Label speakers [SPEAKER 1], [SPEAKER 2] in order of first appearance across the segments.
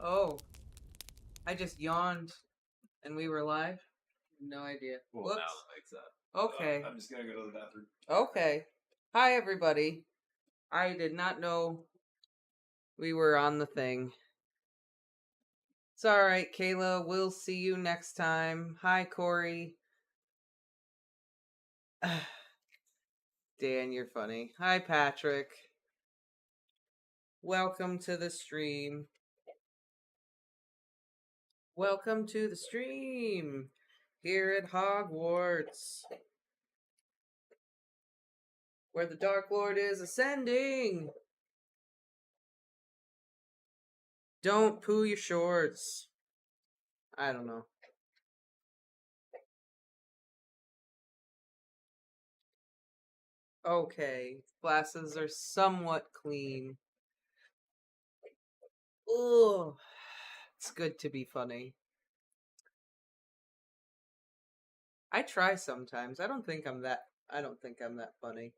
[SPEAKER 1] Oh, I just yawned and we were live? No idea.
[SPEAKER 2] Well,
[SPEAKER 1] Whoops.
[SPEAKER 2] now it makes that.
[SPEAKER 1] Okay.
[SPEAKER 2] I'm just gonna go to the bathroom.
[SPEAKER 1] Okay. Hi, everybody. I did not know we were on the thing. It's alright, Kayla. We'll see you next time. Hi, Corey. Dan, you're funny. Hi, Patrick. Welcome to the stream. Welcome to the stream here at Hogwarts, where the Dark Lord is ascending. Don't poo your shorts. I don't know. Okay, glasses are somewhat clean. Ugh, it's good to be funny. I try sometimes. I don't think I'm that funny.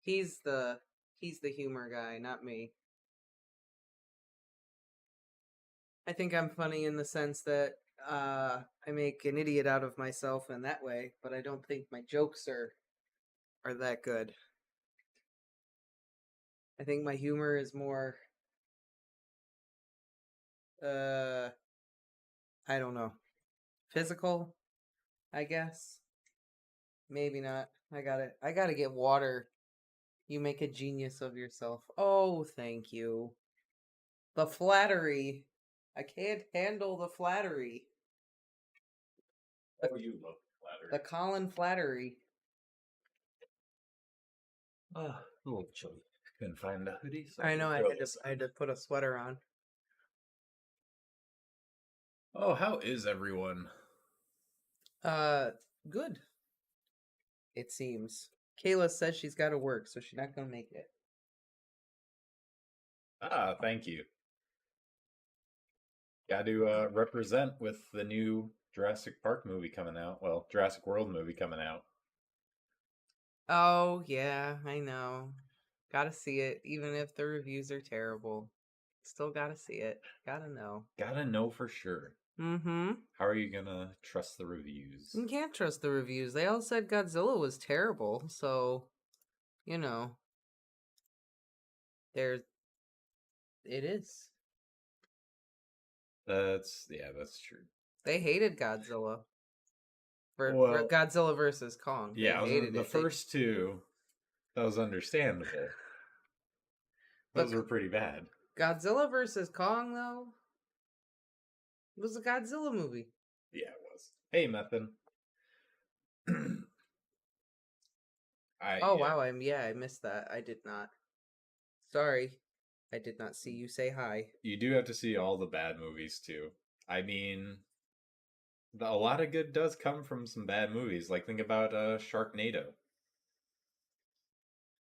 [SPEAKER 1] He's the humor guy, not me. I think I'm funny in the sense that I make an idiot out of myself in that way, but I don't think my jokes are that good. I think my humor is more I don't know. Physical, I guess. Maybe not. I gotta get water. You make a genius of yourself. Oh, thank you. The flattery. I can't handle the flattery.
[SPEAKER 2] Oh, you love flattery.
[SPEAKER 1] The Colin flattery.
[SPEAKER 2] A little chilly. Couldn't find a hoodie. So
[SPEAKER 1] I know. I had to put a sweater on.
[SPEAKER 2] Oh, how is everyone?
[SPEAKER 1] Good. It seems. Kayla says she's got to work, so she's not gonna make it.
[SPEAKER 2] Ah, thank you. Got to represent with the new Jurassic Park movie coming out. Well, Jurassic World movie coming out.
[SPEAKER 1] Oh yeah, I know. Gotta see it, even if the reviews are terrible. Still gotta see it. Gotta know.
[SPEAKER 2] Gotta know for sure.
[SPEAKER 1] Mm-hmm.
[SPEAKER 2] How are you gonna trust the reviews?
[SPEAKER 1] You can't trust the reviews. They all said Godzilla was terrible, so you know. It is.
[SPEAKER 2] That's true.
[SPEAKER 1] They hated Godzilla. For
[SPEAKER 2] Well,
[SPEAKER 1] Godzilla versus Kong.
[SPEAKER 2] Yeah,
[SPEAKER 1] they hated
[SPEAKER 2] the
[SPEAKER 1] it.
[SPEAKER 2] first two, that was understandable. Those were pretty bad.
[SPEAKER 1] Godzilla versus Kong, though, it was a Godzilla movie.
[SPEAKER 2] Yeah, it was. Hey, Methan.
[SPEAKER 1] Wow, I missed that. I did not. Sorry. I did not see you say hi.
[SPEAKER 2] You do have to see all the bad movies, too. I mean, a lot of good does come from some bad movies. Like, think about Sharknado.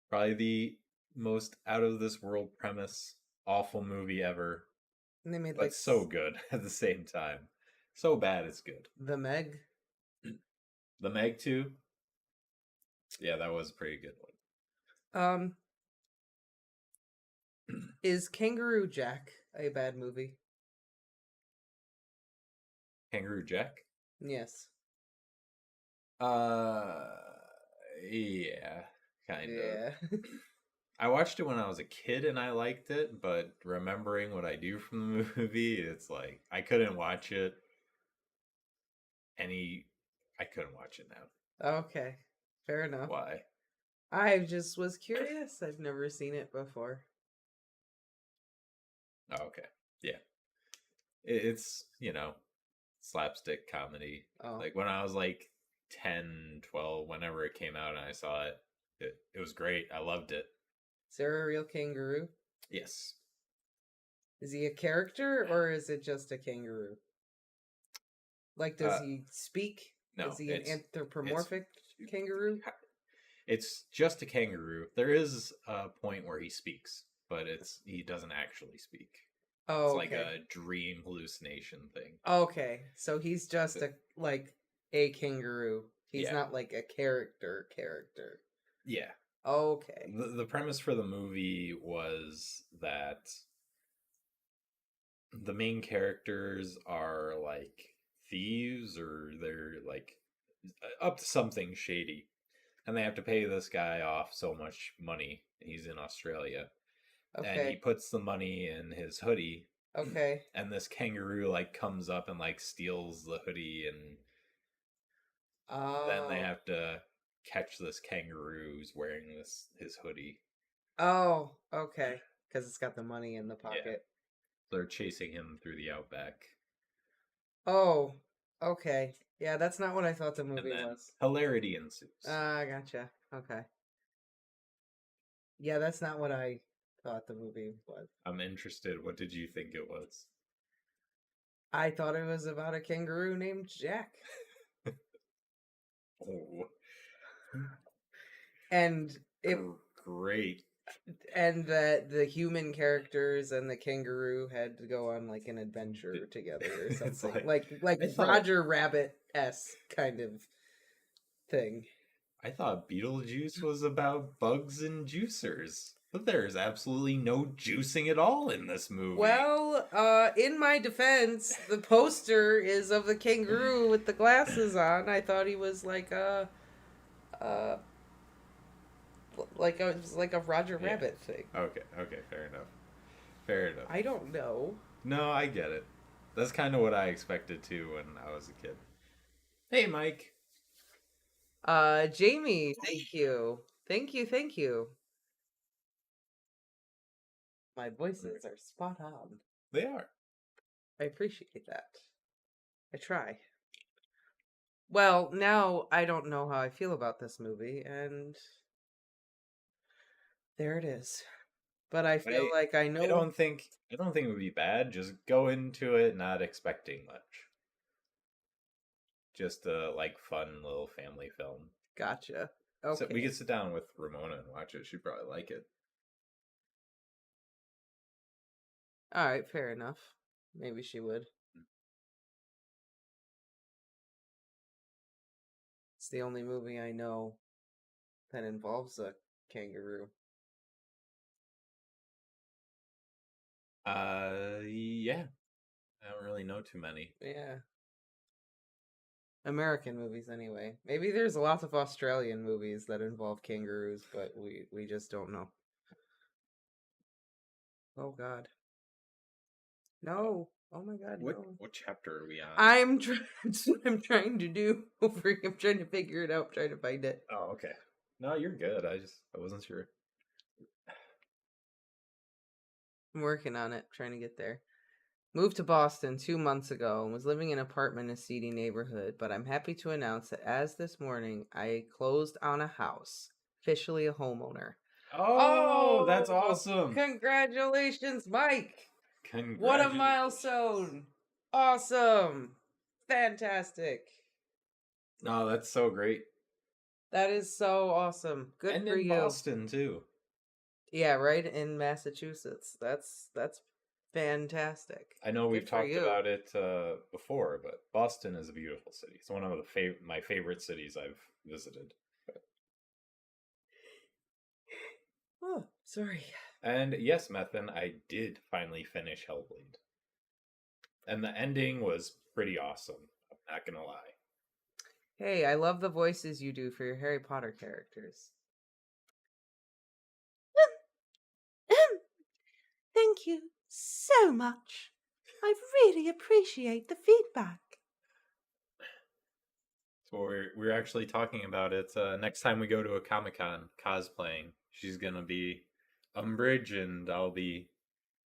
[SPEAKER 2] Probably the most out-of-this-world premise, awful movie ever.
[SPEAKER 1] And they made
[SPEAKER 2] but so good at the same time. So bad it's good.
[SPEAKER 1] The Meg?
[SPEAKER 2] The Meg 2? Yeah, that was a pretty good one.
[SPEAKER 1] Is Kangaroo Jack a bad movie?
[SPEAKER 2] Kangaroo Jack?
[SPEAKER 1] Yes.
[SPEAKER 2] Yeah, kind of.
[SPEAKER 1] Yeah.
[SPEAKER 2] I watched it when I was a kid and I liked it, but remembering what I do from the movie, it's like I couldn't watch it. I couldn't watch it now.
[SPEAKER 1] Okay, fair enough.
[SPEAKER 2] Why?
[SPEAKER 1] I just was curious. I've never seen it before.
[SPEAKER 2] Oh, okay. Yeah. It's, slapstick comedy.
[SPEAKER 1] Oh.
[SPEAKER 2] Like when I was like 10, 12, whenever it came out and I saw it, it was great. I loved it.
[SPEAKER 1] Is there a real kangaroo?
[SPEAKER 2] Yes.
[SPEAKER 1] Is he a character or is it just a kangaroo? Like, does he speak?
[SPEAKER 2] No.
[SPEAKER 1] Is he an anthropomorphic kangaroo?
[SPEAKER 2] It's just a kangaroo. There is a point where he speaks, but he doesn't actually speak.
[SPEAKER 1] Oh,
[SPEAKER 2] it's like a dream hallucination thing.
[SPEAKER 1] Okay, so he's just a kangaroo. He's not like a character.
[SPEAKER 2] Yeah.
[SPEAKER 1] Okay.
[SPEAKER 2] The premise for the movie was that the main characters are like thieves or they're like up to something shady, and they have to pay this guy off so much money. He's in Australia, and he
[SPEAKER 1] Okay.
[SPEAKER 2] puts the money in his hoodie,
[SPEAKER 1] Okay.
[SPEAKER 2] and this kangaroo like comes up and like steals the hoodie, and then they
[SPEAKER 1] Oh.
[SPEAKER 2] have to catch this kangaroo who's wearing this his hoodie.
[SPEAKER 1] Oh. Okay. Because it's got the money in the
[SPEAKER 2] Yeah,
[SPEAKER 1] pocket.
[SPEAKER 2] they're chasing him through the outback,
[SPEAKER 1] Oh. Okay. Yeah, that's not what I thought the
[SPEAKER 2] and
[SPEAKER 1] movie
[SPEAKER 2] then
[SPEAKER 1] was.
[SPEAKER 2] hilarity ensues.
[SPEAKER 1] Ah, gotcha. Okay. Yeah, that's not what I thought the movie was.
[SPEAKER 2] I'm interested. What did you think it was?
[SPEAKER 1] I thought it was about a kangaroo named Jack.
[SPEAKER 2] Oh,
[SPEAKER 1] And it
[SPEAKER 2] great.
[SPEAKER 1] and that the human characters and the kangaroo had to go on like an adventure together or
[SPEAKER 2] It's
[SPEAKER 1] something.
[SPEAKER 2] like
[SPEAKER 1] Like
[SPEAKER 2] I thought
[SPEAKER 1] Roger Rabbit-esque kind of thing.
[SPEAKER 2] I thought Beetlejuice was about bugs and juicers, but there's absolutely no juicing at all in this movie.
[SPEAKER 1] Well, in my defense, the poster is of the kangaroo with the glasses on. I thought he was like uh it was like a Roger
[SPEAKER 2] Yeah.
[SPEAKER 1] Rabbit thing.
[SPEAKER 2] Okay, fair enough. Fair enough.
[SPEAKER 1] I don't know.
[SPEAKER 2] No, I get it. That's kind of what I expected too when I was a kid. Hey, Mike.
[SPEAKER 1] Jamie, thank you. Thank you. My voices are spot on.
[SPEAKER 2] They are.
[SPEAKER 1] I appreciate that. I try. Well, now I don't know how I feel about this movie, and there it is. But I feel like I
[SPEAKER 2] I
[SPEAKER 1] know.
[SPEAKER 2] don't think it would be bad. Just go into it not expecting much. Just a like fun little family film.
[SPEAKER 1] Gotcha.
[SPEAKER 2] So
[SPEAKER 1] Okay.
[SPEAKER 2] we could sit down with Ramona and watch it. She'd probably like it.
[SPEAKER 1] All right, fair enough. Maybe she would. It's the only movie I know that involves a kangaroo.
[SPEAKER 2] Yeah. I don't really know too many.
[SPEAKER 1] Yeah. American movies anyway. Maybe there's lots of Australian movies that involve kangaroos, but we just don't know. Oh god. No. Oh my god, no.
[SPEAKER 2] What chapter are we on?
[SPEAKER 1] That's what I'm trying to do. I'm trying to figure it out, trying to find it.
[SPEAKER 2] Oh, okay. No, you're good. I wasn't sure.
[SPEAKER 1] I'm working on it, trying to get there. Moved to Boston 2 months ago and was living in an apartment in a seedy neighborhood, but I'm happy to announce that as this morning, I closed on a house. Officially a homeowner.
[SPEAKER 2] Oh, that's awesome.
[SPEAKER 1] Congratulations, Mike.
[SPEAKER 2] Congratulations.
[SPEAKER 1] What a milestone. Awesome. Fantastic.
[SPEAKER 2] Oh, that's so great.
[SPEAKER 1] That is so awesome. Good
[SPEAKER 2] and
[SPEAKER 1] for
[SPEAKER 2] in
[SPEAKER 1] you.
[SPEAKER 2] Boston too.
[SPEAKER 1] Yeah, right in Massachusetts. That's fantastic.
[SPEAKER 2] I know we've
[SPEAKER 1] Good for
[SPEAKER 2] talked
[SPEAKER 1] you.
[SPEAKER 2] about it before, but Boston is a beautiful city. It's one of the my favorite cities I've visited.
[SPEAKER 1] Oh, sorry.
[SPEAKER 2] And yes, Methan, I did finally finish Hellblade. And the ending was pretty awesome. I'm not gonna lie.
[SPEAKER 1] Hey, I love the voices you do for your Harry Potter characters. Thank you so much. I really appreciate the feedback.
[SPEAKER 2] So we're actually talking about it next time we go to a Comic-Con cosplaying. She's gonna be Umbridge, and I'll be,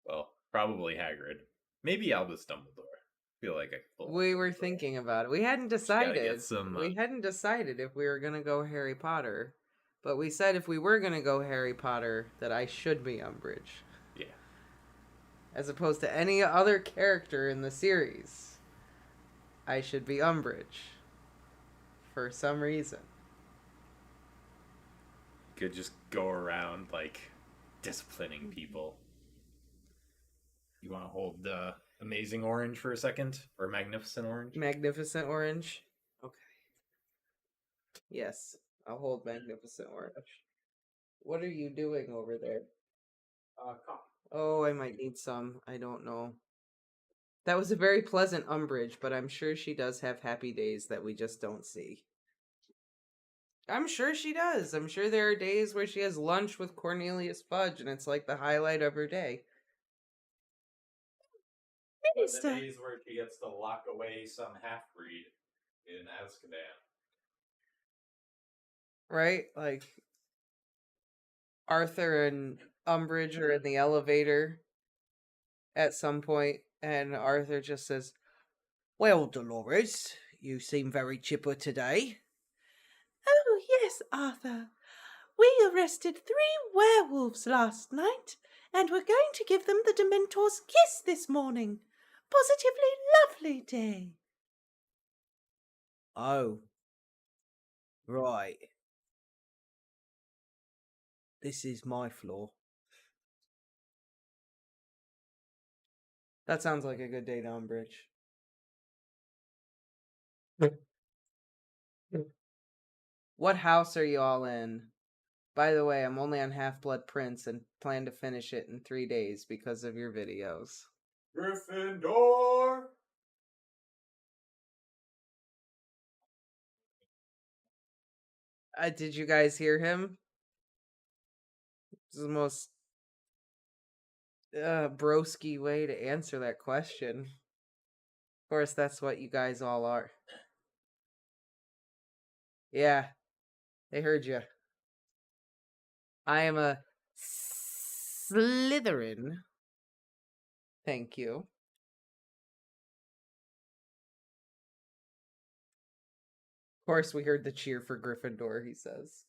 [SPEAKER 2] well, probably Hagrid. Maybe Albus Dumbledore. I feel like I could pull
[SPEAKER 1] We were
[SPEAKER 2] Dumbledore.
[SPEAKER 1] thinking about it. We hadn't
[SPEAKER 2] Just gotta
[SPEAKER 1] decided.
[SPEAKER 2] get some,
[SPEAKER 1] We hadn't decided if we were gonna go Harry Potter, but we said if we were gonna go Harry Potter, that I should be Umbridge,
[SPEAKER 2] Yeah.
[SPEAKER 1] as opposed to any other character in the series. I should be Umbridge, for some reason.
[SPEAKER 2] Could just go around like disciplining people. You want to hold Amazing Orange for a second, or Magnificent Orange?
[SPEAKER 1] Magnificent Orange. Okay. Yes, I'll hold Magnificent Orange. What are you doing over there?
[SPEAKER 2] Coffee.
[SPEAKER 1] Oh, I might need some. I don't know. That was a very pleasant Umbridge, but I'm sure she does have happy days that we just don't see. I'm sure she does. I'm sure there are days where she has lunch with Cornelius Fudge and it's like the highlight of her day.
[SPEAKER 2] But the days where she gets to lock away some half-breed in Azkaban.
[SPEAKER 1] Right? Like, Arthur and Umbridge are in the elevator at some point, and Arthur just says, "Well, Dolores, you seem very chipper today." "Oh, yes, Arthur. We arrested 3 werewolves last night, and we're going to give them the Dementor's kiss this morning. Positively lovely day." "Oh, right. This is my floor." That sounds like a good day to Umbridge. What house are you all in? By the way, I'm only on Half-Blood Prince and plan to finish it in 3 days because of your videos.
[SPEAKER 2] Gryffindor!
[SPEAKER 1] Did you guys hear him? This is the most broski way to answer that question. Of course, that's what you guys all are. Yeah, they heard you. I am a Slytherin. Thank you. Of course, we heard the cheer for Gryffindor, he says.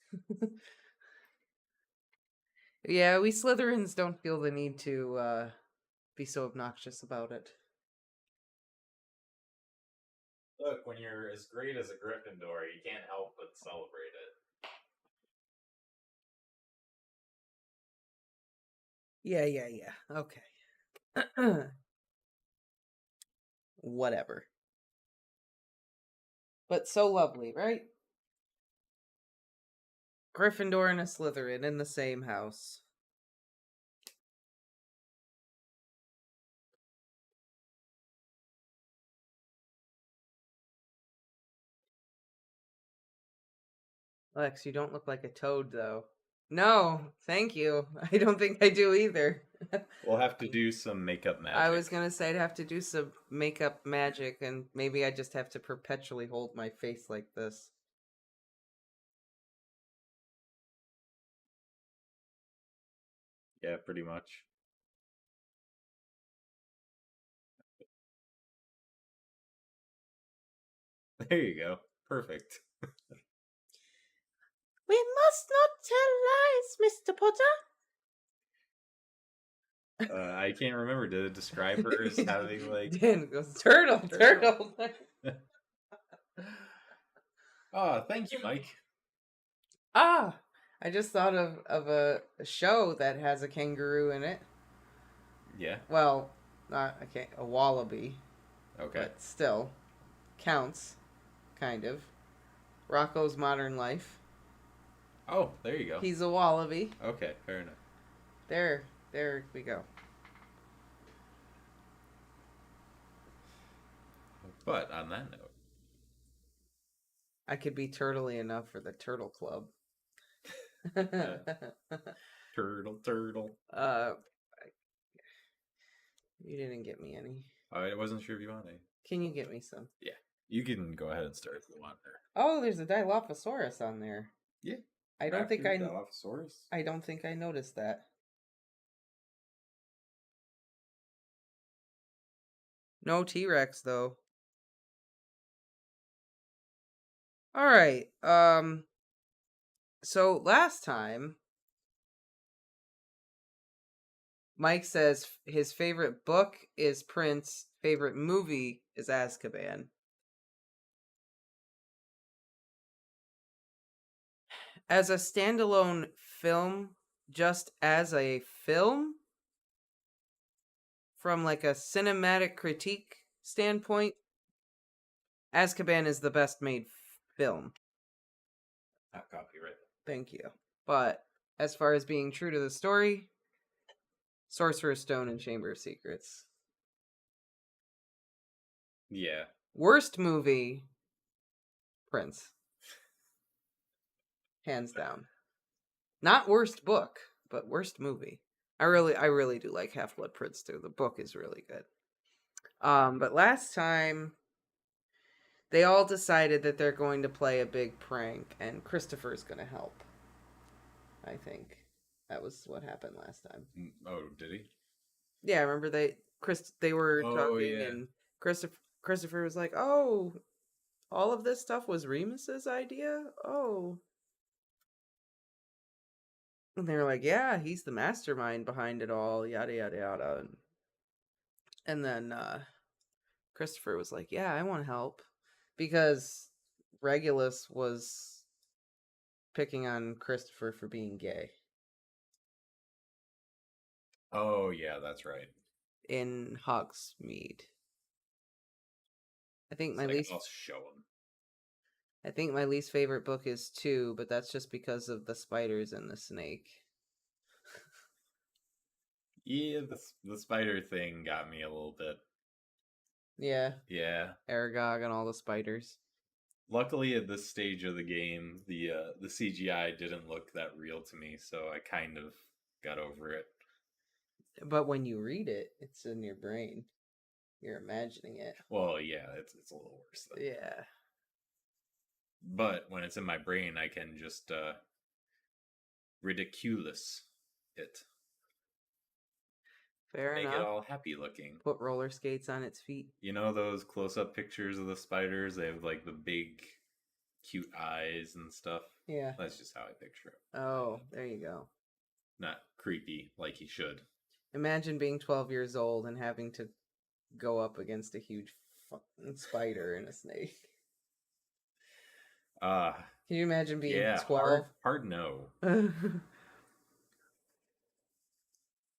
[SPEAKER 1] Yeah, we Slytherins don't feel the need to be so obnoxious about it.
[SPEAKER 2] Look, when you're as great as a Gryffindor, you can't help but celebrate it.
[SPEAKER 1] Yeah. Okay. Whatever. But so lovely, right? Gryffindor and a Slytherin in the same house. Lex, you don't look like a toad, though. No, thank you. I don't think I do either.
[SPEAKER 2] We'll have to do some makeup magic.
[SPEAKER 1] I was gonna say I'd have to do some makeup magic, and maybe I just have to perpetually hold my face like this.
[SPEAKER 2] Yeah, pretty much. There you go. Perfect.
[SPEAKER 1] We must not tell lies, Mr. Potter.
[SPEAKER 2] I can't remember. Did it describe her as having like
[SPEAKER 1] Dan goes, turtle.
[SPEAKER 2] Oh, thank you, Mike.
[SPEAKER 1] Ah, I just thought of a show that has a kangaroo in it.
[SPEAKER 2] Yeah.
[SPEAKER 1] Well, not a wallaby.
[SPEAKER 2] Okay.
[SPEAKER 1] But still, counts, kind of. Rocco's Modern Life.
[SPEAKER 2] Oh, there you go.
[SPEAKER 1] He's a wallaby.
[SPEAKER 2] Okay, fair enough.
[SPEAKER 1] There we go.
[SPEAKER 2] But on that note,
[SPEAKER 1] I could be turtly enough for the Turtle Club.
[SPEAKER 2] Turtle.
[SPEAKER 1] You didn't get me any.
[SPEAKER 2] I wasn't sure if you wanted.
[SPEAKER 1] Can you get me some?
[SPEAKER 2] Yeah, you can go ahead and start if you want.
[SPEAKER 1] Oh, there's a Dilophosaurus on there.
[SPEAKER 2] Yeah.
[SPEAKER 1] I don't think
[SPEAKER 2] Dilophosaurus?
[SPEAKER 1] I don't think I noticed that. No T-Rex though. All right. So last time Mike says his favorite book is Prince, favorite movie is Azkaban. As a standalone film, just as a film, from like a cinematic critique standpoint, Azkaban is the best made film.
[SPEAKER 2] Not copyright.
[SPEAKER 1] Thank you. But as far as being true to the story, Sorcerer's Stone and Chamber of Secrets.
[SPEAKER 2] Yeah.
[SPEAKER 1] Worst movie, Prince. Hands down. Not worst book, but worst movie. I really do like Half-Blood Prince too. The book is really good. But last time they all decided that they're going to play a big prank and Christopher's going to help. I think that was what happened last time.
[SPEAKER 2] Oh, did he?
[SPEAKER 1] Yeah, I remember they were
[SPEAKER 2] Oh,
[SPEAKER 1] talking
[SPEAKER 2] yeah.
[SPEAKER 1] and Christopher was like, "Oh, all of this stuff was Remus's idea?" Oh. And they were like, "Yeah, he's the mastermind behind it all, yada yada yada." And then Christopher was like, "Yeah, I want to help." Because Regulus was picking on Christopher for being gay
[SPEAKER 2] Oh, yeah, that's right.
[SPEAKER 1] in Hogsmeade. I think
[SPEAKER 2] It's
[SPEAKER 1] my
[SPEAKER 2] like,
[SPEAKER 1] least
[SPEAKER 2] I'll show him.
[SPEAKER 1] I think my least favorite book is 2, but that's just because of the spiders and the snake.
[SPEAKER 2] Yeah, the spider thing got me a little bit.
[SPEAKER 1] Yeah,
[SPEAKER 2] Yeah.
[SPEAKER 1] Aragog and all the spiders.
[SPEAKER 2] Luckily, at this stage of the game, the CGI didn't look that real to me, so I kind of got over it.
[SPEAKER 1] But when you read it, it's in your brain. You're imagining it.
[SPEAKER 2] Well, yeah, it's a little worse though.
[SPEAKER 1] Yeah.
[SPEAKER 2] But when it's in my brain, I can just ridiculous it.
[SPEAKER 1] Fair
[SPEAKER 2] Make it
[SPEAKER 1] enough.
[SPEAKER 2] all happy looking.
[SPEAKER 1] Put roller skates on its feet.
[SPEAKER 2] You know those close-up pictures of the spiders? They have like the big, cute eyes and stuff.
[SPEAKER 1] Yeah.
[SPEAKER 2] That's just how I picture it.
[SPEAKER 1] Oh, there you go.
[SPEAKER 2] Not creepy like he should.
[SPEAKER 1] Imagine being 12 years old and having to go up against a huge fucking spider and a snake.
[SPEAKER 2] Uh
[SPEAKER 1] Can you imagine being
[SPEAKER 2] yeah,
[SPEAKER 1] 12?
[SPEAKER 2] hard no.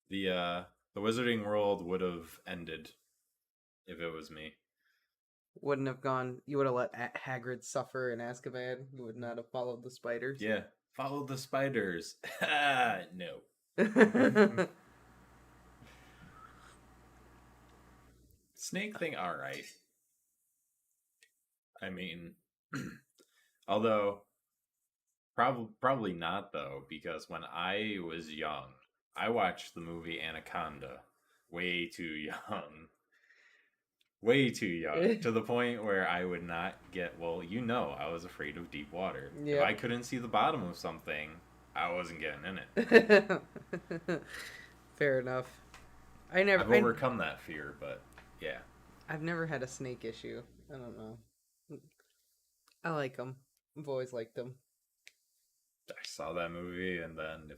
[SPEAKER 2] The Wizarding World would have ended if it was me.
[SPEAKER 1] Wouldn't have gone. You would have let Hagrid suffer in Azkaban. You would not have followed the spiders.
[SPEAKER 2] Yeah, follow the spiders. No. Snake thing, all right. I mean, although probably not though, because when I was young, I watched the movie Anaconda way too young. Way too young to the point where I would not get, well, I was afraid of deep water. If
[SPEAKER 1] Yep.
[SPEAKER 2] I couldn't see the bottom of something, I wasn't getting in it.
[SPEAKER 1] Fair enough.
[SPEAKER 2] I've overcome that fear, but yeah.
[SPEAKER 1] I've never had a snake issue. I don't know. I like them. I've always liked them.
[SPEAKER 2] I saw that movie, and then if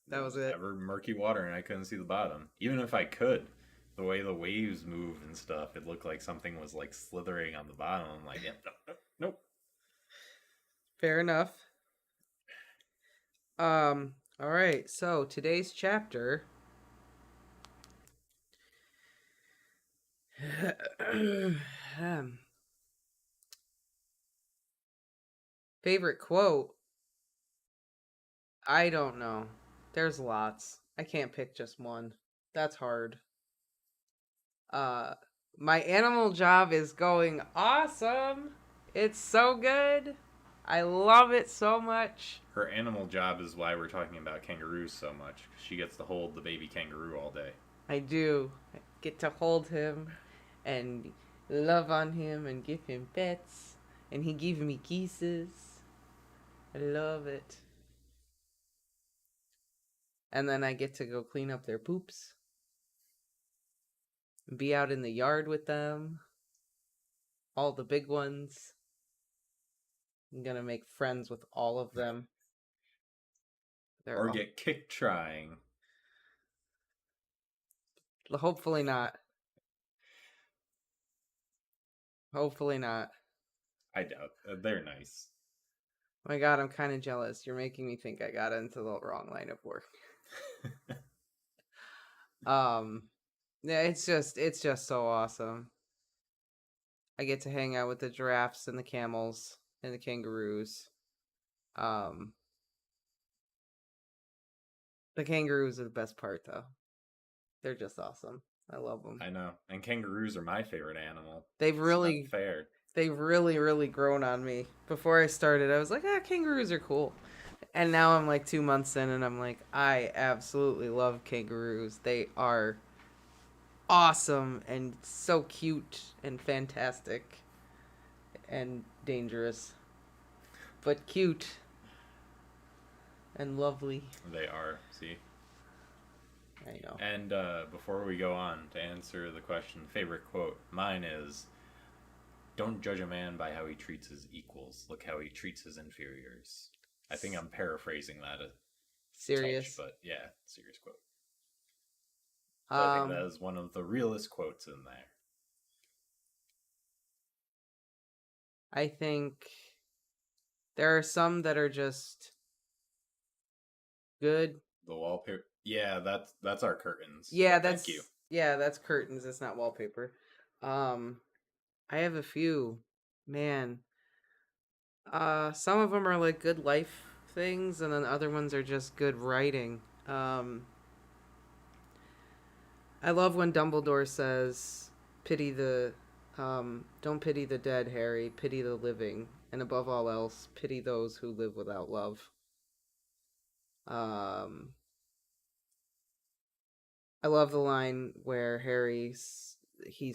[SPEAKER 1] That was it.
[SPEAKER 2] ever murky water and I couldn't see the bottom, even if I could, the way the waves move and stuff, it looked like something was like slithering on the bottom. I'm like, yeah, nope.
[SPEAKER 1] Fair enough. All right. So today's chapter. Favorite quote? I don't know. There's lots. I can't pick just one. That's hard. My animal job is going awesome. It's so good. I love it so much.
[SPEAKER 2] Her animal job is why we're talking about kangaroos so much. She gets to hold the baby kangaroo all day.
[SPEAKER 1] I do. I get to hold him and love on him and give him pets. And he gives me kisses. I love it. And then I get to go clean up their poops. Be out in the yard with them. All the big ones. I'm gonna make friends with all of them.
[SPEAKER 2] Or get kicked trying.
[SPEAKER 1] Hopefully not. Hopefully not.
[SPEAKER 2] I doubt. They're nice.
[SPEAKER 1] Oh my god, I'm kind of jealous. You're making me think I got into the wrong line of work. Yeah, it's just so awesome. I get to hang out with the giraffes and the camels and the kangaroos. The kangaroos are the best part though. They're just awesome. I love them.
[SPEAKER 2] I know. And kangaroos are my favorite animal.
[SPEAKER 1] They've really,
[SPEAKER 2] It's not fair.
[SPEAKER 1] they've really grown on me. Before I started, I was like, kangaroos are cool. And now I'm like 2 months in, and I'm like, I absolutely love kangaroos. They are awesome and so cute and fantastic and dangerous, but cute and lovely.
[SPEAKER 2] They are. See.
[SPEAKER 1] I know.
[SPEAKER 2] And before we go on to answer the question, favorite quote, mine is, "Don't judge a man by how he treats his equals. Look how he treats his inferiors." I think I'm paraphrasing that a
[SPEAKER 1] Sirius.
[SPEAKER 2] touch, but yeah, serious quote. So I think that is one of the realest quotes in there.
[SPEAKER 1] I think there are some that are just good.
[SPEAKER 2] The wallpaper. Yeah, that's our curtains.
[SPEAKER 1] Yeah,
[SPEAKER 2] Thank you.
[SPEAKER 1] Yeah, that's curtains. It's not wallpaper. I have a few. Man. Some of them are like good life things, and then other ones are just good writing. I love when Dumbledore says, "Pity the, don't pity the dead, Harry. Pity the living, and above all else, pity those who live without love." I love the line where he's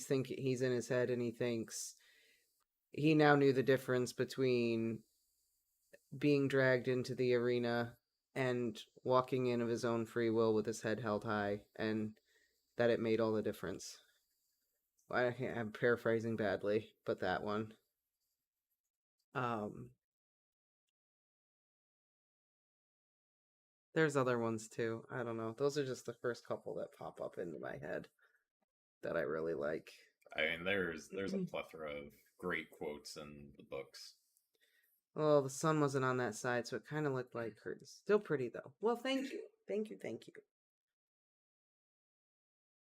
[SPEAKER 1] in his head and he thinks he now knew the difference between being dragged into the arena and walking in of his own free will with his head held high, and that it made all the difference. I'm paraphrasing badly, but that one. There's other ones too. I don't know. Those are just the first couple that pop up into my head that I really like.
[SPEAKER 2] I mean, there's a plethora of great quotes in the books.
[SPEAKER 1] Well, the sun wasn't on that side, so it kind of looked like curtains. Still pretty, though. Well, thank you. Thank you.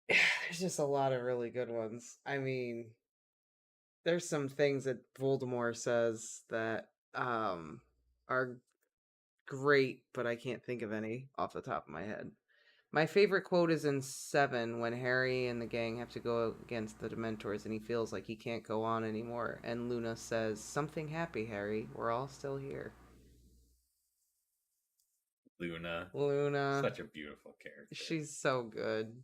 [SPEAKER 1] There's just a lot of really good ones. I mean, there's some things that Voldemort says that are great, but I can't think of any off the top of my head. My favorite quote is in 7 when Harry and the gang have to go against the Dementors and he feels like he can't go on anymore. And Luna says, "Something happy, Harry. We're all still here."
[SPEAKER 2] Luna. Such a beautiful character.
[SPEAKER 1] She's so good.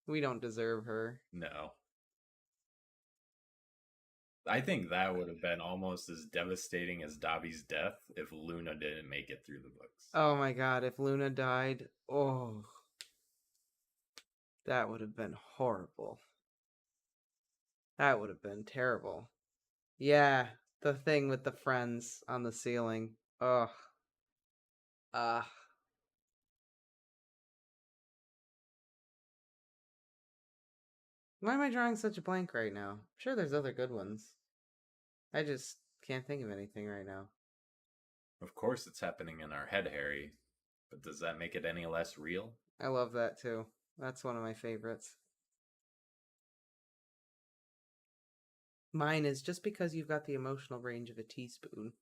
[SPEAKER 1] We don't deserve her.
[SPEAKER 2] No. I think that would have been almost as devastating as Dobby's death if Luna didn't make it through the books.
[SPEAKER 1] Oh my god, if Luna died, that would have been horrible. That would have been terrible. Yeah, the thing with the friends on the ceiling. Ugh. Why am I drawing such a blank right now? I'm sure there's other good ones. I just can't think of anything right now.
[SPEAKER 2] Of course it's happening in our head, Harry. But does that make it any less real?
[SPEAKER 1] I love that too. That's one of my favorites. Mine is just because you've got the emotional range of a teaspoon.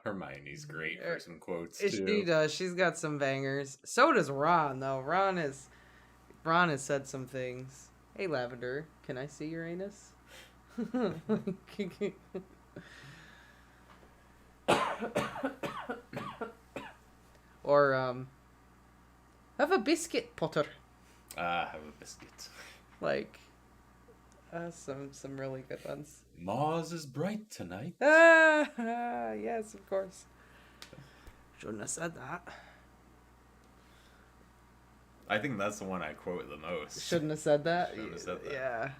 [SPEAKER 2] Hermione's great for some quotes too.
[SPEAKER 1] She does. She's got some bangers. So does Ron, though. Ron has said some things. "Hey, Lavender, can I see your anus?" Or have a biscuit, Potter.
[SPEAKER 2] Have a biscuit.
[SPEAKER 1] Like, some really good ones.
[SPEAKER 2] Mars is bright tonight.
[SPEAKER 1] Yes, of course. Shouldn't have said that.
[SPEAKER 2] I think that's the one I quote the most.
[SPEAKER 1] Shouldn't have said that?
[SPEAKER 2] Shouldn't have said that.
[SPEAKER 1] Yeah.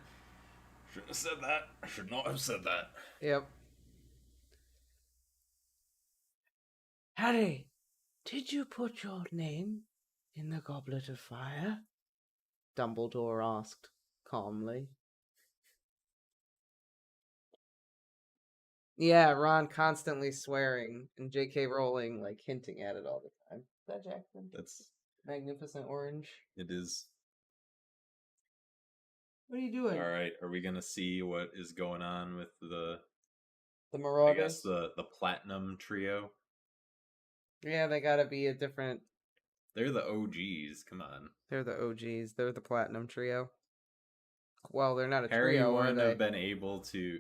[SPEAKER 2] Shouldn't have said that. I should not have said that.
[SPEAKER 1] Yep. "Harry, did you put your name in the goblet of fire?" Dumbledore asked calmly. Yeah, Ron constantly swearing, and J.K. Rowling like hinting at it all the time. Is that Jackson?
[SPEAKER 2] That's
[SPEAKER 1] Magnificent Orange.
[SPEAKER 2] It is.
[SPEAKER 1] What are you doing?
[SPEAKER 2] All right, are we gonna see what is going on with the
[SPEAKER 1] Marauders?
[SPEAKER 2] I guess the platinum trio.
[SPEAKER 1] Yeah, they gotta be a different
[SPEAKER 2] They're the OGs. Come on.
[SPEAKER 1] They're the OGs. They're the platinum trio. Well, they're not a
[SPEAKER 2] Harry
[SPEAKER 1] trio, are
[SPEAKER 2] wouldn't
[SPEAKER 1] they?
[SPEAKER 2] have been able to.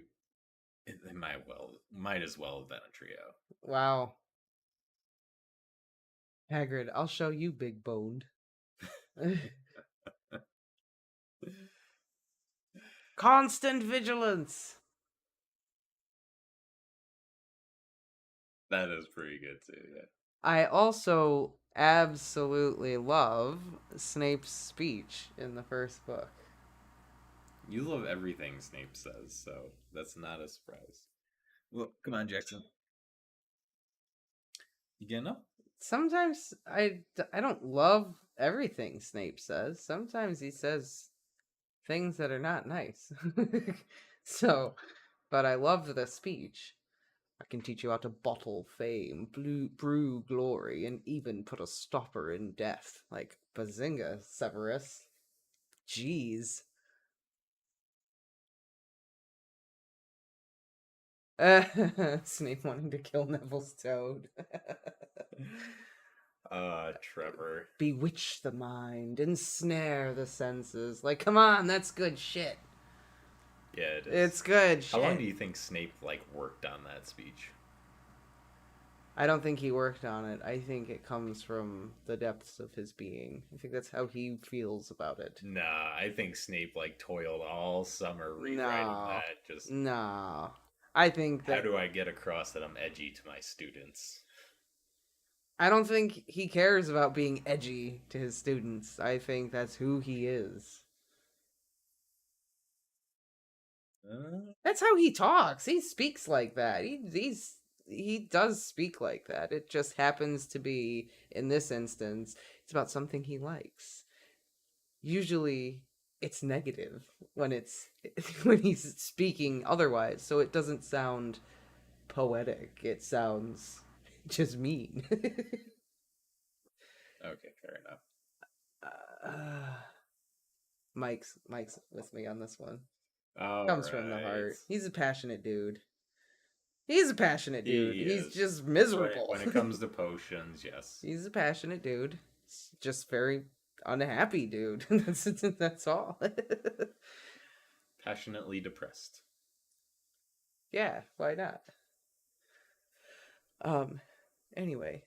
[SPEAKER 2] They might as well have been a trio.
[SPEAKER 1] Wow. Hagrid, I'll show you big boned. Constant vigilance.
[SPEAKER 2] That is pretty good too. Yeah.
[SPEAKER 1] I also absolutely love Snape's speech in the first book.
[SPEAKER 2] You love everything Snape says, so that's not a surprise. Well, come on, Jackson. You getting up?
[SPEAKER 1] Sometimes I don't love everything Snape says. Sometimes he says things that are not nice. So, but I love the speech. I can teach you how to bottle fame, brew glory, and even put a stopper in death. Like, bazinga, Severus. Jeez. Snape wanting to kill Neville's toad.
[SPEAKER 2] Trevor.
[SPEAKER 1] Bewitch the mind, ensnare the senses. Like, come on, that's good shit.
[SPEAKER 2] Yeah, it is.
[SPEAKER 1] It's good shit.
[SPEAKER 2] How long do you think Snape, worked on that speech?
[SPEAKER 1] I don't think he worked on it. I think it comes from the depths of his being. I think that's how he feels about it.
[SPEAKER 2] Nah, I think Snape, toiled all summer rewriting that.
[SPEAKER 1] No. I think that...
[SPEAKER 2] How do I get across that I'm edgy to my students?
[SPEAKER 1] I don't think he cares about being edgy to his students. I think that's who he is. That's how he talks. He speaks like that. He does speak like that. It just happens to be, in this instance, it's about something he likes. Usually, it's negative when he's speaking otherwise, so it doesn't sound poetic. It sounds just mean.
[SPEAKER 2] Okay, fair enough.
[SPEAKER 1] Mike's with me on this one.
[SPEAKER 2] All
[SPEAKER 1] Comes
[SPEAKER 2] right.
[SPEAKER 1] from the heart. He's a passionate dude. He's a passionate dude. He's just
[SPEAKER 2] When
[SPEAKER 1] miserable.
[SPEAKER 2] it comes to potions, yes.
[SPEAKER 1] He's a passionate dude. Just very unhappy dude. That's all.
[SPEAKER 2] Passionately depressed.
[SPEAKER 1] Yeah, why not? Anyway.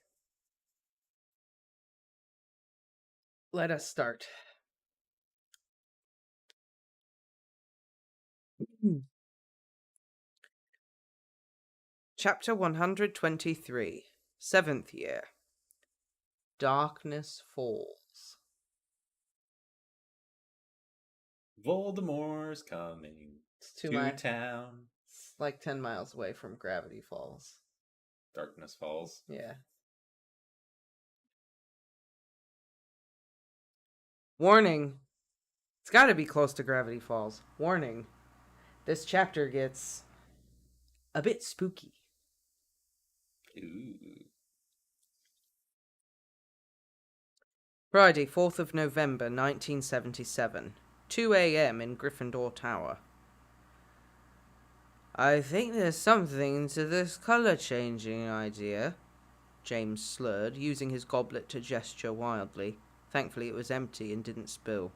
[SPEAKER 1] Let us start. Chapter 123, 7th year. Darkness Falls.
[SPEAKER 2] Voldemort's coming to town.
[SPEAKER 1] It's like 10 miles away from Gravity Falls.
[SPEAKER 2] Darkness Falls.
[SPEAKER 1] Yeah. Warning. It's got to be close to Gravity Falls. Warning. This chapter gets a bit spooky.
[SPEAKER 2] Ooh.
[SPEAKER 1] Friday, 4th of November, 1977. 2 a.m. in Gryffindor Tower. I think there's something to this colour-changing idea, James slurred, using his goblet to gesture wildly. Thankfully it was empty and didn't spill.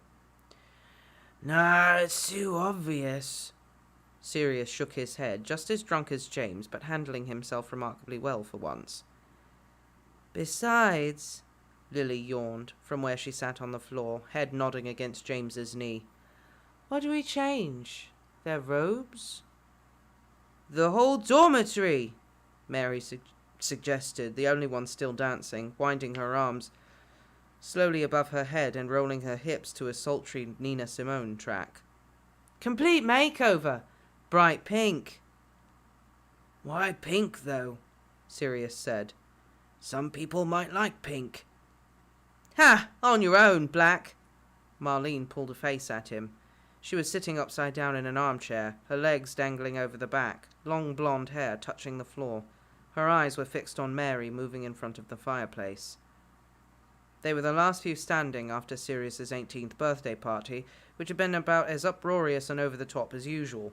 [SPEAKER 1] Nah, it's too obvious. Sirius shook his head, just as drunk as James, but handling himself remarkably well for once. Besides, Lily yawned, from where she sat on the floor, head nodding against James's knee. What do we change? Their robes? The whole dormitory, Mary suggested, the only one still dancing, winding her arms slowly above her head and rolling her hips to a sultry Nina Simone track. Complete makeover! Bright pink. Why pink, though? Sirius said. Some people might like pink. Ha! On your own, Black. Marlene pulled a face at him. She was sitting upside down in an armchair, her legs dangling over the back, long blonde hair touching the floor. Her eyes were fixed on Mary, moving in front of the fireplace. They were the last few standing after Sirius's 18th birthday party, which had been about as uproarious and over the top as usual.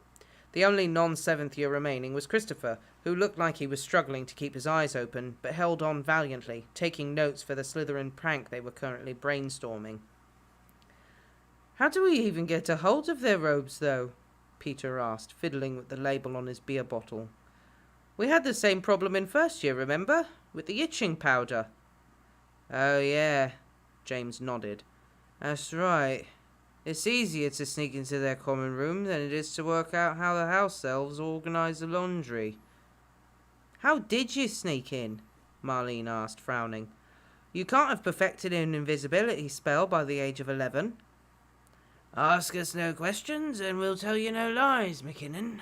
[SPEAKER 1] The only non-seventh year remaining was Christopher, who looked like he was struggling to keep his eyes open, but held on valiantly, taking notes for the Slytherin prank they were currently brainstorming. "How do we even get a hold of their robes, though?" Peter asked, fiddling with the label on his beer bottle. "We had the same problem in first year, remember? With the itching powder." "Oh, yeah," James nodded. "That's right. It's easier to sneak into their common room than it is to work out how the house elves organise the laundry." "How did you sneak in?" Marlene asked, frowning. "You can't have perfected an invisibility spell by the age of 11. "Ask us no questions and we'll tell you no lies, McKinnon."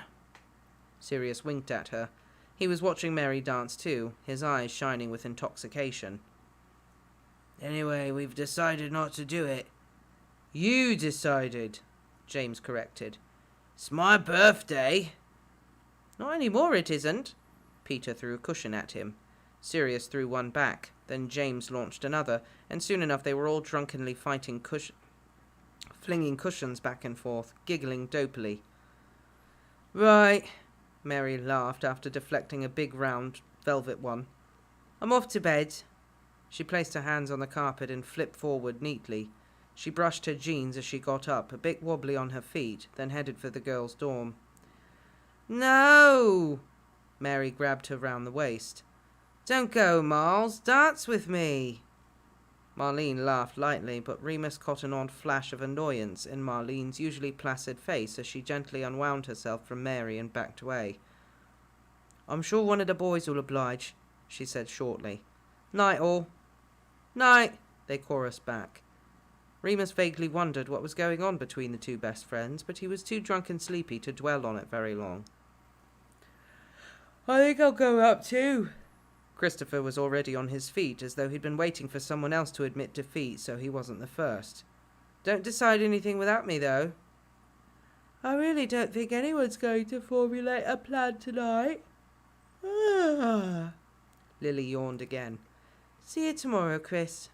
[SPEAKER 1] Sirius winked at her. He was watching Mary dance too, his eyes shining with intoxication. "Anyway, we've decided not to do it." "You decided," James corrected. "It's my birthday." "Not anymore, it isn't." Peter threw a cushion at him. Sirius threw one back. Then James launched another, and soon enough they were all drunkenly flinging cushions back and forth, giggling dopily. "Right," Mary laughed after deflecting a big round velvet one. "I'm off to bed." She placed her hands on the carpet and flipped forward neatly. She brushed her jeans as she got up, a bit wobbly on her feet, then headed for the girls' dorm. "No!" Mary grabbed her round the waist. "Don't go, Marles. Dance with me." Marlene laughed lightly, but Remus caught an odd flash of annoyance in Marlene's usually placid face as she gently unwound herself from Mary and backed away. "I'm sure one of the boys will oblige," she said shortly. "Night, all." "Night," they chorused back. Remus vaguely wondered what was going on between the two best friends, but he was too drunk and sleepy to dwell on it very long. "I think I'll go up too." Christopher was already on his feet, as though he'd been waiting for someone else to admit defeat so he wasn't the first. "Don't decide anything without me, though." "I really don't think anyone's going to formulate a plan tonight." Lily yawned again. "See you tomorrow, Chris."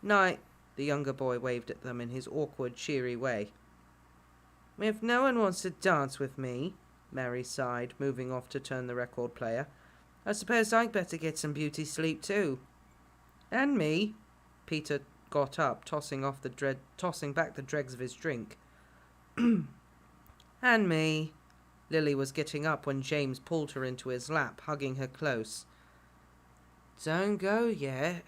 [SPEAKER 1] "Night." The younger boy waved at them in his awkward, cheery way. "If no one wants to dance with me," Mary sighed, moving off to turn the record player, "I suppose I'd better get some beauty sleep too." "And me." Peter got up, tossing back the dregs of his drink. "And me." Lily was getting up when James pulled her into his lap, hugging her close. "Don't go yet."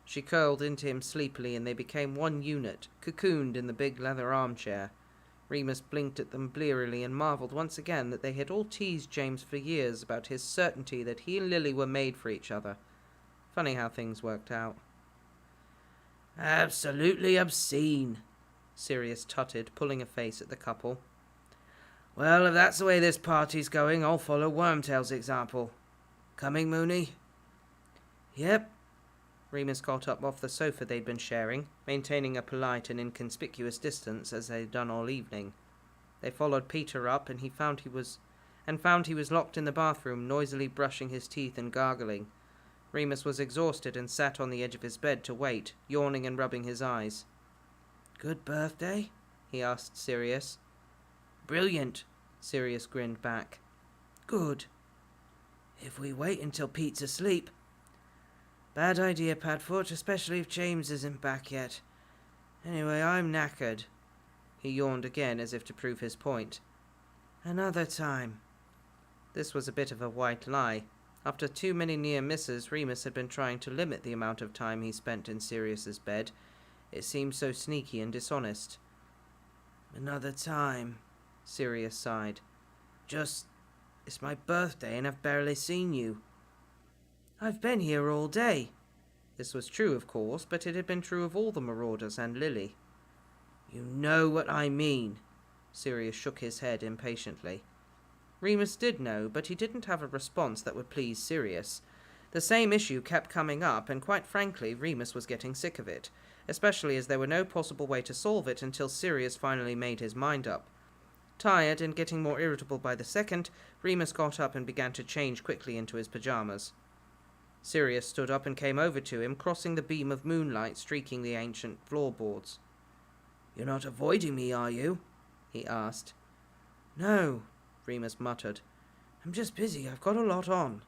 [SPEAKER 1] She curled into him sleepily and they became one unit, cocooned in the big leather armchair. Remus blinked at them blearily and marvelled once again that they had all teased James for years about his certainty that he and Lily were made for each other. Funny how things worked out. "Absolutely obscene," Sirius tutted, pulling a face at the couple. "Well, if that's the way this party's going, I'll follow Wormtail's example. Coming, Mooney?" "Yep." Remus got up off the sofa they'd been sharing, maintaining a polite and inconspicuous distance as they'd done all evening. They followed Peter up, and found he was locked in the bathroom, noisily brushing his teeth and gargling. Remus was exhausted and sat on the edge of his bed to wait, yawning and rubbing his eyes. "Good birthday?" he asked Sirius. "Brilliant," Sirius grinned back. "Good. If we wait until Pete's asleep." "Bad idea, Padfoot, especially if James isn't back yet. Anyway, I'm knackered." He yawned again as if to prove his point. "Another time." This was a bit of a white lie. After too many near misses, Remus had been trying to limit the amount of time he spent in Sirius's bed. It seemed so sneaky and dishonest. "Another time," Sirius sighed. It's my birthday and I've barely seen you." "I've been here all day." This was true, of course, but it had been true of all the Marauders and Lily. "You know what I mean." Sirius shook his head impatiently. Remus did know, but he didn't have a response that would please Sirius. The same issue kept coming up, and quite frankly, Remus was getting sick of it, especially as there were no possible way to solve it until Sirius finally made his mind up. Tired and getting more irritable by the second, Remus got up and began to change quickly into his pajamas. Sirius stood up and came over to him, crossing the beam of moonlight streaking the ancient floorboards. "You're not avoiding me, are you?" he asked. No, Remus muttered. I'm just busy, I've got a lot on.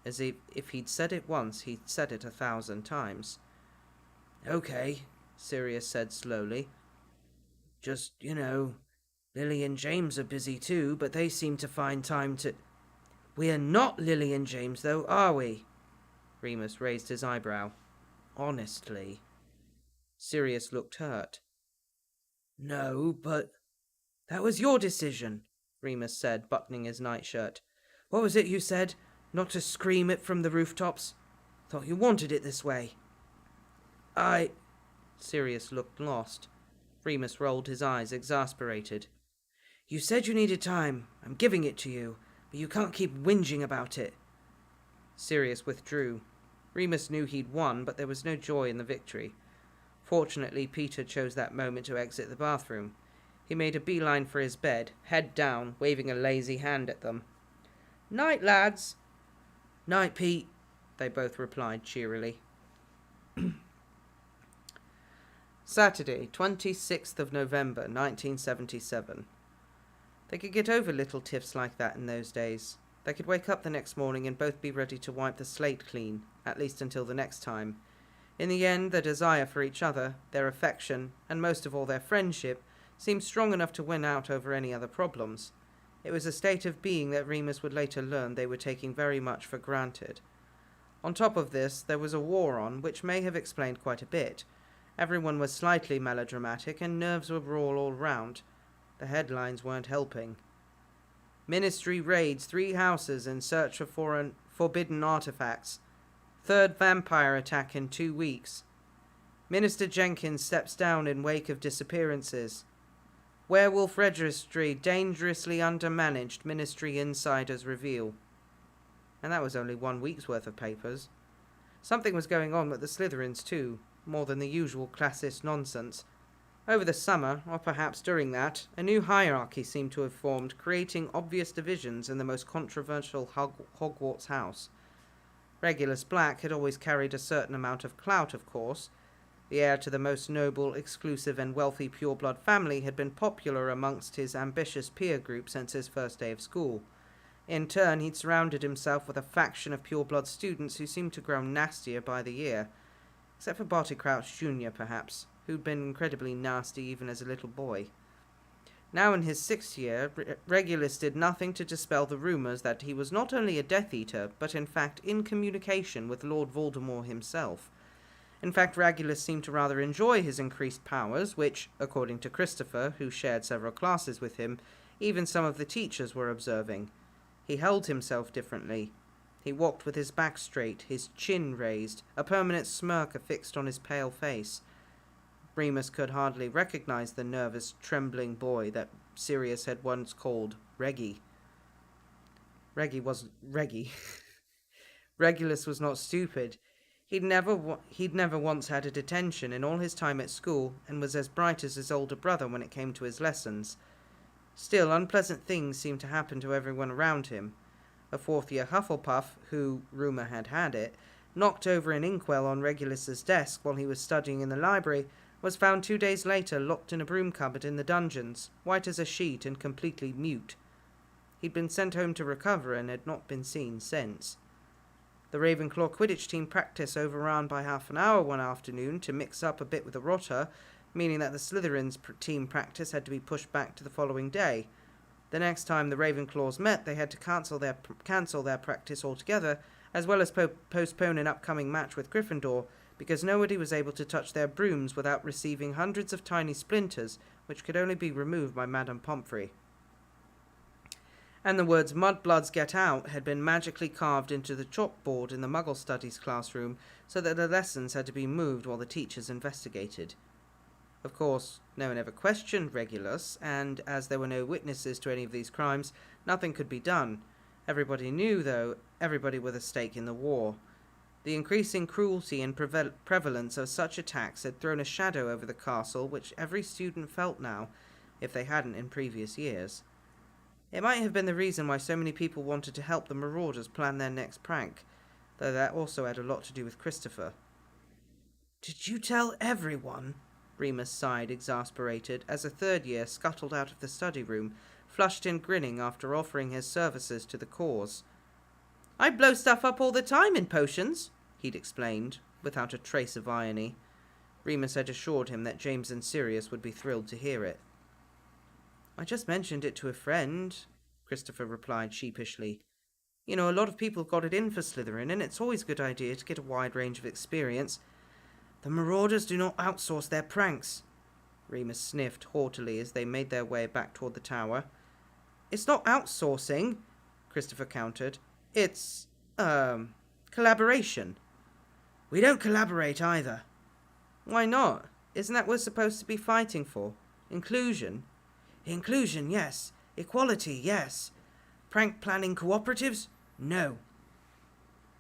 [SPEAKER 1] As if he'd said it once, he'd said it 1,000 times. Okay, Sirius said slowly. Just, Lily and James are busy too, but they seem to find time to... We're not Lily and James, though, are we? Remus raised his eyebrow. Honestly. Sirius looked hurt. No, but... That was your decision, Remus said, buttoning his nightshirt. What was it you said? Not to scream it from the rooftops? Thought you wanted it this way. Sirius looked lost. Remus rolled his eyes, exasperated. You said you needed time. I'm giving it to you, but you can't keep whinging about it. Sirius withdrew. Remus knew he'd won, but there was no joy in the victory. Fortunately, Peter chose that moment to exit the bathroom. He made a beeline for his bed, head down, waving a lazy hand at them. Night, lads. Night, Pete, they both replied cheerily. Saturday, 26th of November, 1977. They could get over little tiffs like that in those days. They could wake up the next morning and both be ready to wipe the slate clean, at least until the next time. In the end, their desire for each other, their affection, and most of all their friendship, seemed strong enough to win out over any other problems. It was a state of being that Remus would later learn they were taking very much for granted. On top of this, there was a war on, which may have explained quite a bit. Everyone was slightly melodramatic, and nerves were raw all round. The headlines weren't helping. Ministry raids 3 houses in search of forbidden artifacts. 3rd vampire attack in 2 weeks. Minister Jenkins steps down in wake of disappearances. Werewolf registry dangerously undermanaged, ministry insiders reveal. And that was only 1 week's worth of papers. Something was going on with the Slytherins too, more than the usual classist nonsense. Over the summer, or perhaps during that, a new hierarchy seemed to have formed, creating obvious divisions in the most controversial Hogwarts house. Regulus Black had always carried a certain amount of clout, of course. The heir to the most noble, exclusive and wealthy pureblood family had been popular amongst his ambitious peer group since his first day of school. In turn, he'd surrounded himself with a faction of pureblood students who seemed to grow nastier by the year. Except for Barty Crouch Jr., perhaps, who'd been incredibly nasty even as a little boy. Now in his 6th year, Regulus did nothing to dispel the rumours that he was not only a Death Eater, but in fact in communication with Lord Voldemort himself. In fact, Regulus seemed to rather enjoy his increased powers, which, according to Christopher, who shared several classes with him, even some of the teachers were observing. He held himself differently. He walked with his back straight, his chin raised, a permanent smirk affixed on his pale face. Remus could hardly recognize the nervous, trembling boy that Sirius had once called Reggie. Reggie wasn't Reggie. Regulus was not stupid. He'd never once had a detention in all his time at school, and was as bright as his older brother when it came to his lessons. Still, unpleasant things seemed to happen to everyone around him. A 4th-year Hufflepuff, who, rumour had it, knocked over an inkwell on Regulus's desk while he was studying in the library, was found 2 days later locked in a broom cupboard in the dungeons, white as a sheet and completely mute. He'd been sent home to recover and had not been seen since. The Ravenclaw Quidditch team practice overran by half an hour one afternoon to mix up a bit with the rotter, meaning that the Slytherins' team practice had to be pushed back to the following day. The next time the Ravenclaws met, they had to cancel their practice altogether, as well as postpone an upcoming match with Gryffindor, because nobody was able to touch their brooms without receiving hundreds of tiny splinters, which could only be removed by Madame Pomfrey. And the words "Mudbloods get out" had been magically carved into the chalkboard in the Muggle Studies classroom, so that the lessons had to be moved while the teachers investigated. Of course, no one ever questioned Regulus, and as there were no witnesses to any of these crimes, nothing could be done. Everybody knew, though, everybody with a stake in the war. The increasing cruelty and prevalence of such attacks had thrown a shadow over the castle which every student felt now, if they hadn't in previous years. It might have been the reason why so many people wanted to help the Marauders plan their next prank, though that also had a lot to do with Christopher. "Did you tell everyone?" Remus sighed, exasperated, as a third year scuttled out of the study room, flushed and grinning after offering his services to the cause. "I blow stuff up all the time in potions," he'd explained, without a trace of irony. Remus had assured him that James and Sirius would be thrilled to hear it. "I just mentioned it to a friend," Christopher replied sheepishly. "You know, a lot of people got it in for Slytherin, and it's always a good idea to get a wide range of experience. The Marauders do not outsource their pranks." Remus sniffed haughtily as they made their way back toward the tower. "It's not outsourcing," Christopher countered. "It's, collaboration." "We don't collaborate either." "Why not? Isn't that what we're supposed to be fighting for? Inclusion?" "Inclusion, yes. Equality, yes. Prank planning cooperatives? No."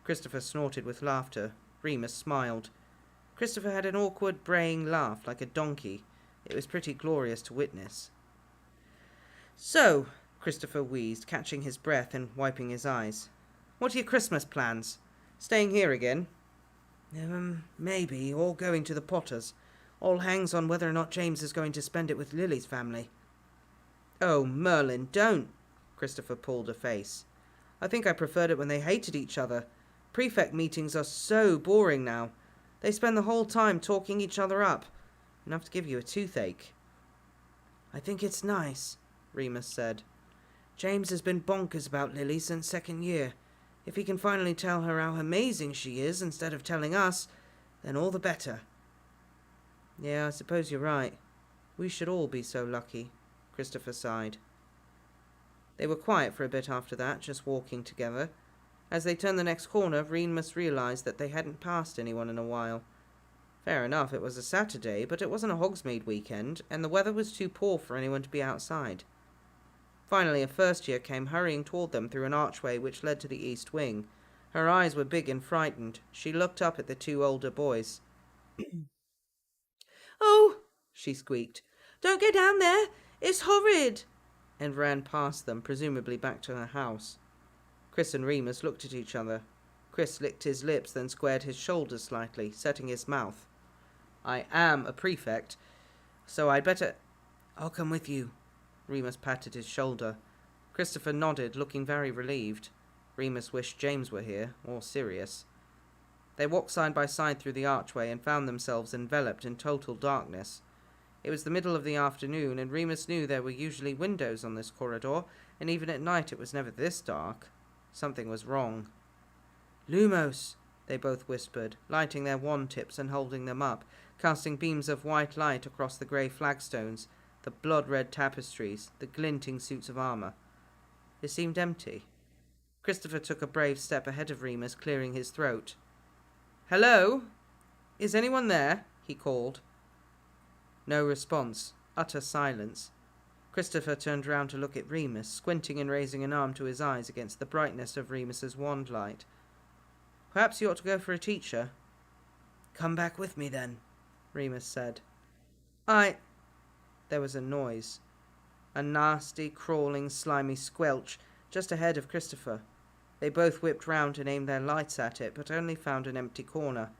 [SPEAKER 1] Christopher snorted with laughter. Remus smiled. Christopher had an awkward, braying laugh like a donkey. It was pretty glorious to witness. "So," Christopher wheezed, catching his breath and wiping his eyes, "what are your Christmas plans? Staying here again?" Maybe, or going to the Potters. All hangs on whether or not James is going to spend it with Lily's family." "Oh, Merlin, don't." Christopher pulled a face. "I think I preferred it when they hated each other. Prefect meetings are so boring now. They spend the whole time talking each other up. Enough to give you a toothache." "I think it's nice," Remus said. "James has been bonkers about Lily since second year. If he can finally tell her how amazing she is instead of telling us, then all the better." "Yeah, I suppose you're right. We should all be so lucky," Christopher sighed. They were quiet for a bit after that, just walking together. As they turned the next corner, Remus realised that they hadn't passed anyone in a while. Fair enough, it was a Saturday, but it wasn't a Hogsmeade weekend, and the weather was too poor for anyone to be outside. Finally, a first year came hurrying toward them through an archway which led to the east wing. Her eyes were big and frightened. She looked up at the two older boys. "Oh," she squeaked, "don't go down there. It's horrid," and ran past them, presumably back to her house. Chris and Remus looked at each other. Chris licked his lips, then squared his shoulders slightly, setting his mouth. "I am a prefect, so I'd better—" "I'll come with you." Remus patted his shoulder. Christopher nodded, looking very relieved. Remus wished James were here, or Sirius. They walked side by side through the archway and found themselves enveloped in total darkness. It was the middle of the afternoon, and Remus knew there were usually windows on this corridor, and even at night it was never this dark. Something was wrong. "Lumos," they both whispered, lighting their wand tips and holding them up, casting beams of white light across the grey flagstones, the blood-red tapestries, the glinting suits of armour. It seemed empty. Christopher took a brave step ahead of Remus, clearing his throat. "Hello? Is anyone there?" he called. No response. Utter silence. Christopher turned round to look at Remus, squinting and raising an arm to his eyes against the brightness of Remus's wand light. "Perhaps you ought to go for a teacher." "Come back with me then," Remus said. There was a noise. A nasty, crawling, slimy squelch just ahead of Christopher. They both whipped round and aimed their lights at it, but only found an empty corner.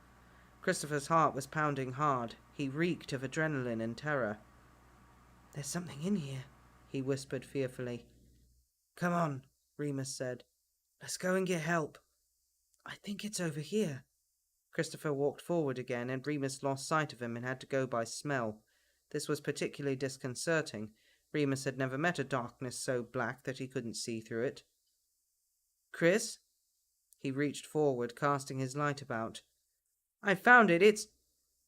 [SPEAKER 1] Christopher's heart was pounding hard. He reeked of adrenaline and terror. "There's something in here," he whispered fearfully. "Come on," Remus said. "Let's go and get help." "I think it's over here." Christopher walked forward again, and Remus lost sight of him and had to go by smell. This was particularly disconcerting. Remus had never met a darkness so black that he couldn't see through it. "Chris?" He reached forward, casting his light about. "I found it.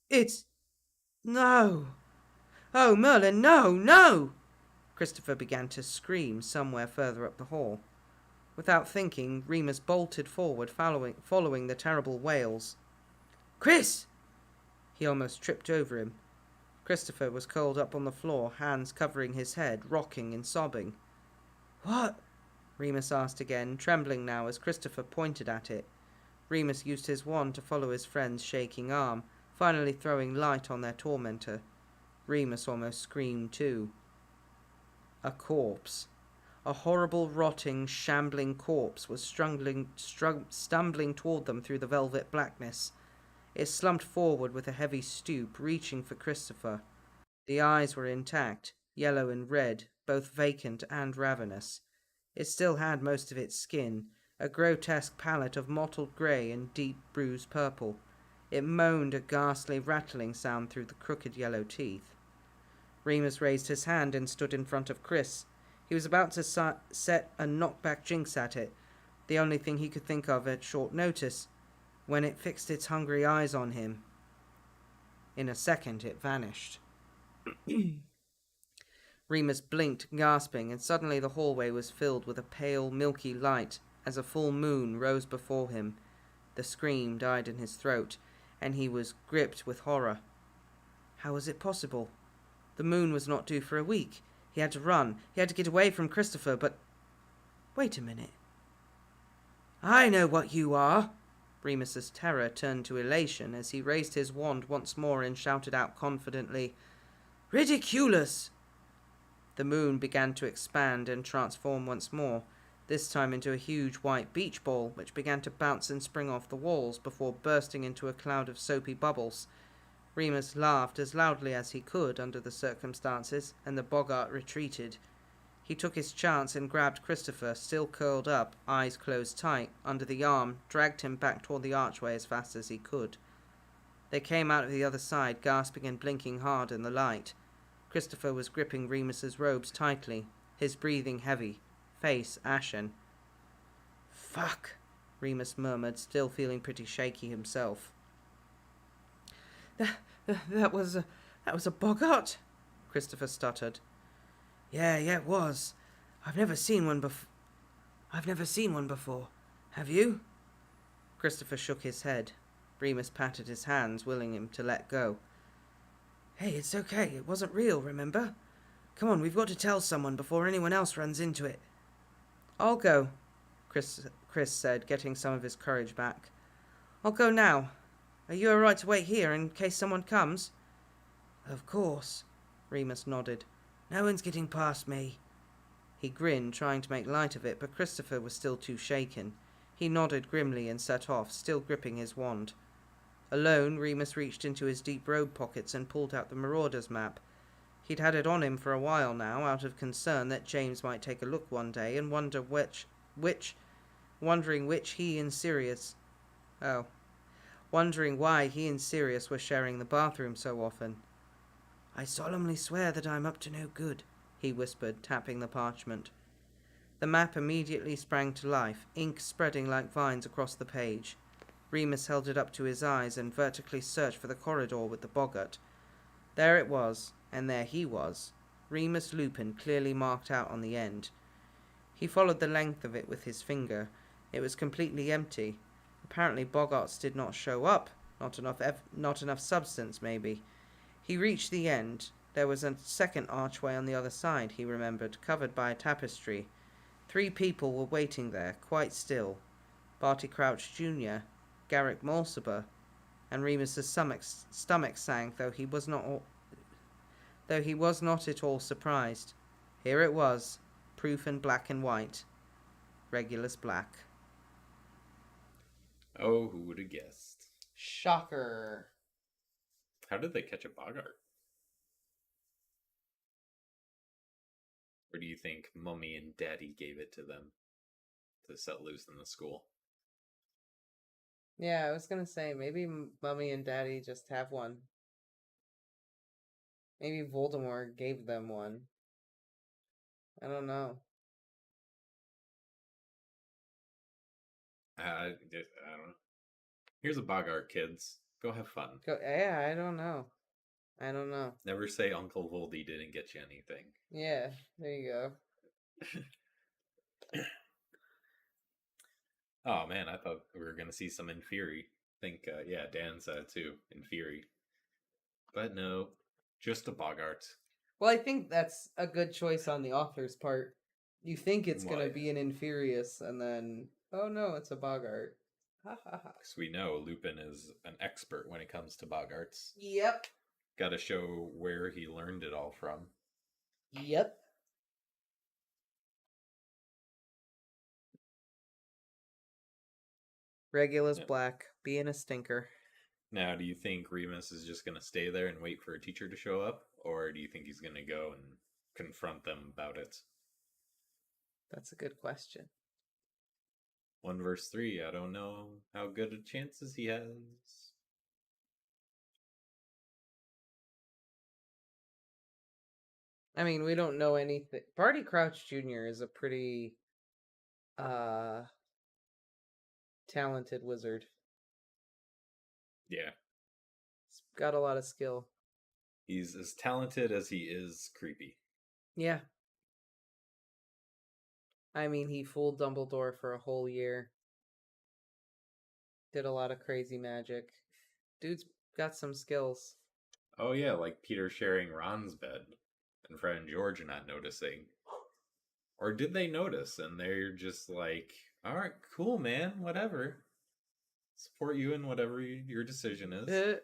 [SPEAKER 1] It's... No! Oh, Merlin, no, no!" Christopher began to scream somewhere further up the hall. Without thinking, Remus bolted forward, following the terrible wails. "Chris!" He almost tripped over him. Christopher was curled up on the floor, hands covering his head, rocking and sobbing. "What?" Remus asked again, trembling now as Christopher pointed at it. Remus used his wand to follow his friend's shaking arm, finally throwing light on their tormentor. Remus almost screamed too. A corpse. A horrible, rotting, shambling corpse was stumbling toward them through the velvet blackness. It slumped forward with a heavy stoop, reaching for Christopher. The eyes were intact, yellow and red, both vacant and ravenous. It still had most of its skin, a grotesque palette of mottled grey and deep bruised purple. It moaned a ghastly rattling sound through the crooked yellow teeth. Remus raised his hand and stood in front of Chris. He was about to set a knockback jinx at it, the only thing he could think of at short notice, when it fixed its hungry eyes on him. In a second it vanished. Remus blinked, gasping, and suddenly the hallway was filled with a pale, milky light as a full moon rose before him. The scream died in his throat, and he was gripped with horror. How was it possible? The moon was not due for a week. He had to run. He had to get away from Christopher, but... Wait a minute. I know what you are! Remus's terror turned to elation as he raised his wand once more and shouted out confidently, Ridiculous! The moon began to expand and transform once more, this time into a huge white beach ball which began to bounce and spring off the walls before bursting into a cloud of soapy bubbles. Remus laughed as loudly as he could under the circumstances, and the Boggart retreated. He took his chance and grabbed Christopher, still curled up, eyes closed tight, under the arm, dragged him back toward the archway as fast as he could. They came out of the other side, gasping and blinking hard in the light. Christopher was gripping Remus's robes tightly, his breathing heavy, face ashen. Fuck, Remus murmured, still feeling pretty shaky himself. That was a Boggart, Christopher stuttered. Yeah, it was. I've never seen one before. Have you? Christopher shook his head. Remus patted his hands, willing him to let go. Hey, it's okay. It wasn't real, remember? Come on, we've got to tell someone before anyone else runs into it. I'll go, Chris said, getting some of his courage back. I'll go now. Are you all right to wait here in case someone comes? Of course, Remus nodded. No one's getting past me. He grinned, trying to make light of it, but Christopher was still too shaken. He nodded grimly and set off, still gripping his wand. Alone, Remus reached into his deep robe pockets and pulled out the Marauders map. He'd had it on him for a while now, out of concern that James might take a look one day and wondering why he and Sirius were sharing the bathroom so often. I solemnly swear that I'm up to no good, he whispered, tapping the parchment. The map immediately sprang to life, ink spreading like vines across the page. Remus held it up to his eyes and vertically searched for the corridor with the Boggart. There it was, and there he was, Remus Lupin clearly marked out on the end. He followed the length of it with his finger. It was completely empty. Apparently Boggarts did not show up, not enough substance maybe. He reached the end. There was a second archway on the other side, he remembered, covered by a tapestry. 3 people were waiting there, quite still. Barty Crouch Jr., Garrick Mulciber, and Remus's stomach sank, though he was not at all surprised. Here it was, proof in black and white. Regulus Black.
[SPEAKER 2] Oh, who would have guessed?
[SPEAKER 1] Shocker.
[SPEAKER 2] How did they catch a Boggart? Or do you think Mummy and Daddy gave it to them to set loose in the school?
[SPEAKER 1] Yeah, I was gonna say, maybe Mummy and Daddy just have one. Maybe Voldemort gave them one. I don't know.
[SPEAKER 2] I don't know. Here's a Boggart, kids. Go have fun.
[SPEAKER 1] Yeah, I don't know.
[SPEAKER 2] Never say Uncle Voldy didn't get you anything.
[SPEAKER 1] Yeah, there you go.
[SPEAKER 2] Oh man, I thought we were gonna see some Inferi. Yeah, Dan said too, Inferi. But no, just a Boggart.
[SPEAKER 1] Well, I think that's a good choice on the author's part. You think it's gonna be an Inferius, and then, oh no, it's a Boggart. Ha ha ha.
[SPEAKER 2] Because we know Lupin is an expert when it comes to Boggarts.
[SPEAKER 1] Yep.
[SPEAKER 2] Gotta show where he learned it all from.
[SPEAKER 1] Yep. Regulus Black, being a stinker.
[SPEAKER 2] Now, do you think Remus is just going to stay there and wait for a teacher to show up? Or do you think he's going to go and confront them about it?
[SPEAKER 1] That's a good question.
[SPEAKER 2] 1 verse 3, I don't know how good a chances he has.
[SPEAKER 1] I mean, we don't know anything. Barty Crouch Jr. is a pretty talented wizard.
[SPEAKER 2] Yeah.
[SPEAKER 1] He's got a lot of skill.
[SPEAKER 2] He's as talented as he is creepy.
[SPEAKER 1] Yeah. I mean, he fooled Dumbledore for a whole year. Did a lot of crazy magic. Dude's got some skills.
[SPEAKER 2] Oh yeah, like Peter sharing Ron's bed and Fred and George not noticing. Or did they notice and they're just like, all right, cool, man, whatever. Support you in whatever your decision is.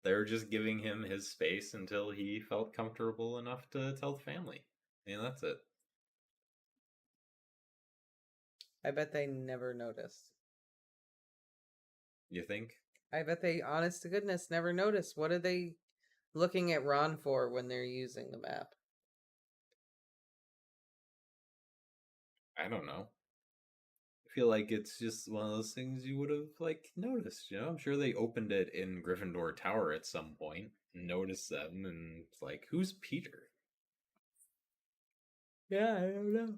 [SPEAKER 2] They were just giving him his space until he felt comfortable enough to tell the family. And that's it.
[SPEAKER 1] I bet they never noticed.
[SPEAKER 2] You think?
[SPEAKER 1] I bet they, honest to goodness, never noticed. What are they looking at Ron for when they're using the map?
[SPEAKER 2] I don't know. I feel like it's just one of those things you would have like noticed, you know? I'm sure they opened it in Gryffindor Tower at some point, noticed them, and it's like, who's Peter?
[SPEAKER 1] Yeah, I don't know.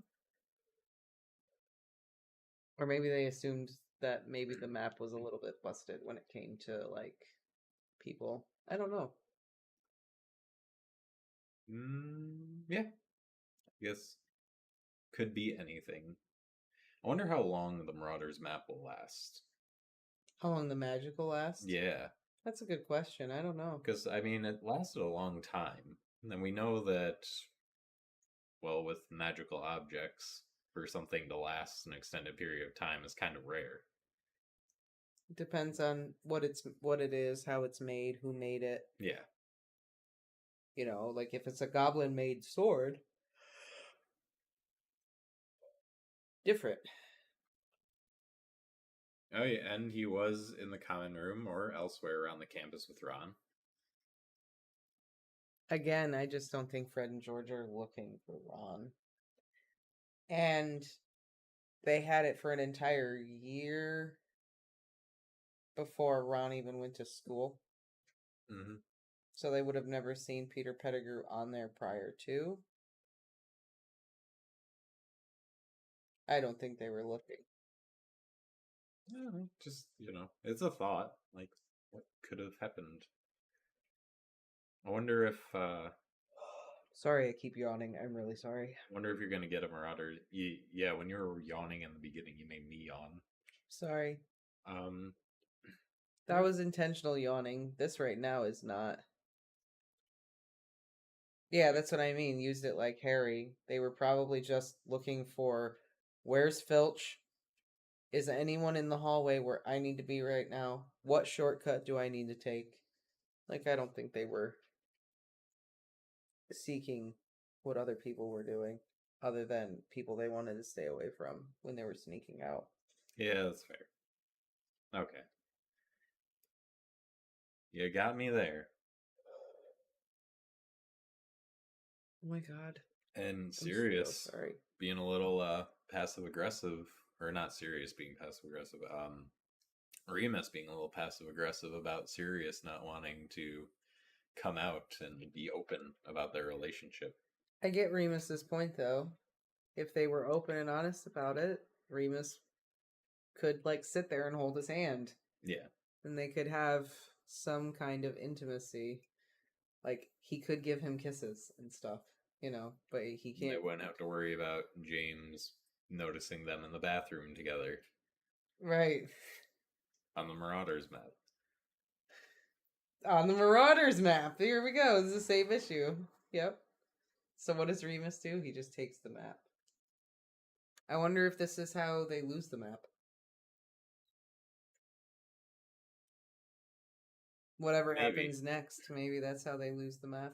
[SPEAKER 1] Or maybe they assumed that maybe the map was a little bit busted when it came to, like, people. I don't know.
[SPEAKER 2] Yeah. I guess could be anything. I wonder how long the Marauders map will last.
[SPEAKER 1] How long the magic will last?
[SPEAKER 2] Yeah.
[SPEAKER 1] That's a good question. I don't know.
[SPEAKER 2] Because, I mean, it lasted a long time. And we know that, well, with magical objects, for something to last an extended period of time is kind of rare.
[SPEAKER 1] It depends on what it is, how it's made, who made it.
[SPEAKER 2] Yeah.
[SPEAKER 1] You know, like if it's a goblin-made sword, different.
[SPEAKER 2] Oh, yeah, and he was in the common room or elsewhere around the campus with Ron.
[SPEAKER 1] Again, I just don't think Fred and George are looking for Ron. And they had it for an entire year before Ron even went to school.
[SPEAKER 2] Mm-hmm.
[SPEAKER 1] So they would have never seen Peter Pettigrew on there prior to. I don't think they were looking.
[SPEAKER 2] Just, it's a thought. Like, what could have happened? I wonder if,
[SPEAKER 1] Sorry, I keep yawning. I'm really sorry.
[SPEAKER 2] I wonder if you're going to get a Marauder. Yeah, when you were yawning in the beginning, you made me yawn.
[SPEAKER 1] Sorry.
[SPEAKER 2] Um,
[SPEAKER 1] That was intentional yawning. This right now is not. Yeah, that's what I mean. Used it like Harry. They were probably just looking for, where's Filch? Is anyone in the hallway where I need to be right now? What shortcut do I need to take? Like, I don't think they were seeking what other people were doing, other than people they wanted to stay away from when they were sneaking out.
[SPEAKER 2] yeah, that's fair. Okay. You got me there.
[SPEAKER 1] Oh my god.
[SPEAKER 2] And Sirius
[SPEAKER 1] So sorry.
[SPEAKER 2] being a little passive aggressive, or not Sirius being passive aggressive, Remus being a little passive aggressive about Sirius not wanting to come out and be open about their relationship.
[SPEAKER 1] I get Remus's point though. If they were open and honest about it, Remus could like sit there and hold his hand.
[SPEAKER 2] Yeah.
[SPEAKER 1] And they could have some kind of intimacy. Like he could give him kisses and stuff, but he can't.
[SPEAKER 2] They wouldn't have to worry about James noticing them in the bathroom together.
[SPEAKER 1] Right.
[SPEAKER 2] On the Marauders map.
[SPEAKER 1] On the Marauders map. Here we go. This is a save issue. Yep. So what does Remus do? He just takes the map. I wonder if this is how they lose the map. Whatever happens next, maybe that's how they lose the map.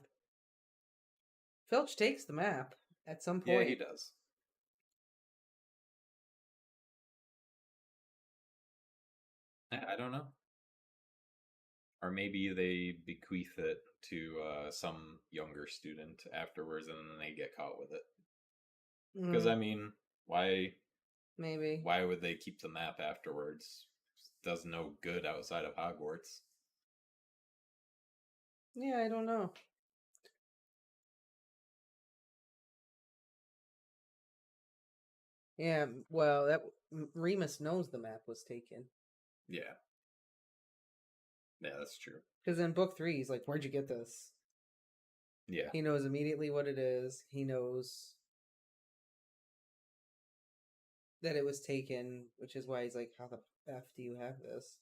[SPEAKER 1] Filch takes the map at some point.
[SPEAKER 2] Yeah, he does. I don't know. Or maybe they bequeath it to some younger student afterwards, and then they get caught with it. Because I mean, why?
[SPEAKER 1] Maybe.
[SPEAKER 2] Why would they keep the map afterwards? It does no good outside of Hogwarts.
[SPEAKER 1] Yeah, I don't know. Yeah, well, that Remus knows the map was taken.
[SPEAKER 2] Yeah. Yeah, that's true.
[SPEAKER 1] Because in book 3, he's like, "Where'd you get this?"
[SPEAKER 2] Yeah.
[SPEAKER 1] He knows immediately what it is. He knows that it was taken, which is why he's like, "How the f do you have this?"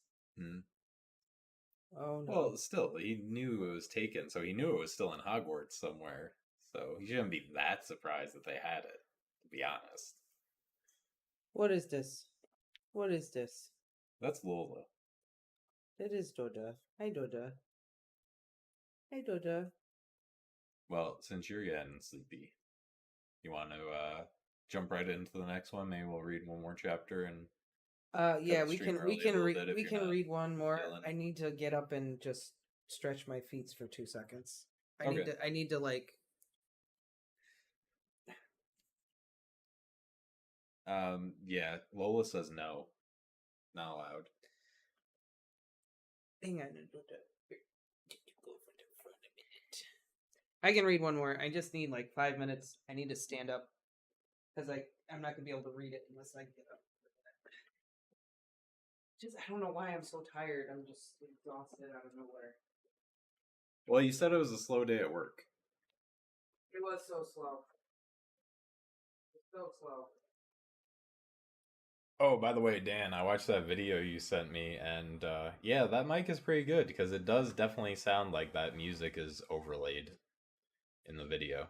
[SPEAKER 1] Oh no.
[SPEAKER 2] Well, still, he knew it was taken, so he knew it was still in Hogwarts somewhere. So he shouldn't be that surprised that they had it, to be honest.
[SPEAKER 1] What is this? What is this?
[SPEAKER 2] That's Lola.
[SPEAKER 1] That is Doda. Hi, Doda. Hi, Doda.
[SPEAKER 2] Well, since you're getting sleepy, you want to jump right into the next one? Maybe we'll read one more chapter and
[SPEAKER 1] yeah, we can read one more.
[SPEAKER 2] yelling.
[SPEAKER 1] I need to get up and just stretch my feet for 2 seconds.
[SPEAKER 2] Okay.
[SPEAKER 1] I need to like
[SPEAKER 2] Yeah, Lola says no. Not allowed.
[SPEAKER 1] hang on. I can read one more. I just need like 5 minutes. I need to stand up because I'm not gonna be able to read it unless I get up. Just I don't know why I'm so tired. I'm just exhausted out of nowhere.
[SPEAKER 2] Well, you said it was a slow day at work.
[SPEAKER 1] It was so slow. So slow.
[SPEAKER 2] Oh, by the way, Dan, I watched that video you sent me, and yeah, that mic is pretty good because it does definitely sound like that music is overlaid in the video.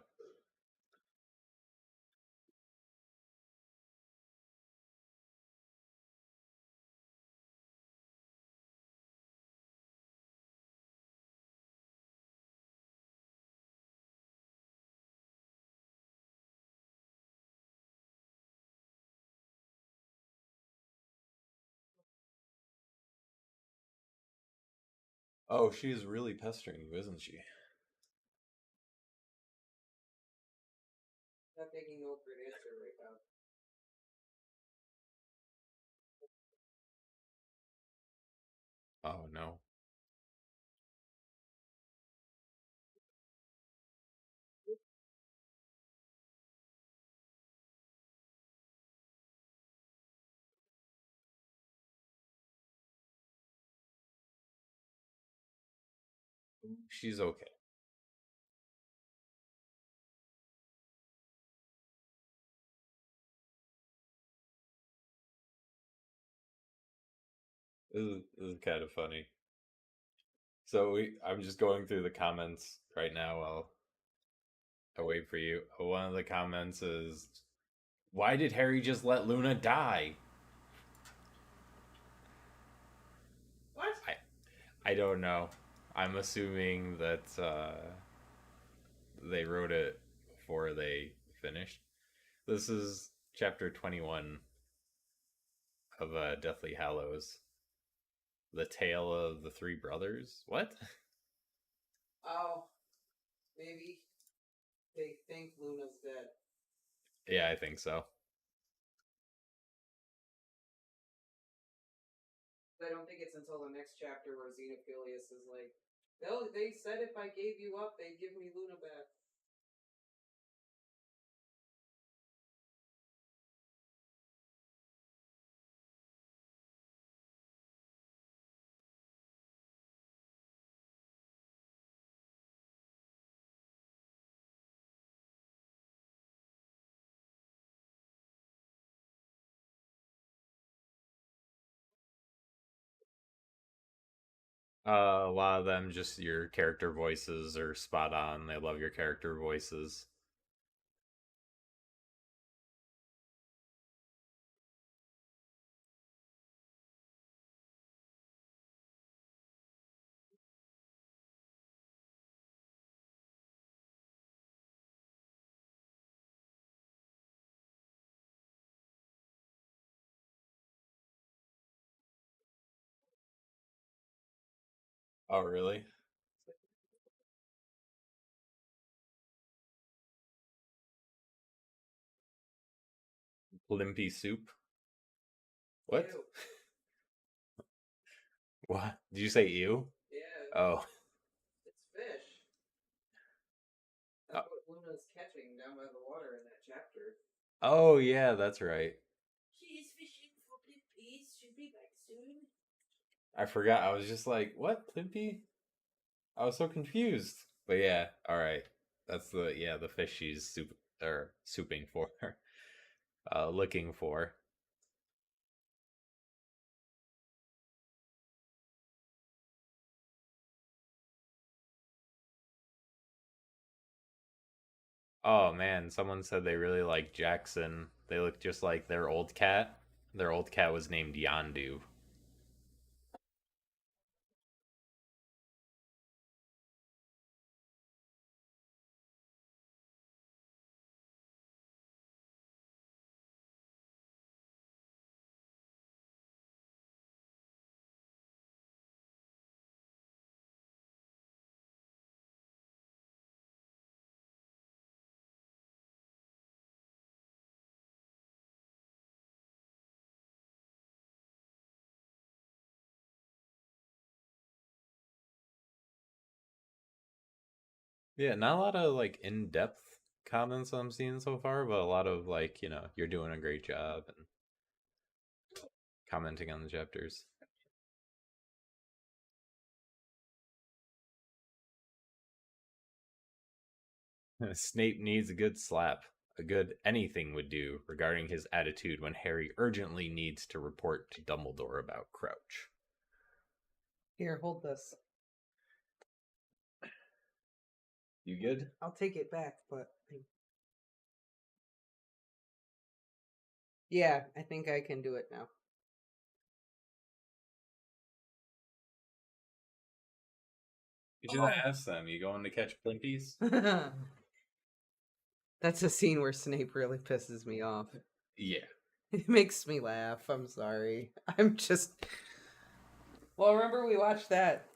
[SPEAKER 2] Oh, she's really pestering you, isn't she?
[SPEAKER 1] Not taking no for an answer right now.
[SPEAKER 2] Oh, no. She's okay. This is kind of funny. So I'm just going through the comments right now while I wait for you. One of the comments is, "Why did Harry just let Luna die?"
[SPEAKER 1] What?
[SPEAKER 2] I don't know. I'm assuming that they wrote it before they finished. This is chapter 21 of Deathly Hallows. The Tale of the Three Brothers. What?
[SPEAKER 1] Oh, maybe they think Luna's dead.
[SPEAKER 2] Yeah, I think so.
[SPEAKER 1] I don't think it's until the next chapter where Xenophilius is like, they said if I gave you up, they'd give me Luna back.
[SPEAKER 2] A lot of them, just your character voices are spot on. They love your character voices. Oh, really? Limpy soup? What?
[SPEAKER 1] Ew.
[SPEAKER 2] What? Did you say ew?
[SPEAKER 1] Yeah,
[SPEAKER 2] Oh.
[SPEAKER 1] it's fish. That's what Luna's catching down by the water in that chapter.
[SPEAKER 2] Oh, yeah, that's right.
[SPEAKER 3] She's fishing for pippies. She'll be back soon.
[SPEAKER 2] I forgot. I was just like, what? Limpy? I was so confused. But yeah, all right. That's the fish she's souping for. Looking for. Oh man, someone said they really like Jackson. They look just like their old cat. Their old cat was named Yondu. Yeah, not a lot of like in-depth comments I'm seeing so far, but a lot of like, you're doing a great job and commenting on the chapters. Snape needs a good slap. A good anything would do regarding his attitude when Harry urgently needs to report to Dumbledore about Crouch.
[SPEAKER 1] Here, hold this.
[SPEAKER 2] You good?
[SPEAKER 1] I'll take it back, but yeah, I think I can do it now.
[SPEAKER 2] You should have asked them. You going to catch Plimpies?
[SPEAKER 1] That's a scene where Snape really pisses me off.
[SPEAKER 2] Yeah.
[SPEAKER 1] It makes me laugh. I'm sorry. I'm just. Well, remember we watched that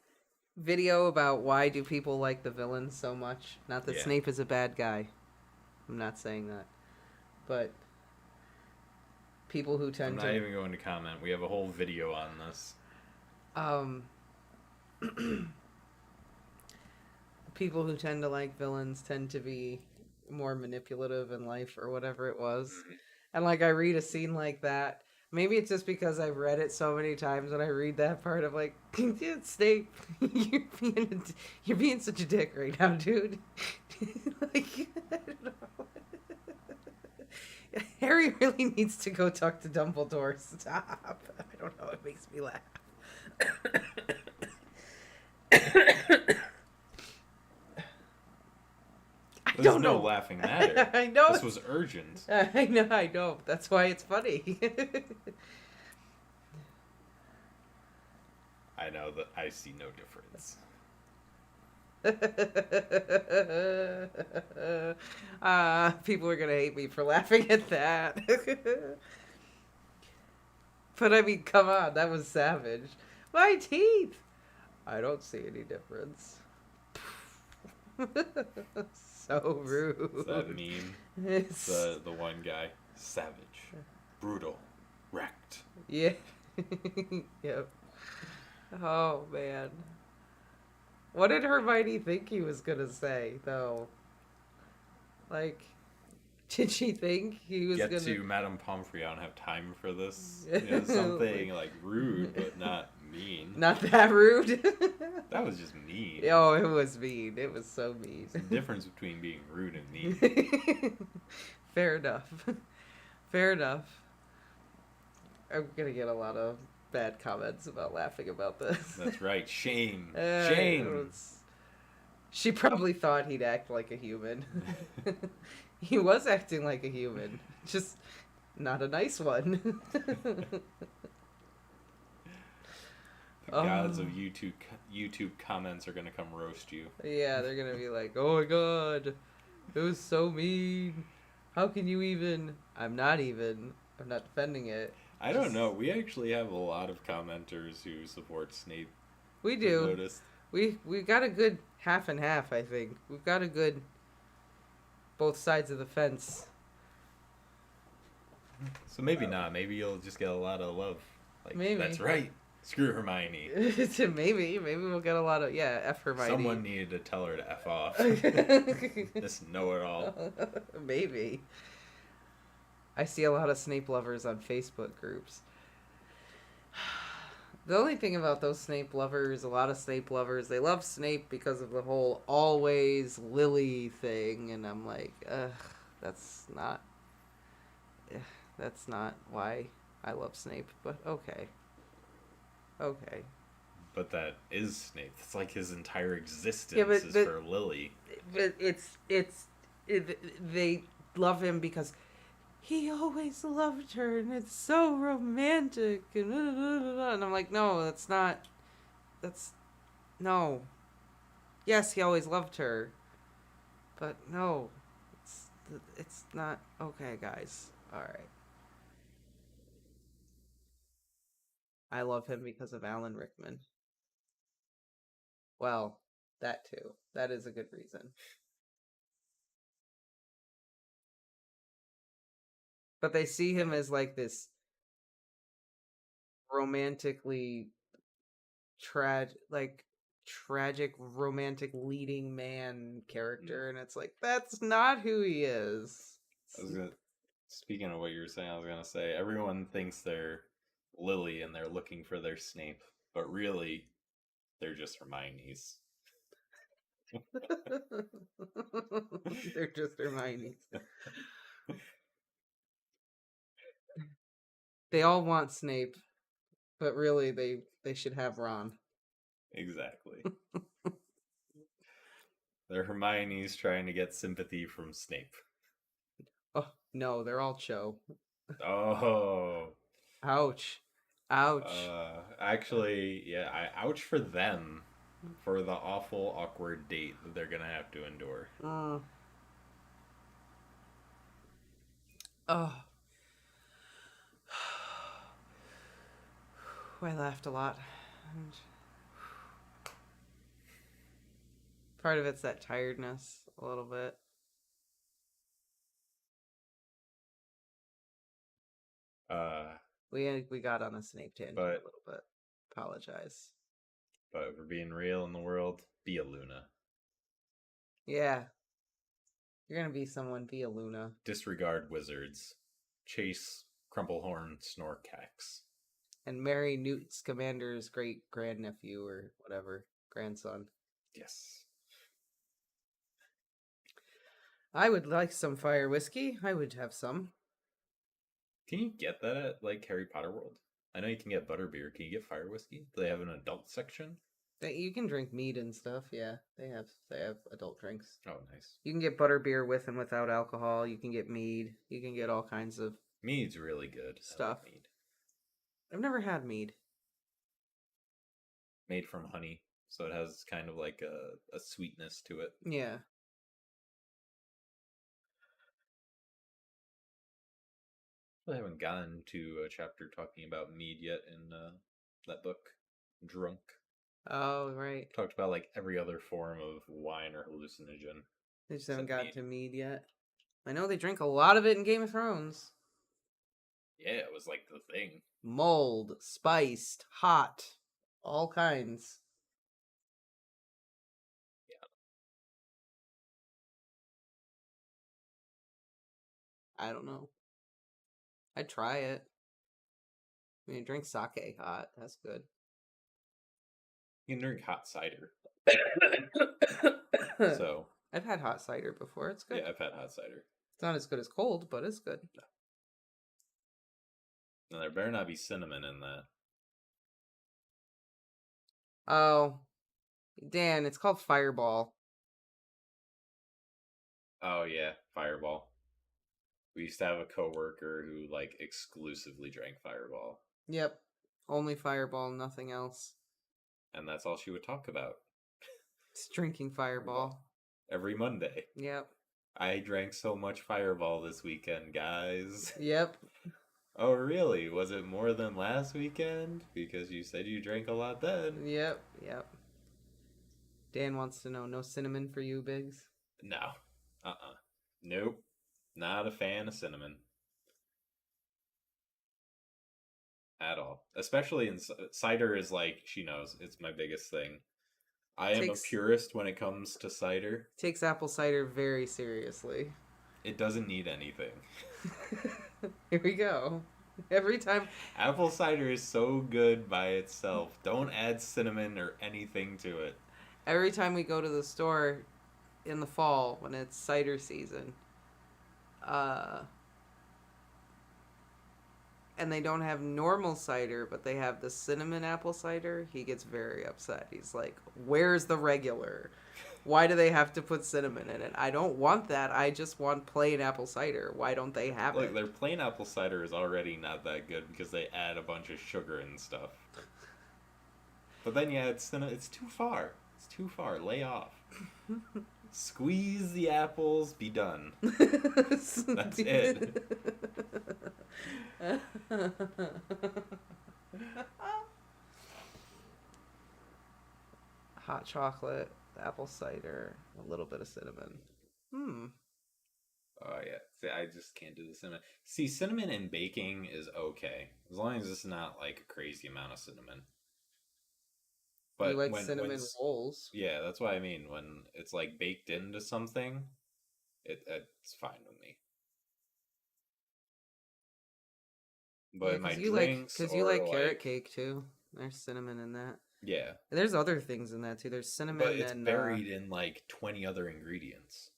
[SPEAKER 1] video about why do people like the villains so much? Not that
[SPEAKER 2] Yeah.
[SPEAKER 1] Snape is a bad guy. I'm not saying that. But people who
[SPEAKER 2] I'm
[SPEAKER 1] tend
[SPEAKER 2] not even going to comment. We have a whole video on this.
[SPEAKER 1] People who tend to like villains tend to be more manipulative in life or whatever it was. And like I read a scene like that. Maybe it's just because I've read it so many times when I read that part of like, Snape, you're being such a dick right now, dude. Like, I don't know. Harry really needs to go talk to Dumbledore. Stop. I don't know. It makes me laugh.
[SPEAKER 2] There's no laughing matter.
[SPEAKER 1] I know.
[SPEAKER 2] This was urgent.
[SPEAKER 1] I know. That's why it's funny.
[SPEAKER 2] I know that I see no difference.
[SPEAKER 1] People are gonna hate me for laughing at that. But I mean, come on, that was savage. My teeth! I don't see any difference. So rude.
[SPEAKER 2] It's that meme.
[SPEAKER 1] It's...
[SPEAKER 2] The one guy. Savage. Brutal. Wrecked.
[SPEAKER 1] Yeah. Yep. Oh, man. What did Hermione think he was gonna say, though? Like, did she think he was
[SPEAKER 2] Get
[SPEAKER 1] gonna...
[SPEAKER 2] to Madame Pomfrey, I don't have time for this. Something like rude, but not mean.
[SPEAKER 1] Not that rude?
[SPEAKER 2] That was just mean.
[SPEAKER 1] Oh, it was mean. It was so mean.
[SPEAKER 2] There's a difference between being rude and mean.
[SPEAKER 1] Fair enough. Fair enough. I'm gonna get a lot of bad comments about laughing about this.
[SPEAKER 2] That's right. Shame.
[SPEAKER 1] It
[SPEAKER 2] Shame.
[SPEAKER 1] was- She probably thought he'd act like a human. He was acting like a human, just not a nice one.
[SPEAKER 2] The gods of YouTube comments are gonna come roast you.
[SPEAKER 1] Yeah, they're gonna be like, "Oh my god, it was so mean. How can you even?" I'm not defending it.
[SPEAKER 2] I don't know. We actually have a lot of commenters who support Snape.
[SPEAKER 1] We
[SPEAKER 2] I've
[SPEAKER 1] do.
[SPEAKER 2] noticed.
[SPEAKER 1] We got a good half and half, I think. We've got a good both sides of the fence.
[SPEAKER 2] So maybe not. Maybe you'll just get a lot of love. Like,
[SPEAKER 1] Maybe.
[SPEAKER 2] that's right. Screw Hermione.
[SPEAKER 1] Maybe we'll get a lot of F Hermione.
[SPEAKER 2] Someone needed to tell her to F off. This know-it-all.
[SPEAKER 1] Maybe. I see a lot of Snape lovers on Facebook groups. The only thing about those Snape lovers, a lot of Snape lovers, they love Snape because of the whole always Lily thing, and I'm like, ugh, that's not why I love Snape, but okay. Okay.
[SPEAKER 2] But that is Snape. It's like his entire existence is for Lily.
[SPEAKER 1] But they love him because he always loved her, and it's so romantic, and I'm like, no, that's not. That's no. Yes, he always loved her, but no, it's not okay, guys. All right. I love him because of Alan Rickman. Well, that too. That is a good reason. But they see him as like this romantically tragic romantic leading man character, and it's like, that's not who he is.
[SPEAKER 2] Speaking of what you were saying, I was gonna say everyone thinks they're Lily and they're looking for their Snape, but really they're just Hermione's.
[SPEAKER 1] They're just Hermione's. They all want Snape, but really they should have Ron.
[SPEAKER 2] Exactly. They're Hermione's trying to get sympathy from Snape.
[SPEAKER 1] Oh no, they're all Cho.
[SPEAKER 2] Oh.
[SPEAKER 1] Ouch. Ouch.
[SPEAKER 2] Actually, yeah, I ouch for them for the awful, awkward date that they're gonna have to endure.
[SPEAKER 1] Oh. I laughed a lot. Part of it's that tiredness, a little bit. We got on a Snape tangent a little bit. Apologize.
[SPEAKER 2] But if we're being real in the world, be a Luna.
[SPEAKER 1] Yeah. You're gonna be someone, be a Luna.
[SPEAKER 2] Disregard wizards. Chase Crumplehorn Snorkax.
[SPEAKER 1] And marry Newt Scamander's great grandnephew or whatever. Grandson.
[SPEAKER 2] Yes.
[SPEAKER 1] I would like some fire whiskey. I would have some.
[SPEAKER 2] Can you get that at like Harry Potter World? I know you can get butterbeer. Can you get fire whiskey? Do they have an adult section?
[SPEAKER 1] You can drink mead and stuff. Yeah, they have adult drinks.
[SPEAKER 2] Oh, nice.
[SPEAKER 1] You can get butterbeer with and without alcohol. You can get mead. You can get all kinds of
[SPEAKER 2] mead's really good
[SPEAKER 1] stuff.
[SPEAKER 2] Mead.
[SPEAKER 1] I've never had mead.
[SPEAKER 2] Made from honey, so it has kind of like a sweetness to it.
[SPEAKER 1] Yeah.
[SPEAKER 2] I haven't gotten to a chapter talking about mead yet in that book, Drunk.
[SPEAKER 1] Oh, right.
[SPEAKER 2] Talked about like every other form of wine or hallucinogen.
[SPEAKER 1] They just haven't gotten to mead yet. I know they drink a lot of it in Game of Thrones.
[SPEAKER 2] Yeah, it was like the thing.
[SPEAKER 1] Mulled, spiced, hot, all kinds.
[SPEAKER 2] Yeah.
[SPEAKER 1] I don't know. I'd try it. I mean, drink sake hot. That's good.
[SPEAKER 2] You can drink hot cider. So
[SPEAKER 1] I've had hot cider before. It's good.
[SPEAKER 2] Yeah, I've had hot cider.
[SPEAKER 1] It's not as good as cold, but it's good.
[SPEAKER 2] No, there better not be cinnamon in that.
[SPEAKER 1] Oh, Dan, it's called Fireball.
[SPEAKER 2] Oh yeah, Fireball. We used to have a coworker who like exclusively drank Fireball.
[SPEAKER 1] Yep, only Fireball, nothing else.
[SPEAKER 2] And that's all she would talk about.
[SPEAKER 1] It's drinking Fireball.
[SPEAKER 2] Every Monday.
[SPEAKER 1] Yep.
[SPEAKER 2] I drank so much Fireball this weekend, guys.
[SPEAKER 1] Yep.
[SPEAKER 2] Oh, really? Was it more than last weekend? Because you said you drank a lot then.
[SPEAKER 1] Yep. Dan wants to know, no cinnamon for you, Biggs?
[SPEAKER 2] No. Nope. Not a fan of cinnamon. At all. Especially in cider is like, she knows, it's my biggest thing. I am a purist when it comes to cider.
[SPEAKER 1] Takes apple cider very seriously.
[SPEAKER 2] It doesn't need anything.
[SPEAKER 1] Here we go. Every time.
[SPEAKER 2] Apple cider is so good by itself. Don't add cinnamon or anything to it.
[SPEAKER 1] Every time we go to the store in the fall when it's cider season, and they don't have normal cider, but they have the cinnamon apple cider, he gets very upset. He's like, where's the regular? Why do they have to put cinnamon in it? I don't want that. I just want plain apple cider. Why don't they have it?
[SPEAKER 2] Look, their plain apple cider is already not that good because they add a bunch of sugar and stuff. But then you add cinnamon. It's too far. It's too far. Lay off. Squeeze the apples. Be done. That's it.
[SPEAKER 1] Hot chocolate, apple cider, a little bit of cinnamon.
[SPEAKER 2] Oh yeah. See, I just can't do the cinnamon. See, cinnamon in baking is okay as long as it's not like a crazy amount of cinnamon.
[SPEAKER 1] But you like cinnamon rolls?
[SPEAKER 2] Yeah, that's what I mean. When it's like baked into something, it's fine with me. But
[SPEAKER 1] yeah,
[SPEAKER 2] my
[SPEAKER 1] drinks, because you like carrot cake too. There's cinnamon in that.
[SPEAKER 2] Yeah.
[SPEAKER 1] There's other things in that too. There's cinnamon,
[SPEAKER 2] but it's buried in like 20 other ingredients.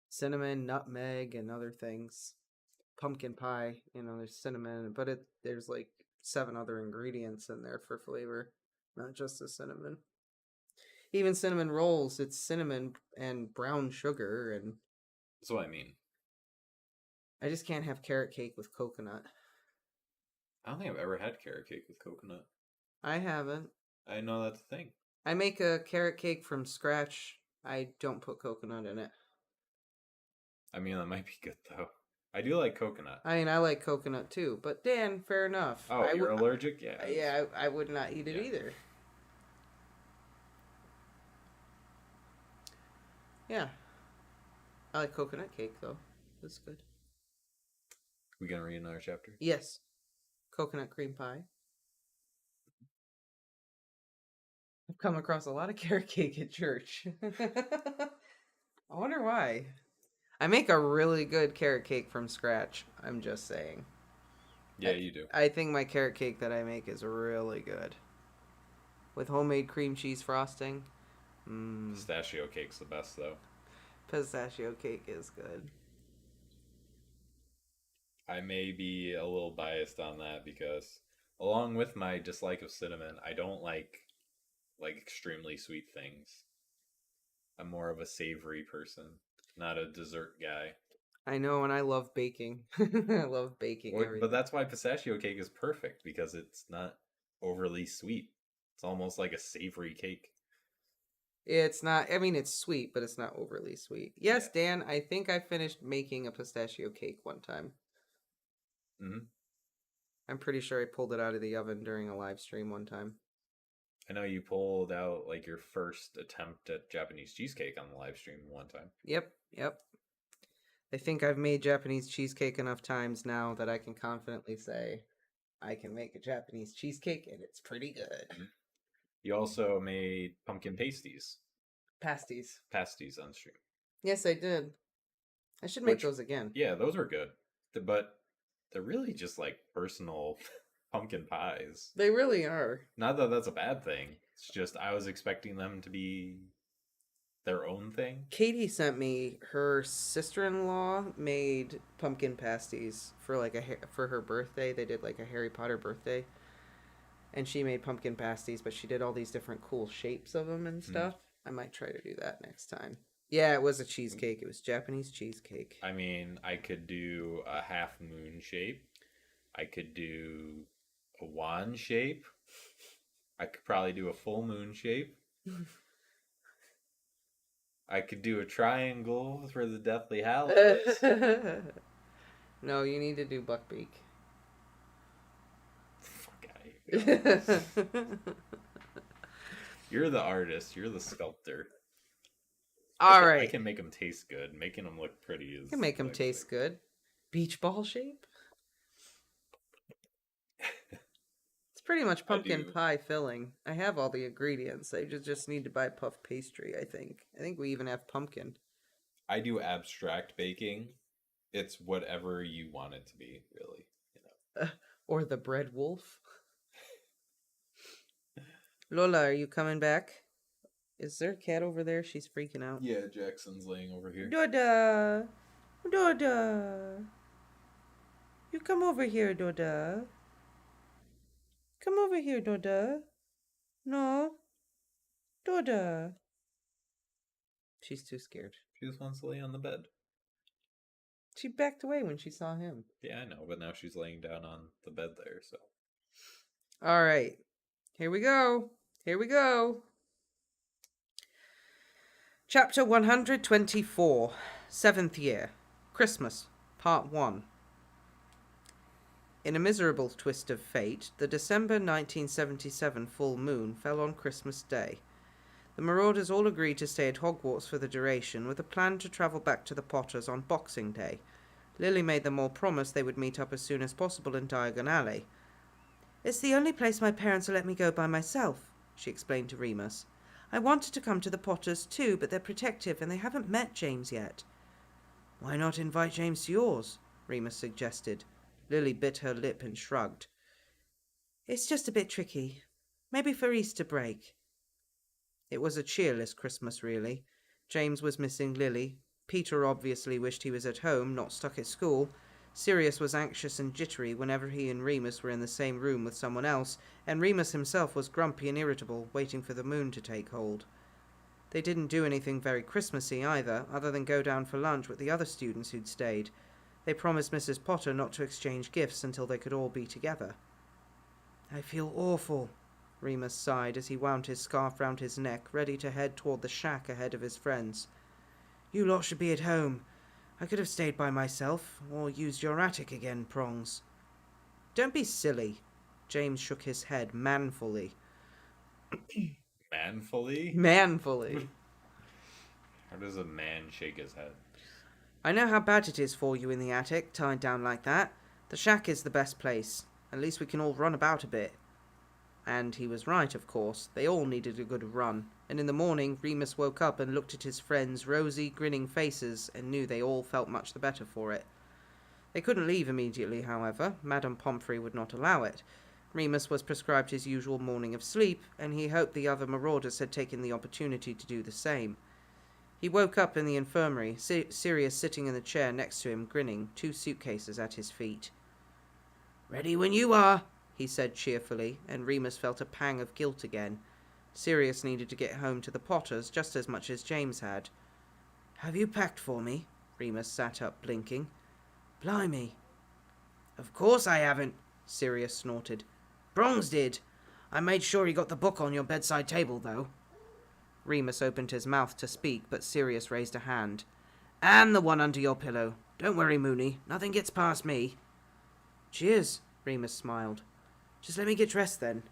[SPEAKER 1] Cinnamon, nutmeg, and other things. Pumpkin pie, there's cinnamon, but there's like 7 other ingredients in there for flavor, not just the cinnamon. Even cinnamon rolls, it's cinnamon and brown sugar, and
[SPEAKER 2] that's what I mean.
[SPEAKER 1] I just can't have carrot cake with coconut.
[SPEAKER 2] I don't think I've ever had carrot cake with coconut.
[SPEAKER 1] I haven't.
[SPEAKER 2] I know that's a thing.
[SPEAKER 1] I make a carrot cake from scratch. I don't put coconut in it.
[SPEAKER 2] I mean, that might be good though. I do like coconut.
[SPEAKER 1] I mean, I like coconut too, but Dan, fair enough.
[SPEAKER 2] Oh, you're allergic? Yeah.
[SPEAKER 1] Yeah, I would not eat it either. Yeah. I like coconut cake though. That's good.
[SPEAKER 2] We gonna read another chapter?
[SPEAKER 1] Yes. Coconut cream pie. I've come across a lot of carrot cake at church. I wonder why. I make a really good carrot cake from scratch. I'm just saying.
[SPEAKER 2] Yeah, you do.
[SPEAKER 1] I think my carrot cake that I make is really good. With homemade cream cheese frosting.
[SPEAKER 2] Pistachio cake's the best though.
[SPEAKER 1] Pistachio cake is good.
[SPEAKER 2] I may be a little biased on that because along with my dislike of cinnamon, I don't like extremely sweet things. I'm more of a savory person, not a dessert guy.
[SPEAKER 1] I know, and I love baking. I love baking everything.
[SPEAKER 2] But that's why pistachio cake is perfect, because it's not overly sweet. It's almost like a savory cake.
[SPEAKER 1] It's not, I mean, it's sweet, but it's not overly sweet. Yes, yeah. Dan, I think I finished making a pistachio cake one time.
[SPEAKER 2] Mm-hmm.
[SPEAKER 1] I'm pretty sure I pulled it out of the oven during a live stream one time.
[SPEAKER 2] I know you pulled out like your first attempt at Japanese cheesecake on the live stream one time.
[SPEAKER 1] Yep. I think I've made Japanese cheesecake enough times now that I can confidently say I can make a Japanese cheesecake and it's pretty good. Mm-hmm.
[SPEAKER 2] You also made pumpkin pasties.
[SPEAKER 1] Pasties
[SPEAKER 2] on stream.
[SPEAKER 1] Yes, I did. I should make those again.
[SPEAKER 2] Yeah, those were good. But they're really just like personal pumpkin pies.
[SPEAKER 1] They really are.
[SPEAKER 2] Not that that's a bad thing. It's just I was expecting them to be their own thing.
[SPEAKER 1] Katie sent me her sister-in-law made pumpkin pasties for for her birthday. They did like a Harry Potter birthday. And she made pumpkin pasties, but she did all these different cool shapes of them and stuff. I might try to do that next time. Yeah, it was a cheesecake. It was Japanese cheesecake.
[SPEAKER 2] I mean, I could do a half moon shape. I could do a wand shape. I could probably do a full moon shape. I could do a triangle for the Deathly Hallows.
[SPEAKER 1] No, you need to do buckbeak.
[SPEAKER 2] Fuck out of here. You're the artist. You're the sculptor.
[SPEAKER 1] All
[SPEAKER 2] I
[SPEAKER 1] right.
[SPEAKER 2] can make them taste good. Making them look pretty is.
[SPEAKER 1] Can make them
[SPEAKER 2] next
[SPEAKER 1] taste
[SPEAKER 2] thing.
[SPEAKER 1] good. Beach ball shape? It's pretty much pumpkin
[SPEAKER 2] do.
[SPEAKER 1] pie filling. I have all the ingredients. I just need to buy puff pastry, I think. I think we even have pumpkin.
[SPEAKER 2] I do abstract baking. It's whatever you want it to be, really.
[SPEAKER 1] Or the bread wolf. Lola, are you coming back? Is there a cat over there? She's freaking out.
[SPEAKER 2] Yeah, Jackson's laying over here.
[SPEAKER 1] Doda! Doda! You come over here, Doda. Come over here, Doda. No. Doda. She's too scared.
[SPEAKER 2] She just wants to lay on the bed.
[SPEAKER 1] She backed away when she saw him.
[SPEAKER 2] Yeah, I know, but now she's laying down on the bed there, so.
[SPEAKER 1] All right. Here we go. Here we go. Chapter 124, 7th Year, Christmas, Part 1. In a miserable twist of fate, the December 1977 full moon fell on Christmas Day. The Marauders all agreed to stay at Hogwarts for the duration, with a plan to travel back to the Potters on Boxing Day. Lily made them all promise they would meet up as soon as possible in Diagon Alley. "It's the only place my parents will let me go by myself," she explained to Remus. "I wanted to come to the Potters too, but they're protective and they haven't met James yet." "Why not invite James to yours?" Remus suggested. Lily bit her lip and shrugged. "It's just a bit tricky. Maybe for Easter break." It was a cheerless Christmas, really. James was missing Lily. Peter obviously wished he was at home, not stuck at school. Sirius was anxious and jittery whenever he and Remus were in the same room with someone else, and Remus himself was grumpy and irritable, waiting for the moon to take hold. They didn't do anything very Christmassy either, other than go down for lunch with the other students who'd stayed. They promised Mrs. Potter not to exchange gifts until they could all be together. "I feel awful," Remus sighed as he wound his scarf round his neck, ready to head toward the shack ahead of his friends. "You lot should be at home. I could have stayed by myself, or used your attic again, Prongs." "Don't be silly." James shook his head manfully.
[SPEAKER 2] Manfully?
[SPEAKER 1] Manfully.
[SPEAKER 2] How does a man shake his head?
[SPEAKER 1] "I know how bad it is for you in the attic, tied down like that. The shack is the best place. At least we can all run about a bit." And he was right, of course. They all needed a good run. And in the morning, Remus woke up and looked at his friends' rosy, grinning faces and knew they all felt much the better for it. They couldn't leave immediately, however. Madame Pomfrey would not allow it. Remus was prescribed his usual morning of sleep, and he hoped the other Marauders had taken the opportunity to do the same. He woke up in the infirmary, Sirius sitting in the chair next to him, grinning, 2 suitcases at his feet. "Ready when you are," he said cheerfully, and Remus felt a pang of guilt again. Sirius needed to get home to the Potters just as much as James had. "Have you packed for me?" Remus sat up, blinking. "Blimey." "Of course I haven't," Sirius snorted. "Prongs did. I made sure he got the book on your bedside table, though." Remus opened his mouth to speak, but Sirius raised a hand. "And the one under your pillow. Don't worry, Moony. Nothing gets past me." "Cheers," Remus smiled. "Just let me get dressed then."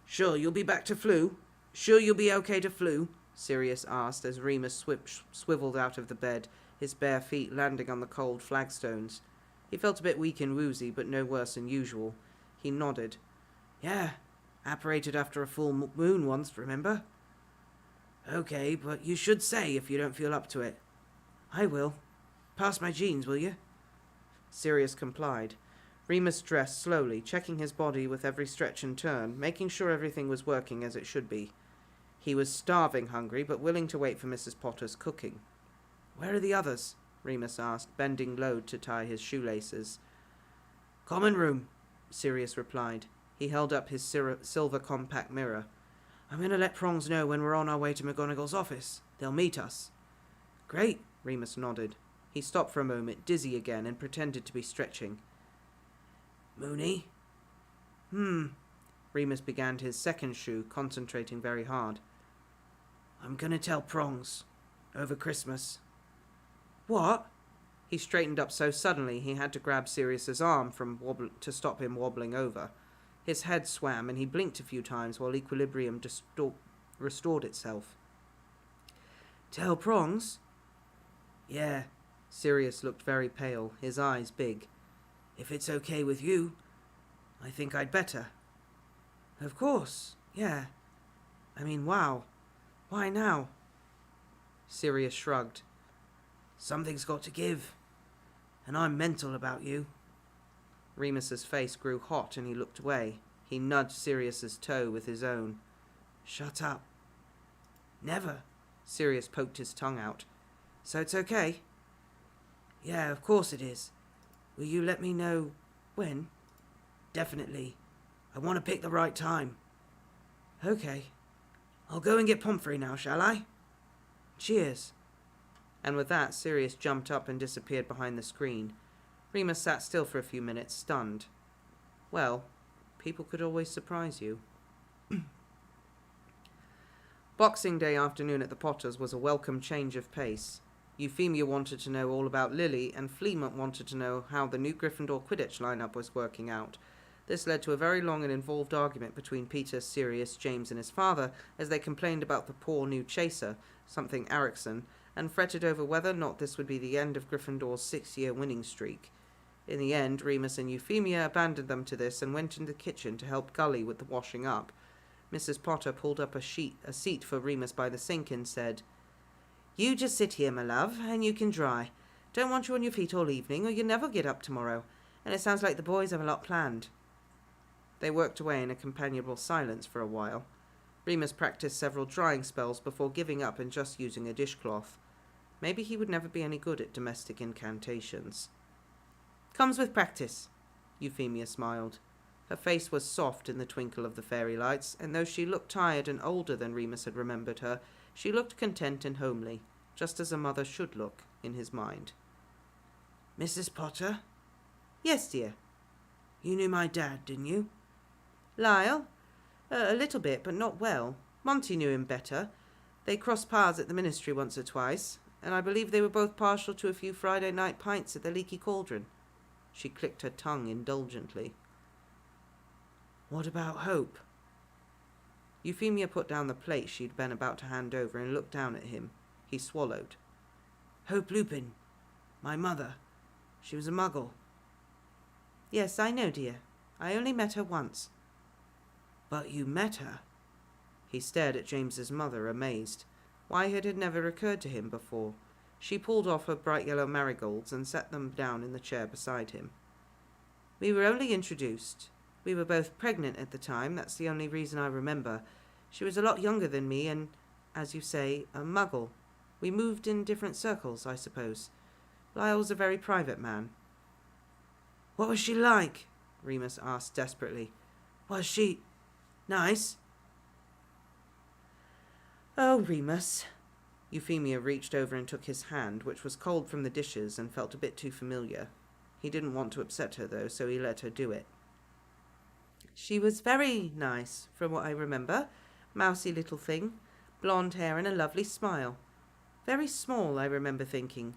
[SPEAKER 1] "Sure you'll be back to flu? Sure you'll be okay to flu?" Sirius asked as Remus swiveled out of the bed, his bare feet landing on the cold flagstones. He felt a bit weak and woozy, but no worse than usual. He nodded. "Yeah, apparated after a full moon once, remember?" "Okay, but you should say if you don't feel up to it." "I will. Pass my jeans, will you?" Sirius complied. Remus dressed slowly, checking his body with every stretch and turn, making sure everything was working as it should be. He was starving hungry, but willing to wait for Mrs. Potter's cooking. "Where are the others?" Remus asked, bending low to tie his shoelaces. "Common room," Sirius replied. He held up his silver compact mirror. "I'm going to let Prongs know when we're on our way to McGonagall's office. They'll meet us." "Great," Remus nodded. He stopped for a moment, dizzy again, and pretended to be stretching. "Moony?" Remus began his second shoe, concentrating very hard. "I'm going to tell Prongs. Over Christmas." "What?" He straightened up so suddenly he had to grab Sirius's arm to stop him wobbling over. His head swam and he blinked a few times while equilibrium restored itself. "Tail prongs?" "Yeah." Sirius looked very pale, his eyes big. "If it's okay with you, I think I'd better." "Of course, yeah. I mean, wow. Why now?" Sirius shrugged. "Something's got to give. And I'm mental about you." Remus's face grew hot and he looked away. He nudged Sirius's toe with his own. "Shut up." "Never." Sirius poked his tongue out. "So it's okay?" "Yeah, of course it is. Will you let me know when?" "Definitely. I want to pick the right time." "Okay. I'll go and get Pomfrey now, shall I?" "Cheers." And with that, Sirius jumped up and disappeared behind the screen. Remus sat still for a few minutes, stunned. Well, people could always surprise you. Boxing Day afternoon at the Potters was a welcome change of pace. Euphemia wanted to know all about Lily, and Fleamont wanted to know how the new Gryffindor Quidditch lineup was working out. This led to a very long and involved argument between Peter, Sirius, James and his father as they complained about the poor new chaser, something Erickson, and fretted over whether or not this would be the end of Gryffindor's 6-year winning streak. In the end, Remus and Euphemia abandoned them to this and went into the kitchen to help Gully with the washing up. Mrs. Potter pulled up a seat for Remus by the sink and said, "You just sit here, my love, and you can dry. Don't want you on your feet all evening, or you'll never get up tomorrow. And it sounds like the boys have a lot planned." They worked away in a companionable silence for a while. Remus practiced several drying spells before giving up and just using a dishcloth. Maybe he would never be any good at domestic incantations. "Comes with practice," Euphemia smiled. Her face was soft in the twinkle of the fairy lights, and though she looked tired and older than Remus had remembered her, she looked content and homely, just as a mother should look in his mind. "Mrs. Potter?" "Yes, dear." "You knew my dad, didn't you?" "Lyle? A little bit, but not well. Monty knew him better. They crossed paths at the ministry once or twice, and I believe they were both partial to a few Friday night pints at the Leaky Cauldron." She clicked her tongue indulgently. "What about Hope?" Euphemia put down the plate she'd been about to hand over and looked down at him. He swallowed. "Hope Lupin. My mother. She was a muggle." "Yes, I know, dear. I only met her once." "But you met her?" He stared at James's mother, amazed. Why had it never occurred to him before? She pulled off her bright yellow marigolds and set them down in the chair beside him. "We were only introduced. We were both pregnant at the time, that's the only reason I remember. She was a lot younger than me and, as you say, a muggle. We moved in different circles, I suppose. Lyle's a very private man." "What was she like?" Remus asked desperately. "Was she nice?" "Oh, Remus." Euphemia reached over and took his hand, which was cold from the dishes and felt a bit too familiar. He didn't want to upset her, though, so he let her do it. "She was very nice, from what I remember. Mousy little thing, blonde hair and a lovely smile. Very small, I remember thinking,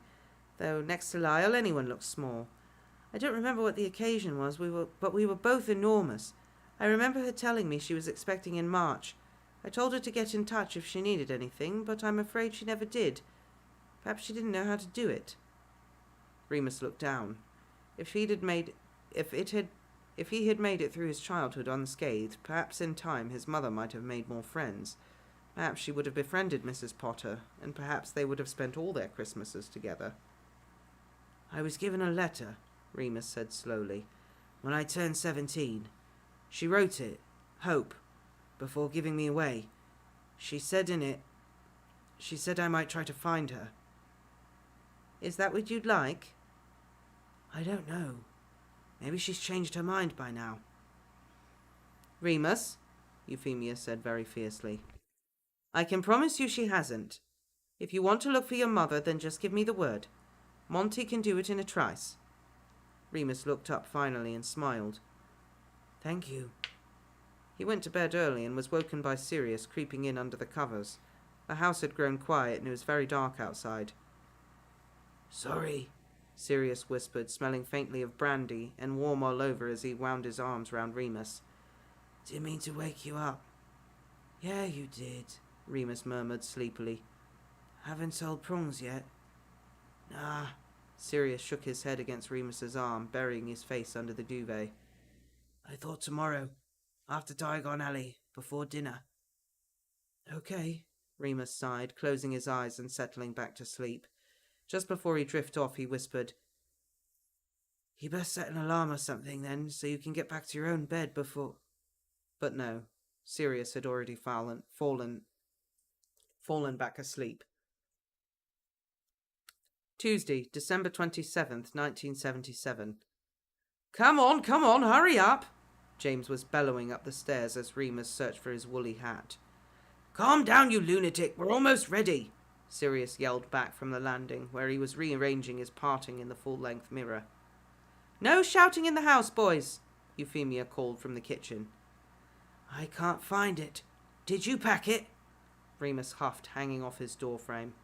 [SPEAKER 1] though next to Lyle anyone looks small. I don't remember what the occasion was, but we were both enormous. I remember her telling me she was expecting in March. I told her to get in touch if she needed anything, but I'm afraid she never did. Perhaps she didn't know how to do it." Remus looked down. If he had made it through his childhood unscathed, perhaps in time his mother might have made more friends. Perhaps she would have befriended Mrs. Potter, and perhaps they would have spent all their Christmases together. "I was given a letter," Remus said slowly, "when I turned 17. She wrote it, Hope, before giving me away. She said in it, I might try to find her." "Is that what you'd like?" "I don't know. Maybe she's changed her mind by now." "Remus," Euphemia said very fiercely, "I can promise you she hasn't. If you want to look for your mother, then just give me the word. Monty can do it in a trice." Remus looked up finally and smiled. "Thank you." He went to bed early and was woken by Sirius creeping in under the covers. The house had grown quiet and it was very dark outside. "Sorry," Sirius whispered, smelling faintly of brandy and warm all over as he wound his arms round Remus. Didn't mean to wake you up. Yeah, you did, Remus murmured sleepily. Haven't told Prongs yet? Nah. Sirius shook his head against Remus's arm, burying his face under the duvet. I thought tomorrow, after Diagon Alley, before dinner. Okay, Remus sighed, closing his eyes and settling back to sleep. Just before he drifted off, he whispered, You best set an alarm or something then, so you can get back to your own bed before... But no, Sirius had already fallen back asleep. Tuesday, December 27th, 1977. Come on, hurry up! James was bellowing up the stairs as Remus searched for his woolly hat. Calm down, you lunatic, we're almost ready, Sirius yelled back from the landing, where he was rearranging his parting in the full-length mirror. No shouting in the house, boys, Euphemia called from the kitchen. I can't find it. Did you pack it? Remus huffed, hanging off his doorframe.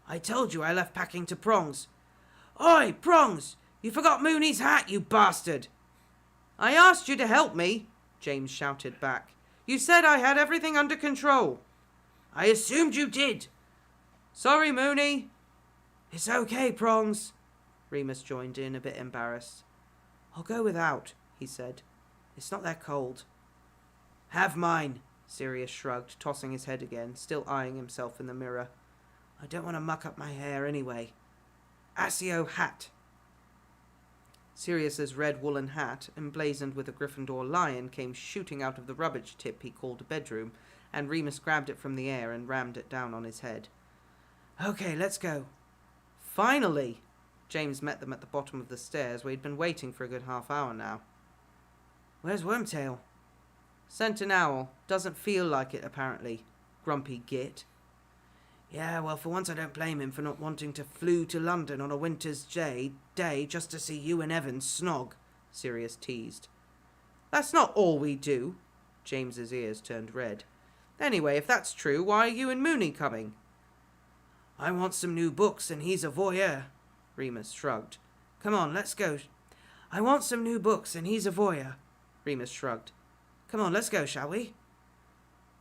[SPEAKER 1] I told you I left packing to Prongs. Oi, Prongs! You forgot Mooney's hat, you bastard! I asked you to help me, James shouted back. You said I had everything under control. I assumed you did. Sorry, Mooney. It's okay, Prongs. Remus joined in, a bit embarrassed. I'll go without, he said. It's not that cold. Have mine, Sirius shrugged, tossing his head again, still eyeing himself in the mirror. I don't want to muck up my hair anyway. Accio hat. Sirius's red woolen hat, emblazoned with a Gryffindor lion, came shooting out of the rubbish tip he called a bedroom, and Remus grabbed it from the air and rammed it down on his head. Okay, let's go. Finally! James met them at the bottom of the stairs, where he'd been waiting for a good half hour now. Where's Wormtail? Sent an owl. Doesn't feel like it, apparently. Grumpy git. Yeah, well, for once I don't blame him for not wanting to flew to London on a winter's day just to see you and Evan snog, Sirius teased. That's not all we do. James's ears turned red. Anyway, if that's true, why are you and Mooney coming? I want some new books and he's a voyeur, Remus shrugged. Come on, let's go. I want some new books and he's a voyeur, Remus shrugged. Come on, let's go, shall we?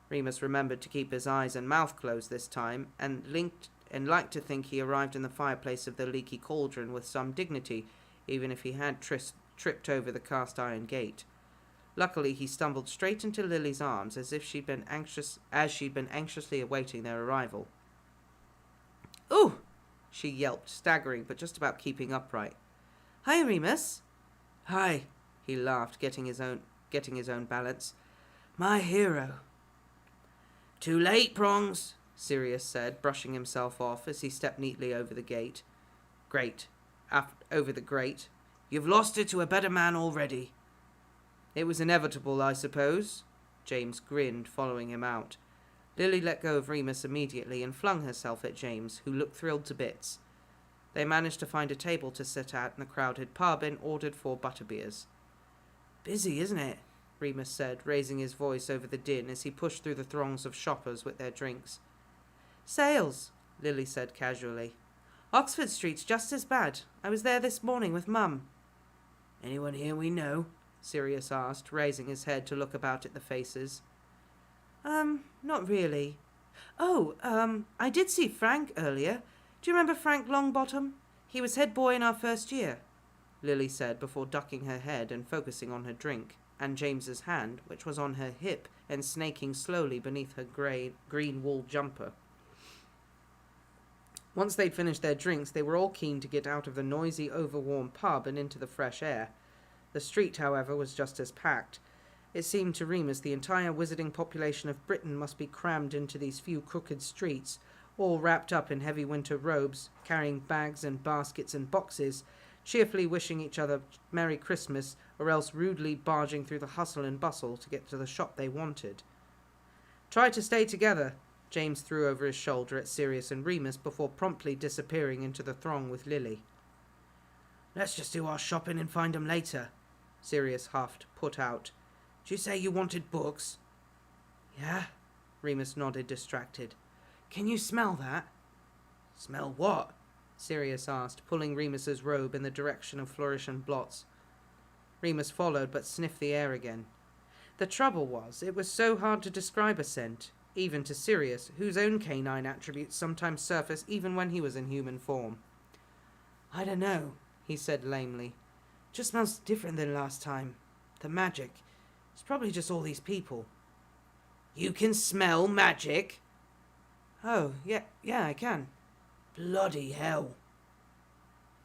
[SPEAKER 1] Remus remembered to keep his eyes and mouth closed this time, and liked to think he arrived in the fireplace of the leaky cauldron with some dignity, even if he had tripped over the cast-iron gate. Luckily, he stumbled straight into Lily's arms, as she'd been anxiously awaiting their arrival. Ooh! She yelped, staggering, but just about keeping upright. Hi, Remus. Hi, he laughed, getting his own balance. My hero. Too late, Prongs, Sirius said, brushing himself off as he stepped neatly over the grate. You've lost it to a better man already. It was inevitable, I suppose. James grinned, following him out. Lily let go of Remus immediately and flung herself at James, who looked thrilled to bits. They managed to find a table to sit at in the crowded pub and ordered 4 butterbeers. Busy, isn't it? Remus said, raising his voice over the din as he pushed through the throngs of shoppers with their drinks. Sales, Lily said casually. Oxford Street's just as bad. I was there this morning with Mum. Anyone here we know? Sirius asked, raising his head to look about at the faces. Not really. Oh, I did see Frank earlier. Do you remember Frank Longbottom? He was head boy in our first year, Lily said before ducking her head and focusing on her drink, and James's hand, which was on her hip and snaking slowly beneath her green wool jumper. Once they'd finished their drinks, they were all keen to get out of the noisy, overwarm pub and into the fresh air. The street, however, was just as packed. It seemed to Remus the entire wizarding population of Britain must be crammed into these few crooked streets, all wrapped up in heavy winter robes, carrying bags and baskets and boxes, cheerfully wishing each other Merry Christmas, or else rudely barging through the hustle and bustle to get to the shop they wanted. Try to stay together, James threw over his shoulder at Sirius and Remus before promptly disappearing into the throng with Lily. Let's just do our shopping and find 'em later, Sirius huffed, put out. Did you say you wanted books? Yeah, Remus nodded, distracted. Can you smell that? Smell what? Sirius asked, pulling Remus's robe in the direction of Flourish and Blotts. Remus followed, but sniffed the air again. The trouble was, it was so hard to describe a scent, even to Sirius, whose own canine attributes sometimes surface even when he was in human form. "I don't know," he said lamely. "Just smells different than last time. The magic. It's probably just all these people." "You can smell magic?" "Oh, yeah, I can." "Bloody hell."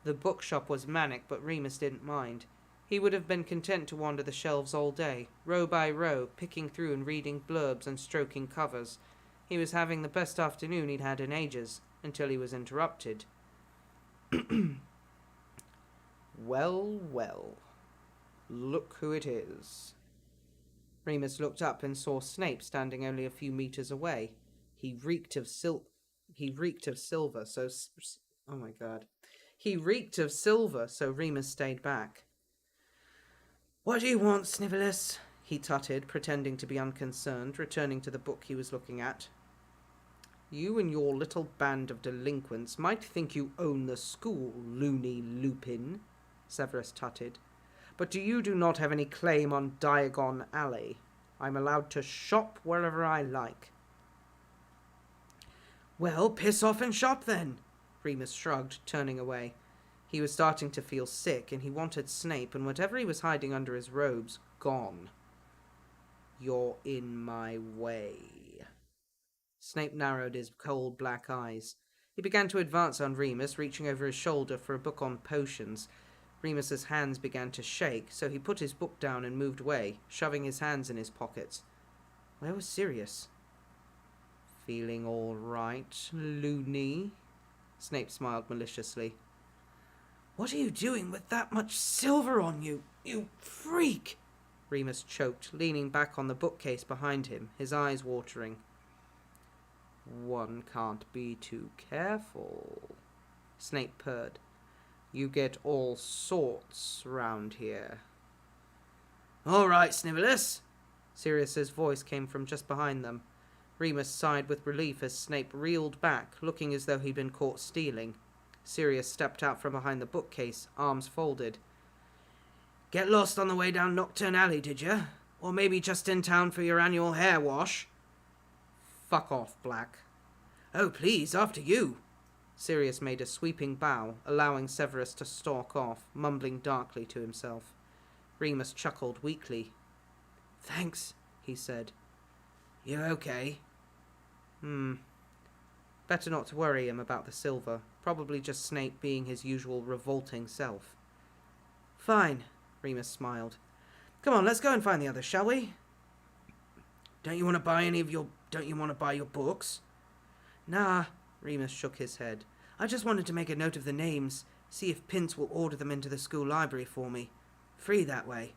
[SPEAKER 1] The bookshop was manic, but Remus didn't mind. He would have been content to wander the shelves all day, row by row, picking through and reading blurbs and stroking covers. He was having the best afternoon he'd had in ages, until he was interrupted. Well, look who it is." Remus looked up and saw Snape standing only a few meters away. He reeked of silver, so... Oh my god. He reeked of silver, so Remus stayed back. "What do you want, Snivellus?" he tutted, pretending to be unconcerned, returning to the book he was looking at. "You and your little band of delinquents might think you own the school, loony Lupin," Severus tutted. "But you do not have any claim on Diagon Alley. I'm allowed to shop wherever I like." "Well, piss off and shop then," Remus shrugged, turning away. He was starting to feel sick, and he wanted Snape and whatever he was hiding under his robes gone. "You're in my way." Snape narrowed his cold black eyes. He began to advance on Remus, reaching over his shoulder for a book on potions. Remus's hands began to shake, so he put his book down and moved away, shoving his hands in his pockets. Where was Sirius? "Feeling all right, loony?" Snape smiled maliciously. "What are you doing with that much silver on you, you freak?" Remus choked, leaning back on the bookcase behind him, his eyes watering. "One can't be too careful," Snape purred. "You get all sorts round here." "All right, Snivellus." Sirius's voice came from just behind them. Remus sighed with relief as Snape reeled back, looking as though he'd been caught stealing. Sirius stepped out from behind the bookcase, arms folded. "Get lost on the way down Nocturne Alley, did you? Or maybe just in town for your annual hair wash?" "Fuck off, Black." "Oh, please, after you." Sirius made a sweeping bow, allowing Severus to stalk off, mumbling darkly to himself. Remus chuckled weakly. "Thanks," he said. "You okay?" Better not to worry him about the silver. Probably just Snape being his usual revolting self. "Fine," Remus smiled. "Come on, let's go and find the others, shall we?" Don't you want to buy your books?" "Nah," Remus shook his head. "I just wanted to make a note of the names, see if Pince will order them into the school library for me. Free that way."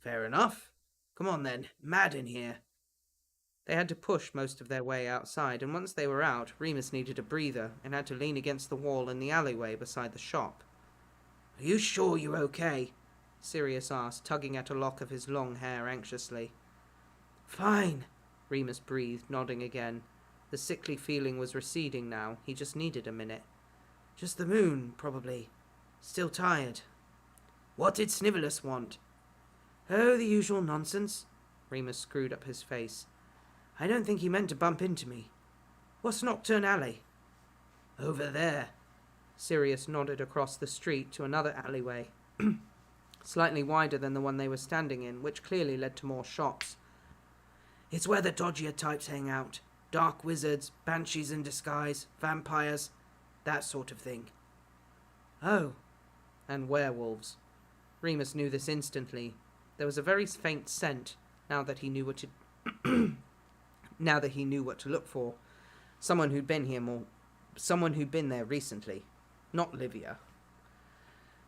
[SPEAKER 1] "Fair enough. Come on then, mad in here." They had to push most of their way outside, and once they were out, Remus needed a breather and had to lean against the wall in the alleyway beside the shop. "Are you sure you're okay?" Sirius asked, tugging at a lock of his long hair anxiously. "Fine," Remus breathed, nodding again. The sickly feeling was receding now. He just needed a minute. "Just the moon, probably. Still tired." "What did Snivellus want?" "Oh, the usual nonsense." Remus screwed up his face. "I don't think he meant to bump into me. What's Nocturne Alley?" "Over there." Sirius nodded across the street to another alleyway, slightly wider than the one they were standing in, which clearly led to more shops. "It's where the dodgier types hang out. Dark wizards, banshees in disguise, vampires, that sort of thing." "Oh." "And werewolves." Remus knew this instantly. There was a very faint scent, now that he knew what to look for. Someone who'd been there recently. Not Livia.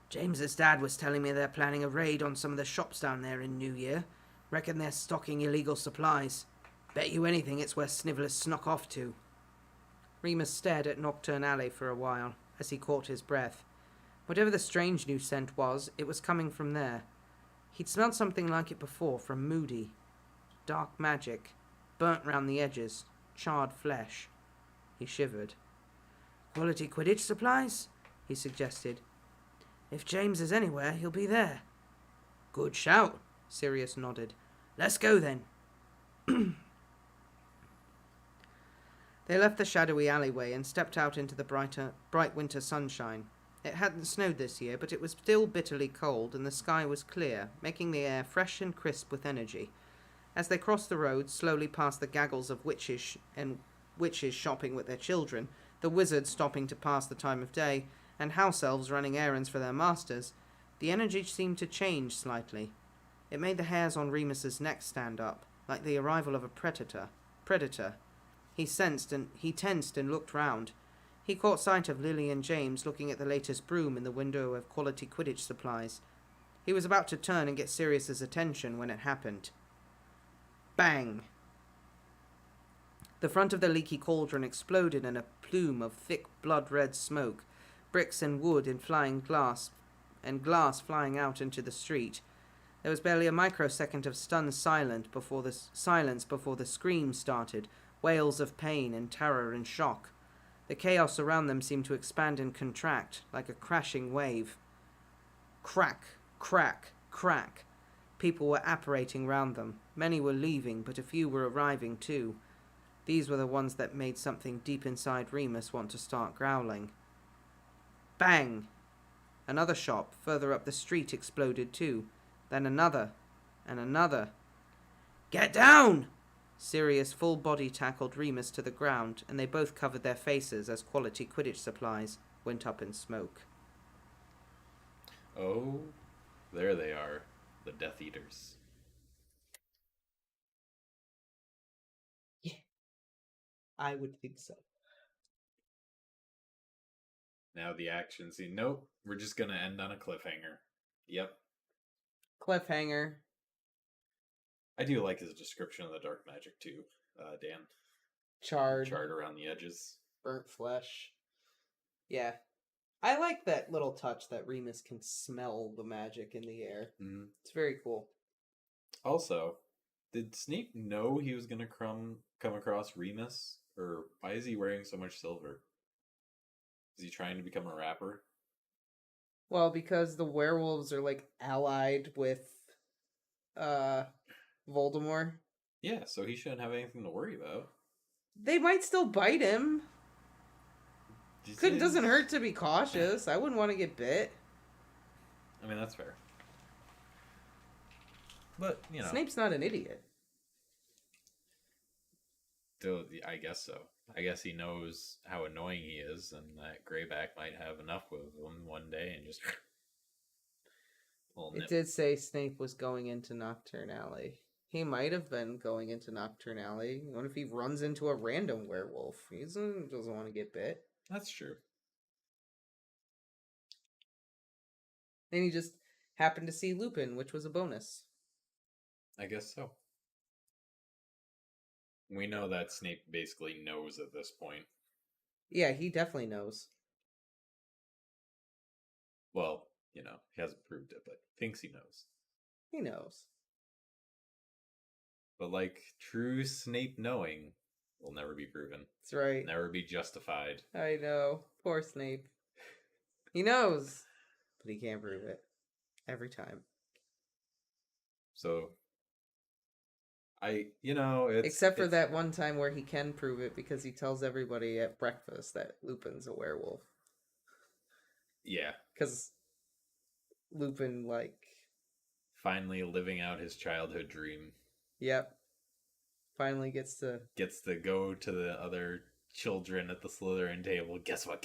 [SPEAKER 1] "James's dad was telling me they're planning a raid on some of the shops down there in New Year. Reckon they're stocking illegal supplies. Bet you anything it's where Snivellus snuck off to." Remus stared at Nocturne Alley for a while, as he caught his breath. Whatever the strange new scent was, it was coming from there. He'd smelled something like it before from Moody. Dark magic. Burnt round the edges. Charred flesh. He shivered. "Quality Quidditch supplies?" he suggested. "If James is anywhere, he'll be there." "Good shout," Sirius nodded. Let's go then. They left the shadowy alleyway and stepped out into the bright winter sunshine. It hadn't snowed this year, but it was still bitterly cold, and the sky was clear, making the air fresh and crisp with energy. As they crossed the road, slowly past the gaggles of witches shopping with their children, the wizards stopping to pass the time of day, and house elves running errands for their masters, the energy seemed to change slightly. It made the hairs on Remus's neck stand up, like the arrival of a predator. He tensed and looked round. He caught sight of Lily and James looking at the latest broom in the window of Quality Quidditch Supplies. He was about to turn and get Sirius's attention when it happened. Bang! The front of the leaky cauldron exploded in a plume of thick blood-red smoke, bricks and wood and glass flying out into the street. There was barely a microsecond of stunned silence before the screams started, wails of pain and terror and shock. The chaos around them seemed to expand and contract, like a crashing wave. Crack, crack, crack. People were apparating round them. Many were leaving, but a few were arriving too. These were the ones that made something deep inside Remus want to start growling. Bang! Another shop further up the street exploded too. Then another, and another. Get down! Sirius full body tackled Remus to the ground, and they both covered their faces as Quality Quidditch Supplies went up in smoke.
[SPEAKER 2] Oh, there they are, the Death Eaters.
[SPEAKER 1] Yeah, I would think so.
[SPEAKER 2] Now the action scene. Nope, we're just gonna end on a cliffhanger. Yep.
[SPEAKER 1] Cliffhanger.
[SPEAKER 2] I do like his description of the dark magic too, Dan.
[SPEAKER 1] Charred
[SPEAKER 2] around the edges.
[SPEAKER 1] burnt flesh. Yeah. I like that little touch that Remus can smell the magic in the air.
[SPEAKER 2] Mm-hmm.
[SPEAKER 1] It's very cool.
[SPEAKER 2] Also, did Snape know he was going to come across Remus? Or why is he wearing so much silver? Is he trying to become a rapper?
[SPEAKER 1] Well, because the werewolves are like allied with Voldemort.
[SPEAKER 2] Yeah, so he shouldn't have anything to worry about.
[SPEAKER 1] They might still bite him. Doesn't hurt to be cautious. I wouldn't want to get bit.
[SPEAKER 2] I mean, that's fair. But, you know.
[SPEAKER 1] Snape's not an idiot.
[SPEAKER 2] I guess so. I guess he knows how annoying he is, and that Greyback might have enough with him one day and just...
[SPEAKER 1] It did say Snape was going into Nocturne Alley. He might have been going into Nocturne Alley. What if he runs into a random werewolf? He doesn't want to get bit.
[SPEAKER 2] That's true.
[SPEAKER 1] Then he just happened to see Lupin, which was a bonus.
[SPEAKER 2] I guess so. We know that Snape basically knows at this point.
[SPEAKER 1] Yeah, he definitely knows.
[SPEAKER 2] Well, you know, he hasn't proved it, but thinks he knows.
[SPEAKER 1] He knows.
[SPEAKER 2] But like true Snape knowing will never be proven.
[SPEAKER 1] That's right.
[SPEAKER 2] Never be justified.
[SPEAKER 1] I know. Poor Snape. He knows, but he can't prove it. Every time.
[SPEAKER 2] So, it's...
[SPEAKER 1] Except for that one time where he can prove it because he tells everybody at breakfast that Lupin's a werewolf.
[SPEAKER 2] Yeah.
[SPEAKER 1] Because Lupin,
[SPEAKER 2] finally living out his childhood dream.
[SPEAKER 1] Yep. Finally gets to
[SPEAKER 2] go to the other children at the Slytherin table. Guess what?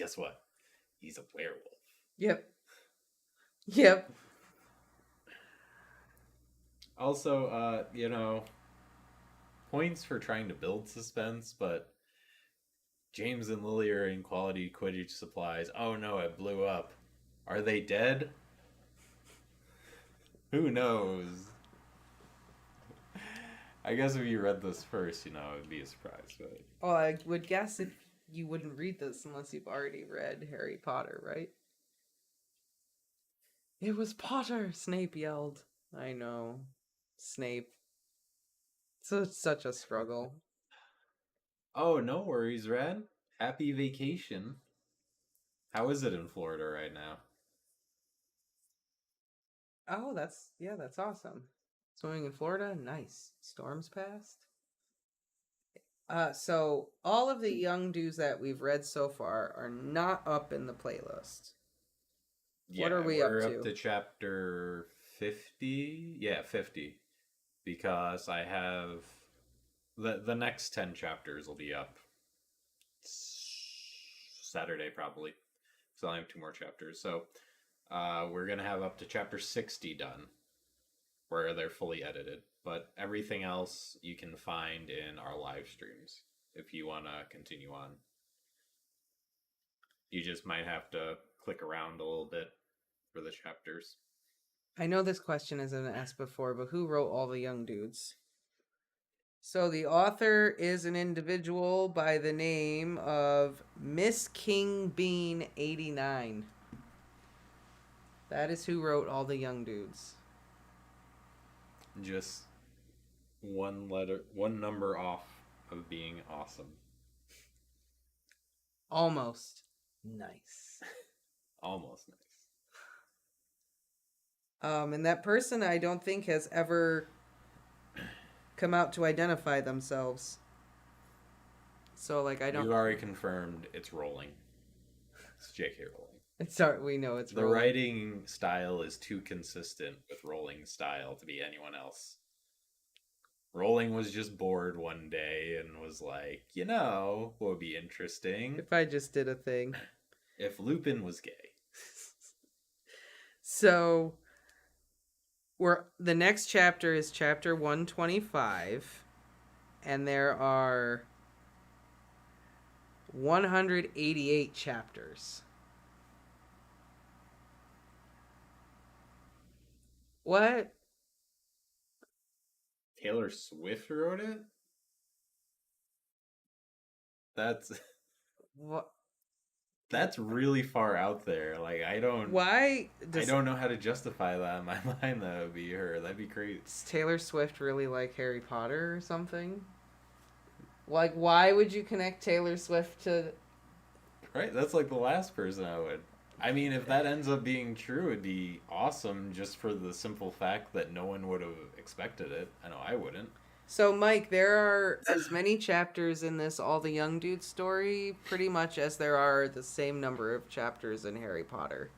[SPEAKER 2] He's a werewolf.
[SPEAKER 1] Yep.
[SPEAKER 2] Also, points for trying to build suspense, but James and Lily are in Quality Quidditch Supplies. Oh no, it blew up. Are they dead? Who knows? I guess if you read this first, it would be a surprise. But...
[SPEAKER 1] Well, I would guess if you wouldn't read this unless you've already read Harry Potter, right? It was Potter, Snape yelled. I know. Snape. So it's such a struggle.
[SPEAKER 2] Oh, no worries, Red. Happy vacation. How is it in Florida right now?
[SPEAKER 1] Oh, that's awesome. Swimming in Florida? Nice. Storms past? So all of the young dudes that we've read so far are not up in the playlist. What are we up
[SPEAKER 2] we're
[SPEAKER 1] to?
[SPEAKER 2] up to chapter 50. Yeah, 50. Because I have the next 10 chapters will be up Saturday probably. So I have 2 more chapters. So we're gonna have up to chapter 60 done, where they're fully edited. But everything else you can find in our live streams if you want to continue on. You just might have to click around a little bit for the chapters.
[SPEAKER 1] I know this question has been asked before, but who wrote all the young dudes? So the author is an individual by the name of Miss King Bean 89. That is who wrote all the young dudes.
[SPEAKER 2] Just one number off of being awesome.
[SPEAKER 1] Almost nice.
[SPEAKER 2] Almost nice.
[SPEAKER 1] And that person I don't think has ever come out to identify themselves. So like I don't.
[SPEAKER 2] We've already confirmed it's Rowling. It's J.K. Rowling.
[SPEAKER 1] We know it's
[SPEAKER 2] the
[SPEAKER 1] Rowling.
[SPEAKER 2] writing style is too consistent with Rowling's style to be anyone else. Rowling was just bored one day and was like, what would be interesting?
[SPEAKER 1] If I just did a thing.
[SPEAKER 2] If Lupin was gay.
[SPEAKER 1] So the next chapter is chapter 125, and there are 188 chapters. What?
[SPEAKER 2] Taylor Swift wrote it? That's
[SPEAKER 1] What?
[SPEAKER 2] That's really far out there. Like I don't
[SPEAKER 1] Why
[SPEAKER 2] I don't know how to justify that in my mind. That would be her. That'd be great.
[SPEAKER 1] Does Taylor Swift really like Harry Potter or something? Like, why would you connect Taylor Swift to...
[SPEAKER 2] Right? That's like the last person I would. I mean, if that ends up being true, it'd be awesome just for the simple fact that no one would have expected it. I know I wouldn't.
[SPEAKER 1] So, Mike, there are as many chapters in this All the Young Dudes story pretty much as there are the same number of chapters in Harry Potter.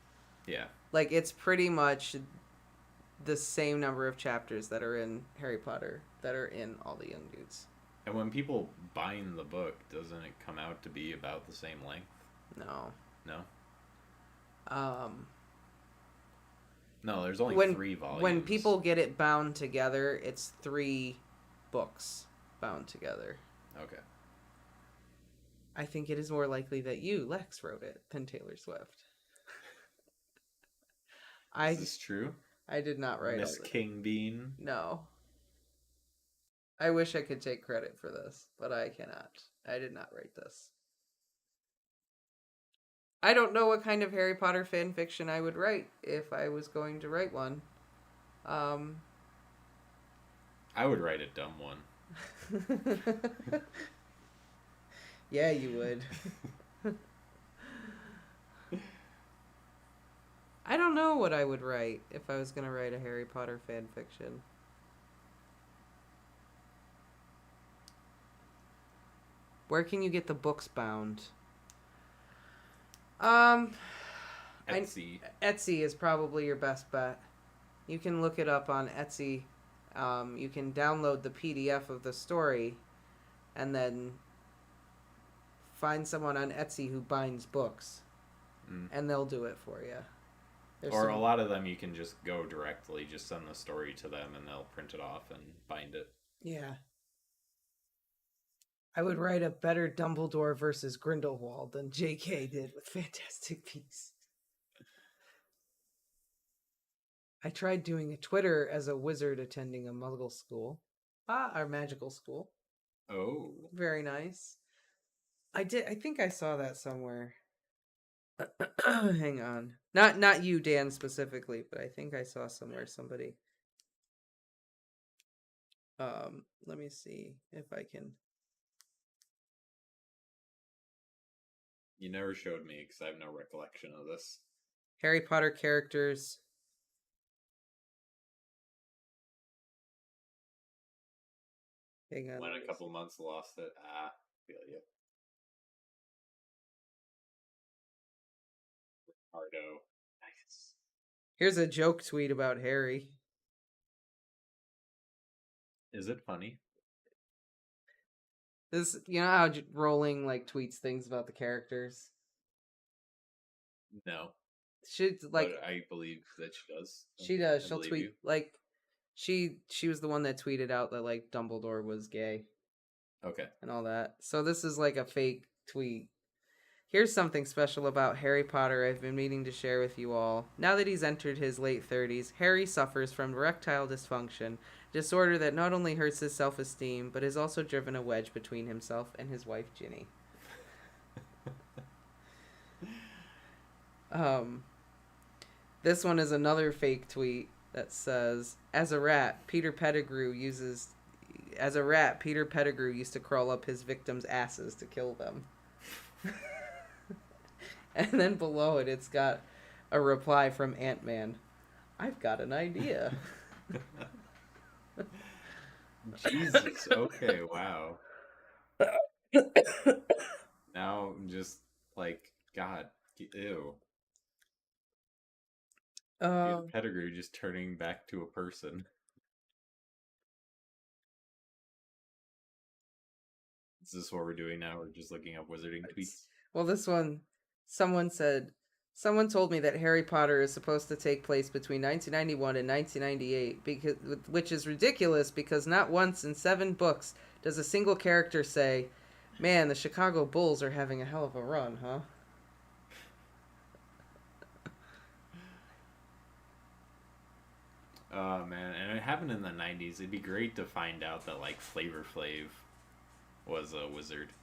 [SPEAKER 2] Yeah.
[SPEAKER 1] Like, it's pretty much the same number of chapters that are in Harry Potter that are in All the Young Dudes.
[SPEAKER 2] And when people bind the book, doesn't it come out to be about the same length?
[SPEAKER 1] No.
[SPEAKER 2] No? No, there's only 3 volumes.
[SPEAKER 1] When people get it bound together, it's 3 books bound together.
[SPEAKER 2] Okay.
[SPEAKER 1] I think it is more likely that you, Lex, wrote it than Taylor Swift.
[SPEAKER 2] Is this true?
[SPEAKER 1] I did not write
[SPEAKER 2] Miss King Bean?
[SPEAKER 1] No. I wish I could take credit for this, but I cannot. I did not write this. I don't know what kind of Harry Potter fan fiction I would write if I was going to write one.
[SPEAKER 2] I would write a dumb one.
[SPEAKER 1] Yeah, you would. I don't know what I would write if I was going to write a Harry Potter fan fiction. Where can you get the books bound?
[SPEAKER 2] Etsy.
[SPEAKER 1] Etsy is probably your best bet. You can look it up on Etsy. You can download the PDF of the story and then find someone on Etsy who binds books. And they'll do it for you.
[SPEAKER 2] A lot of them you can just go directly, just send the story to them and they'll print it off and bind it.
[SPEAKER 1] Yeah. I would write a better Dumbledore versus Grindelwald than J.K. did with Fantastic Beasts. I tried doing a Twitter as a wizard attending a muggle school. Our magical school.
[SPEAKER 2] Oh.
[SPEAKER 1] Very nice. I think I saw that somewhere. Hang on. Not you, Dan, specifically, but I think I saw somewhere somebody. Let me see if I can...
[SPEAKER 2] You never showed me because I have no recollection of this.
[SPEAKER 1] Harry Potter characters Hang on.
[SPEAKER 2] Went
[SPEAKER 1] let
[SPEAKER 2] a
[SPEAKER 1] me
[SPEAKER 2] couple
[SPEAKER 1] see.
[SPEAKER 2] months, lost it. Feel you. Ricardo. Nice.
[SPEAKER 1] Here's a joke tweet about Harry.
[SPEAKER 2] Is it funny?
[SPEAKER 1] This, you know how Rowling like tweets things about the characters.
[SPEAKER 2] No.
[SPEAKER 1] Should like
[SPEAKER 2] But I believe that she does.
[SPEAKER 1] she does.
[SPEAKER 2] I
[SPEAKER 1] She'll
[SPEAKER 2] believe
[SPEAKER 1] tweet
[SPEAKER 2] you.
[SPEAKER 1] like she was the one that tweeted out that like Dumbledore was gay
[SPEAKER 2] Okay.
[SPEAKER 1] and all that. So this is like a fake tweet. Here's something special about Harry Potter I've been meaning to share with you all. Now that he's entered his late 30s, Harry suffers from erectile dysfunction, a disorder that not only hurts his self-esteem, but has also driven a wedge between himself and his wife Ginny. This one is another fake tweet that says, As a rat, Peter Pettigrew used to crawl up his victims' asses to kill them." And then below it, it's got a reply from Ant-Man. "I've got an idea."
[SPEAKER 2] Jesus. Okay. Wow. Now I'm just like, God. Ew. Peter Pettigrew just turning back to a person. Is this what we're doing now? We're just looking up wizarding tweets?
[SPEAKER 1] Well, this one, someone told me that Harry Potter is supposed to take place between 1991 and 1998, which is ridiculous because not once in 7 books does a single character say, "Man, the Chicago Bulls are having a hell of a run, huh?"
[SPEAKER 2] Oh, man. And it happened in the 90s. It'd be great to find out that, like, Flavor Flav was a wizard.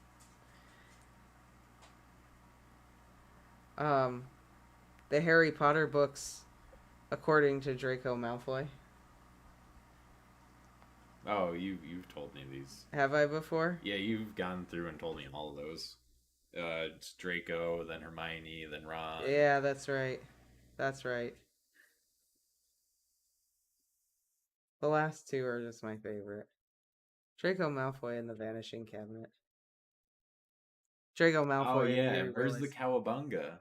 [SPEAKER 1] The Harry Potter books, according to Draco Malfoy.
[SPEAKER 2] Oh, you've told me these.
[SPEAKER 1] Have I before?
[SPEAKER 2] Yeah, you've gone through and told me all of those. It's Draco, then Hermione, then Ron.
[SPEAKER 1] Yeah, that's right. That's right. The last 2 are just my favorite. Draco Malfoy and the Vanishing Cabinet. Draco Malfoy.
[SPEAKER 2] Oh, yeah. Where's the cowabunga?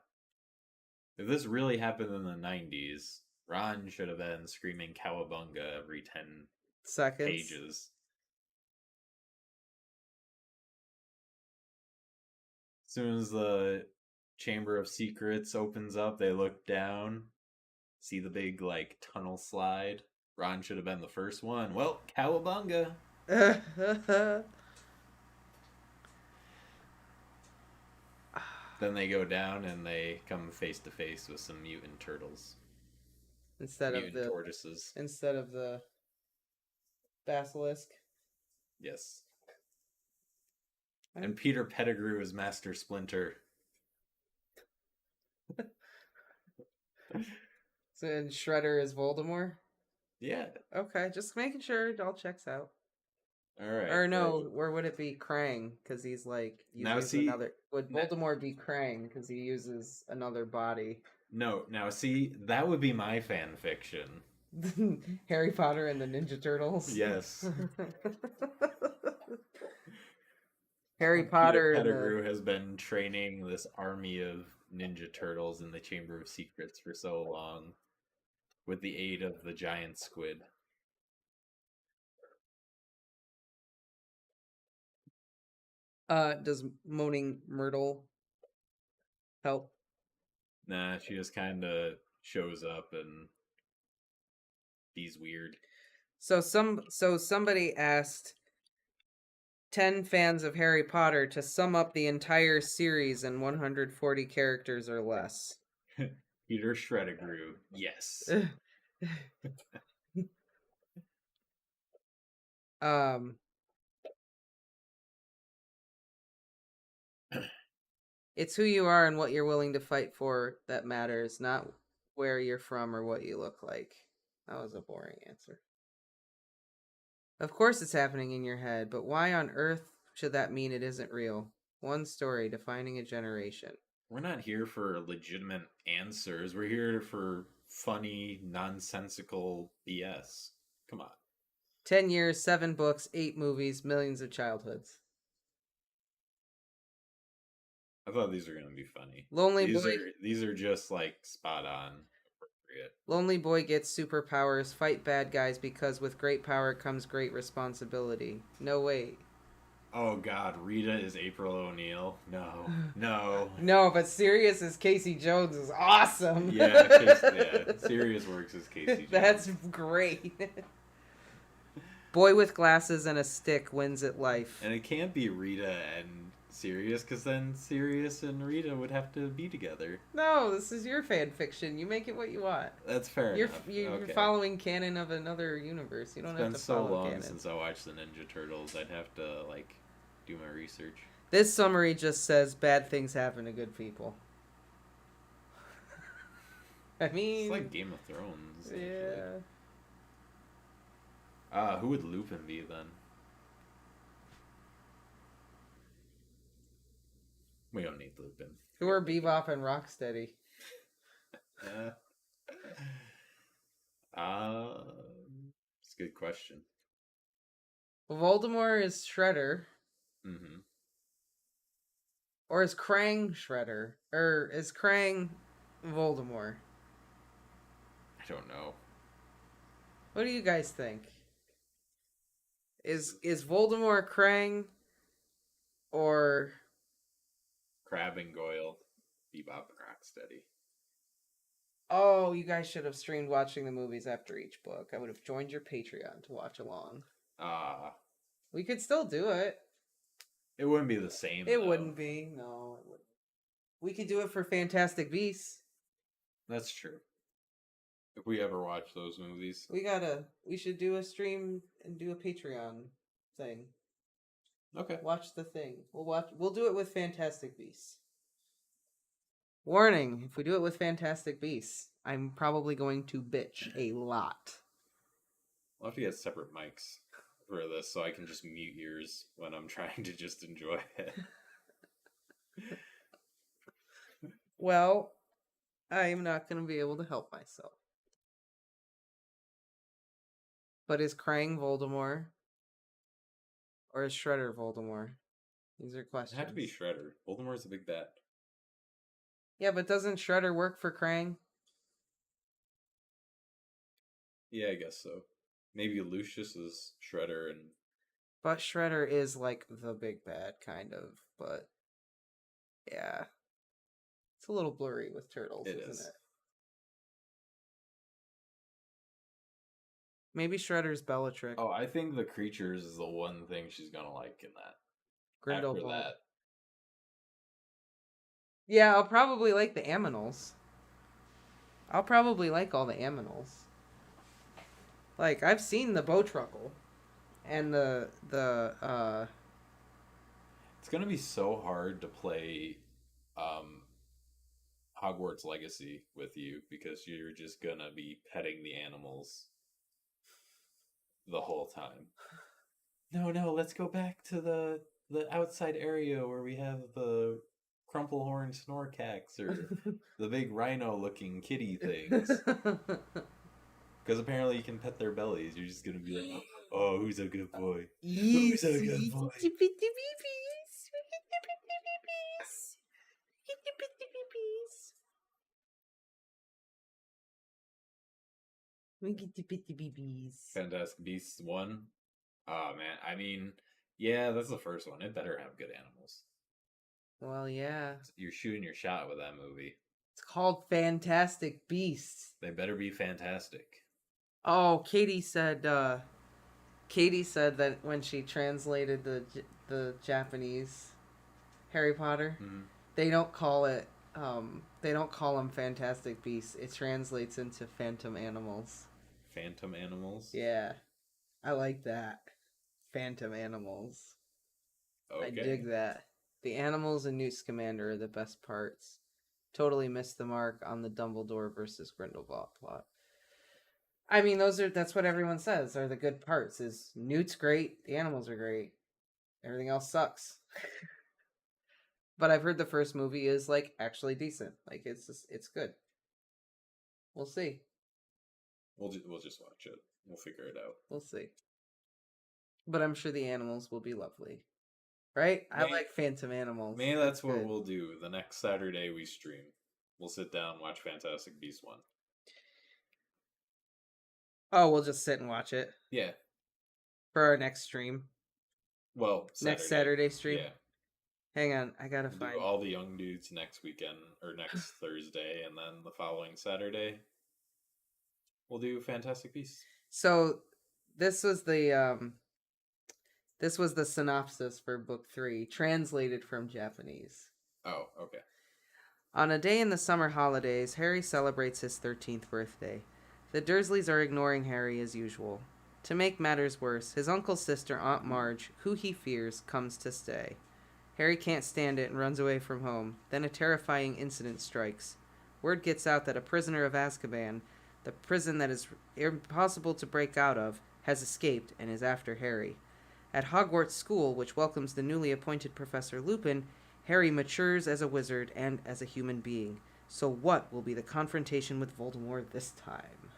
[SPEAKER 2] If this really happened in the 90s, Ron should have been screaming cowabunga every 10
[SPEAKER 1] seconds?
[SPEAKER 2] Pages. As soon as the Chamber of Secrets opens up, they look down, see the big, like, tunnel slide. Ron should have been the first one. Well, cowabunga. Then they go down and they come face to face with some mutant turtles.
[SPEAKER 1] Instead of the
[SPEAKER 2] tortoises.
[SPEAKER 1] Instead of the basilisk.
[SPEAKER 2] Yes. And Peter Pettigrew is Master Splinter.
[SPEAKER 1] So, and Shredder is Voldemort?
[SPEAKER 2] Yeah.
[SPEAKER 1] Okay, just making sure it all checks out.
[SPEAKER 2] All right.
[SPEAKER 1] Or no, or would it be Krang? Because he's like Would Voldemort be Krang because he uses another body?
[SPEAKER 2] No, now see, that would be my fan fiction.
[SPEAKER 1] Harry Potter and the Ninja Turtles.
[SPEAKER 2] Yes.
[SPEAKER 1] Harry Potter.
[SPEAKER 2] Peter Pettigrew has been training this army of Ninja Turtles in the Chamber of Secrets for so long, with the aid of the giant squid.
[SPEAKER 1] Does Moaning Myrtle help?
[SPEAKER 2] Nah, she just kind of shows up and he's weird.
[SPEAKER 1] So somebody asked 10 fans of Harry Potter to sum up the entire series in 140 characters or less.
[SPEAKER 2] Peter Shreddigrew, yes.
[SPEAKER 1] It's who you are and what you're willing to fight for that matters, not where you're from or what you look like. That was a boring answer. Of course it's happening in your head, but why on earth should that mean it isn't real? One story defining a generation.
[SPEAKER 2] We're not here for legitimate answers. We're here for funny, nonsensical BS. Come on.
[SPEAKER 1] 10 years, 7 books, 8 movies, millions of childhoods.
[SPEAKER 2] I thought these were gonna be funny.
[SPEAKER 1] Lonely boy.
[SPEAKER 2] These are just like spot on appropriate.
[SPEAKER 1] Lonely boy gets superpowers, fight bad guys because with great power comes great responsibility. No, wait.
[SPEAKER 2] Oh God, Rita is April O'Neil. No.
[SPEAKER 1] No, but Sirius as Casey Jones is awesome.
[SPEAKER 2] Yeah, Sirius works as Casey Jones.
[SPEAKER 1] That's great. Boy with glasses and a stick wins at life.
[SPEAKER 2] And it can't be Rita and Sirius, because then Sirius and Rita would have to be together.
[SPEAKER 1] No, this is your fan fiction. You make it what you want.
[SPEAKER 2] That's fair enough.
[SPEAKER 1] You're following canon of another universe. You don't have to follow canon.
[SPEAKER 2] It's been so long since I watched the Ninja Turtles. I'd have to do my research.
[SPEAKER 1] This summary just says bad things happen to good people. I mean,
[SPEAKER 2] it's like Game of Thrones.
[SPEAKER 1] Yeah.
[SPEAKER 2] Who would Lupin be then? We don't need Lupin.
[SPEAKER 1] Who are Bebop and Rocksteady?
[SPEAKER 2] It's a good question.
[SPEAKER 1] Voldemort is Shredder.
[SPEAKER 2] Mm-hmm.
[SPEAKER 1] Or is Krang Shredder? Or is Krang Voldemort?
[SPEAKER 2] I don't know.
[SPEAKER 1] What do you guys think? Is Voldemort Krang or
[SPEAKER 2] Crab and Goyle, Bebop and Rocksteady?
[SPEAKER 1] Oh, you guys should have streamed watching the movies after each book. I would have joined your Patreon to watch along. We could still do it.
[SPEAKER 2] It wouldn't be the same.
[SPEAKER 1] It wouldn't be. No, it wouldn't. We could do it for Fantastic Beasts.
[SPEAKER 2] That's true. If we ever watch those movies.
[SPEAKER 1] We should do a stream and do a Patreon thing.
[SPEAKER 2] Okay.
[SPEAKER 1] Watch the thing. We'll do it with Fantastic Beasts. Warning, if we do it with Fantastic Beasts, I'm probably going to bitch a lot.
[SPEAKER 2] We'll have to get separate mics for this so I can just mute yours when I'm trying to just enjoy it.
[SPEAKER 1] Well, I'm not going to be able to help myself. But is Krang Voldemort? Or is Shredder Voldemort? These are questions.
[SPEAKER 2] It had to be Shredder. Voldemort's a big bad.
[SPEAKER 1] Yeah, but doesn't Shredder work for Krang?
[SPEAKER 2] Yeah, I guess so. Maybe Lucius is Shredder and...
[SPEAKER 1] But Shredder is like the big bad, kind of. But, yeah. It's a little blurry with Turtles, isn't it? Maybe Shredder's Bellatrix.
[SPEAKER 2] Oh, I think the creatures is the one thing she's gonna like in that.
[SPEAKER 1] Grindelwald.
[SPEAKER 2] After that.
[SPEAKER 1] Yeah, I'll probably like the Aminals. I'll probably like all the Aminals. Like, I've seen the Bowtruckle. And the
[SPEAKER 2] It's gonna be so hard to play Hogwarts Legacy with you because you're just gonna be petting the animals the whole time. No, let's go back to the outside area where we have the Crumplehorn Snorkax or the big rhino-looking kitty things. Because apparently you can pet their bellies. You're just gonna be like, oh, who's a good boy? Who's a good boy? Fantastic Beasts 1? Oh, man. I mean, yeah, that's the first one. It better have good animals.
[SPEAKER 1] Well, yeah.
[SPEAKER 2] You're shooting your shot with that movie.
[SPEAKER 1] It's called Fantastic Beasts.
[SPEAKER 2] They better be fantastic.
[SPEAKER 1] Oh, Katie said that when she translated the Japanese Harry Potter, they don't call them Fantastic Beasts. It translates into Phantom Animals.
[SPEAKER 2] Phantom Animals?
[SPEAKER 1] Yeah. I like that. Phantom Animals.
[SPEAKER 2] Okay.
[SPEAKER 1] I dig that. The animals in Newt Scamander are the best parts. Totally missed the mark on the Dumbledore versus Grindelwald plot. I mean, that's what everyone says are the good parts. Is Newt's great, the animals are great. Everything else sucks. But I've heard the first movie is like actually decent. Like it's good. We'll see.
[SPEAKER 2] We'll just watch it. We'll figure it out.
[SPEAKER 1] We'll see. But I'm sure the animals will be lovely. Right? I
[SPEAKER 2] May-
[SPEAKER 1] like phantom animals.
[SPEAKER 2] Maybe that's what
[SPEAKER 1] good.
[SPEAKER 2] we'll do the next Saturday we stream. We'll sit down and watch Fantastic Beasts 1.
[SPEAKER 1] Oh, we'll just sit and watch it
[SPEAKER 2] Yeah.
[SPEAKER 1] for our next stream.
[SPEAKER 2] Well,
[SPEAKER 1] Next Saturday stream.
[SPEAKER 2] Yeah.
[SPEAKER 1] Hang on, I gotta
[SPEAKER 2] We'll
[SPEAKER 1] find.
[SPEAKER 2] do all the young dudes next weekend or next Thursday, and then the following Saturday we'll do Fantastic Beasts.
[SPEAKER 1] So this was the synopsis for book 3, translated from Japanese.
[SPEAKER 2] Oh, okay.
[SPEAKER 1] On a day in the summer holidays, Harry celebrates his 13th birthday. The Dursleys are ignoring Harry as usual. To make matters worse, his uncle's sister, Aunt Marge, who he fears, comes to stay. Harry can't stand it and runs away from home. Then a terrifying incident strikes. Word gets out that a prisoner of Azkaban, the prison that is impossible to break out of, has escaped and is after Harry. At Hogwarts School, which welcomes the newly appointed Professor Lupin, Harry matures as a wizard and as a human being. So what will be the confrontation with Voldemort this time?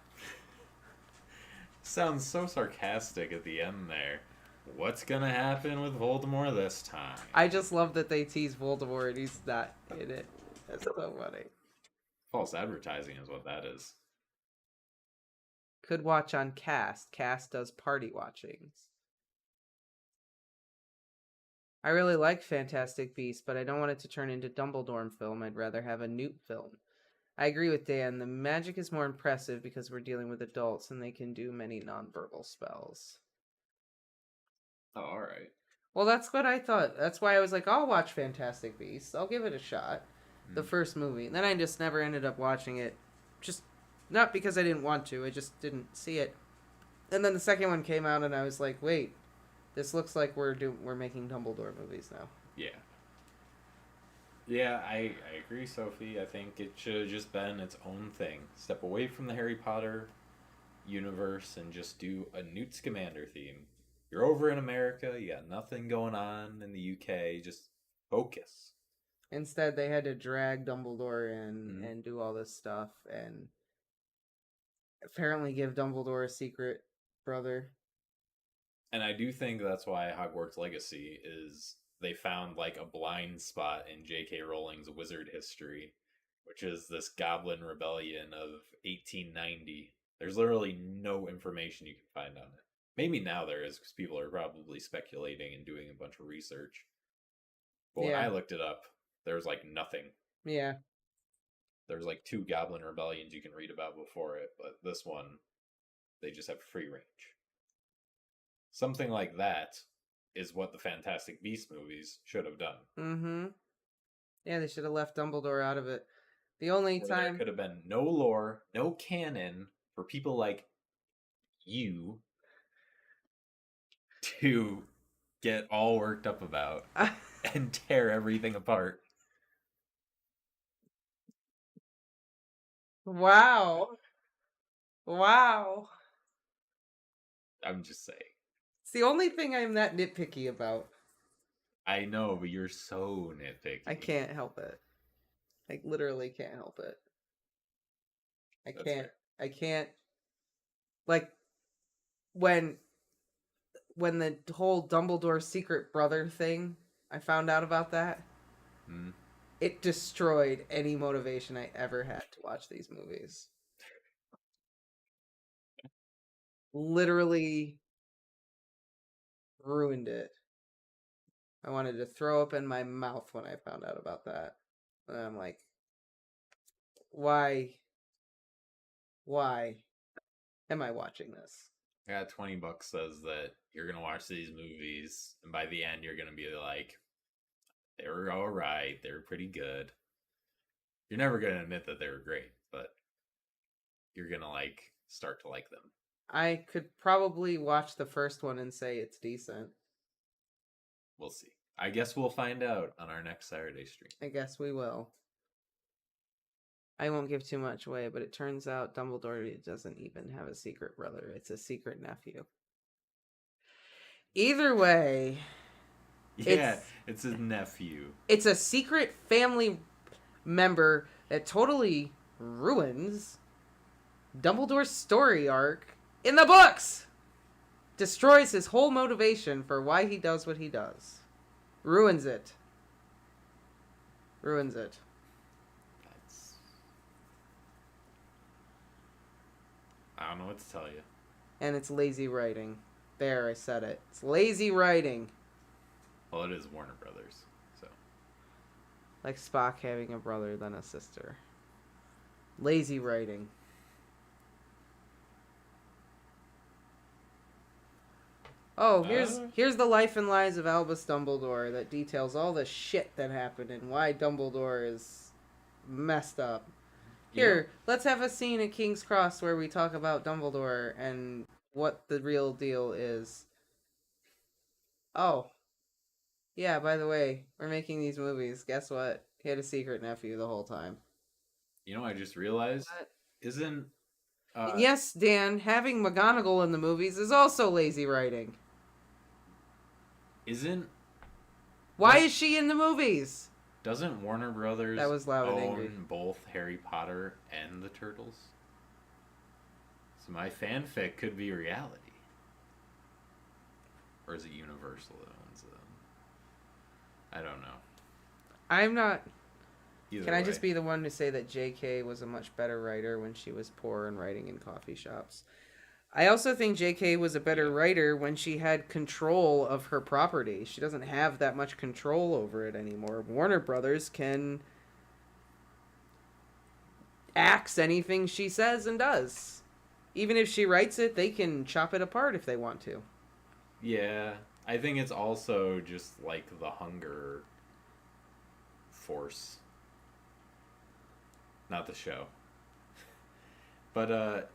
[SPEAKER 2] Sounds so sarcastic at the end there. What's gonna happen with Voldemort this time?
[SPEAKER 1] I just love that they tease Voldemort and he's not in it. That's so funny.
[SPEAKER 2] False advertising is what that is.
[SPEAKER 1] Could watch on Cast. Cast does party watchings. I really like Fantastic Beasts, but I don't want it to turn into Dumbledore film. I'd rather have a Newt film. I agree with Dan. The magic is more impressive because we're dealing with adults and they can do many nonverbal spells.
[SPEAKER 2] Oh, alright.
[SPEAKER 1] Well, that's what I thought. That's why I was like, I'll watch Fantastic Beasts. I'll give it a shot. The first movie. And then I just never ended up watching it. Just not because I didn't want to. I just didn't see it. And then the second one came out and I was like, wait, this looks like we're making Dumbledore movies now.
[SPEAKER 2] Yeah. Yeah, I agree, Sophie. I think it should have just been its own thing. Step away from the Harry Potter universe and just do a Newt Scamander theme. You're over in America, you got nothing going on in the UK, just focus.
[SPEAKER 1] Instead, they had to drag Dumbledore in and do all this stuff and apparently give Dumbledore a secret brother.
[SPEAKER 2] And I do think that's why Hogwarts Legacy is they found like a blind spot in J.K. Rowling's wizard history, which is this Goblin Rebellion of 1890. There's literally no information you can find on it. Maybe now there is because people are probably speculating and doing a bunch of research. But when I looked it up, there was like nothing.
[SPEAKER 1] Yeah.
[SPEAKER 2] There's like 2 Goblin Rebellions you can read about before it, but this one, they just have free range. Something like that is what the Fantastic Beasts movies should have done.
[SPEAKER 1] Mm-hmm. Yeah, they should have left Dumbledore out of it. The only
[SPEAKER 2] Where
[SPEAKER 1] time
[SPEAKER 2] there could have been no lore, no canon for people like you to get all worked up about and tear everything apart.
[SPEAKER 1] Wow. Wow.
[SPEAKER 2] I'm just saying.
[SPEAKER 1] It's the only thing I'm that nitpicky about.
[SPEAKER 2] I know, but you're so nitpicky.
[SPEAKER 1] I can't help it. I literally can't help it.
[SPEAKER 2] That's fair.
[SPEAKER 1] I can't. Like, when the whole Dumbledore secret brother thing, I found out about that, it destroyed any motivation I ever had to watch these movies. Literally ruined it. I wanted to throw up in my mouth when I found out about that. And I'm like, why am I watching this?
[SPEAKER 2] Yeah, $20 says that you're gonna watch these movies, and by the end, you're gonna be like, "They were all right. They were pretty good." You're never gonna admit that they were great, but you're gonna like start to like them.
[SPEAKER 1] I could probably watch the first one and say it's decent.
[SPEAKER 2] We'll see. I guess we'll find out on our next Saturday stream.
[SPEAKER 1] I guess we will. I won't give too much away, but it turns out Dumbledore doesn't even have a secret brother. It's a secret nephew. Either way...
[SPEAKER 2] Yeah, it's his nephew.
[SPEAKER 1] It's a secret family member that totally ruins Dumbledore's story arc in the books! Destroys his whole motivation for why he does what he does. Ruins it. Ruins it.
[SPEAKER 2] I don't know what to tell you.
[SPEAKER 1] And it's lazy writing. There, I said it. It's lazy writing.
[SPEAKER 2] Well, it is Warner Brothers, so.
[SPEAKER 1] Like Spock having a brother than a sister. Lazy writing. Oh, here's the life and lives of Albus Dumbledore that details all the shit that happened and why Dumbledore is messed up. Here, let's have a scene at King's Cross where we talk about Dumbledore and what the real deal is. Oh. Yeah, by the way, we're making these movies. Guess what? He had a secret nephew the whole time.
[SPEAKER 2] You know, I just realized, isn't...
[SPEAKER 1] And yes, Dan, having McGonagall in the movies is also lazy writing. Why is she in the movies?
[SPEAKER 2] Doesn't Warner Brothers
[SPEAKER 1] That was loud and angry.
[SPEAKER 2] own both Harry Potter and the Turtles? So my fanfic could be reality. Or is it Universal that owns them? I don't know.
[SPEAKER 1] I'm not...
[SPEAKER 2] Either
[SPEAKER 1] Can I
[SPEAKER 2] way.
[SPEAKER 1] just be the one to say that J.K. was a much better writer when she was poor and writing in coffee shops? I also think J.K. was a better writer when she had control of her property. She doesn't have that much control over it anymore. Warner Brothers can axe anything she says and does. Even if she writes it, they can chop it apart if they want to.
[SPEAKER 2] Yeah, I think it's also just like the hunger force. Not the show. But,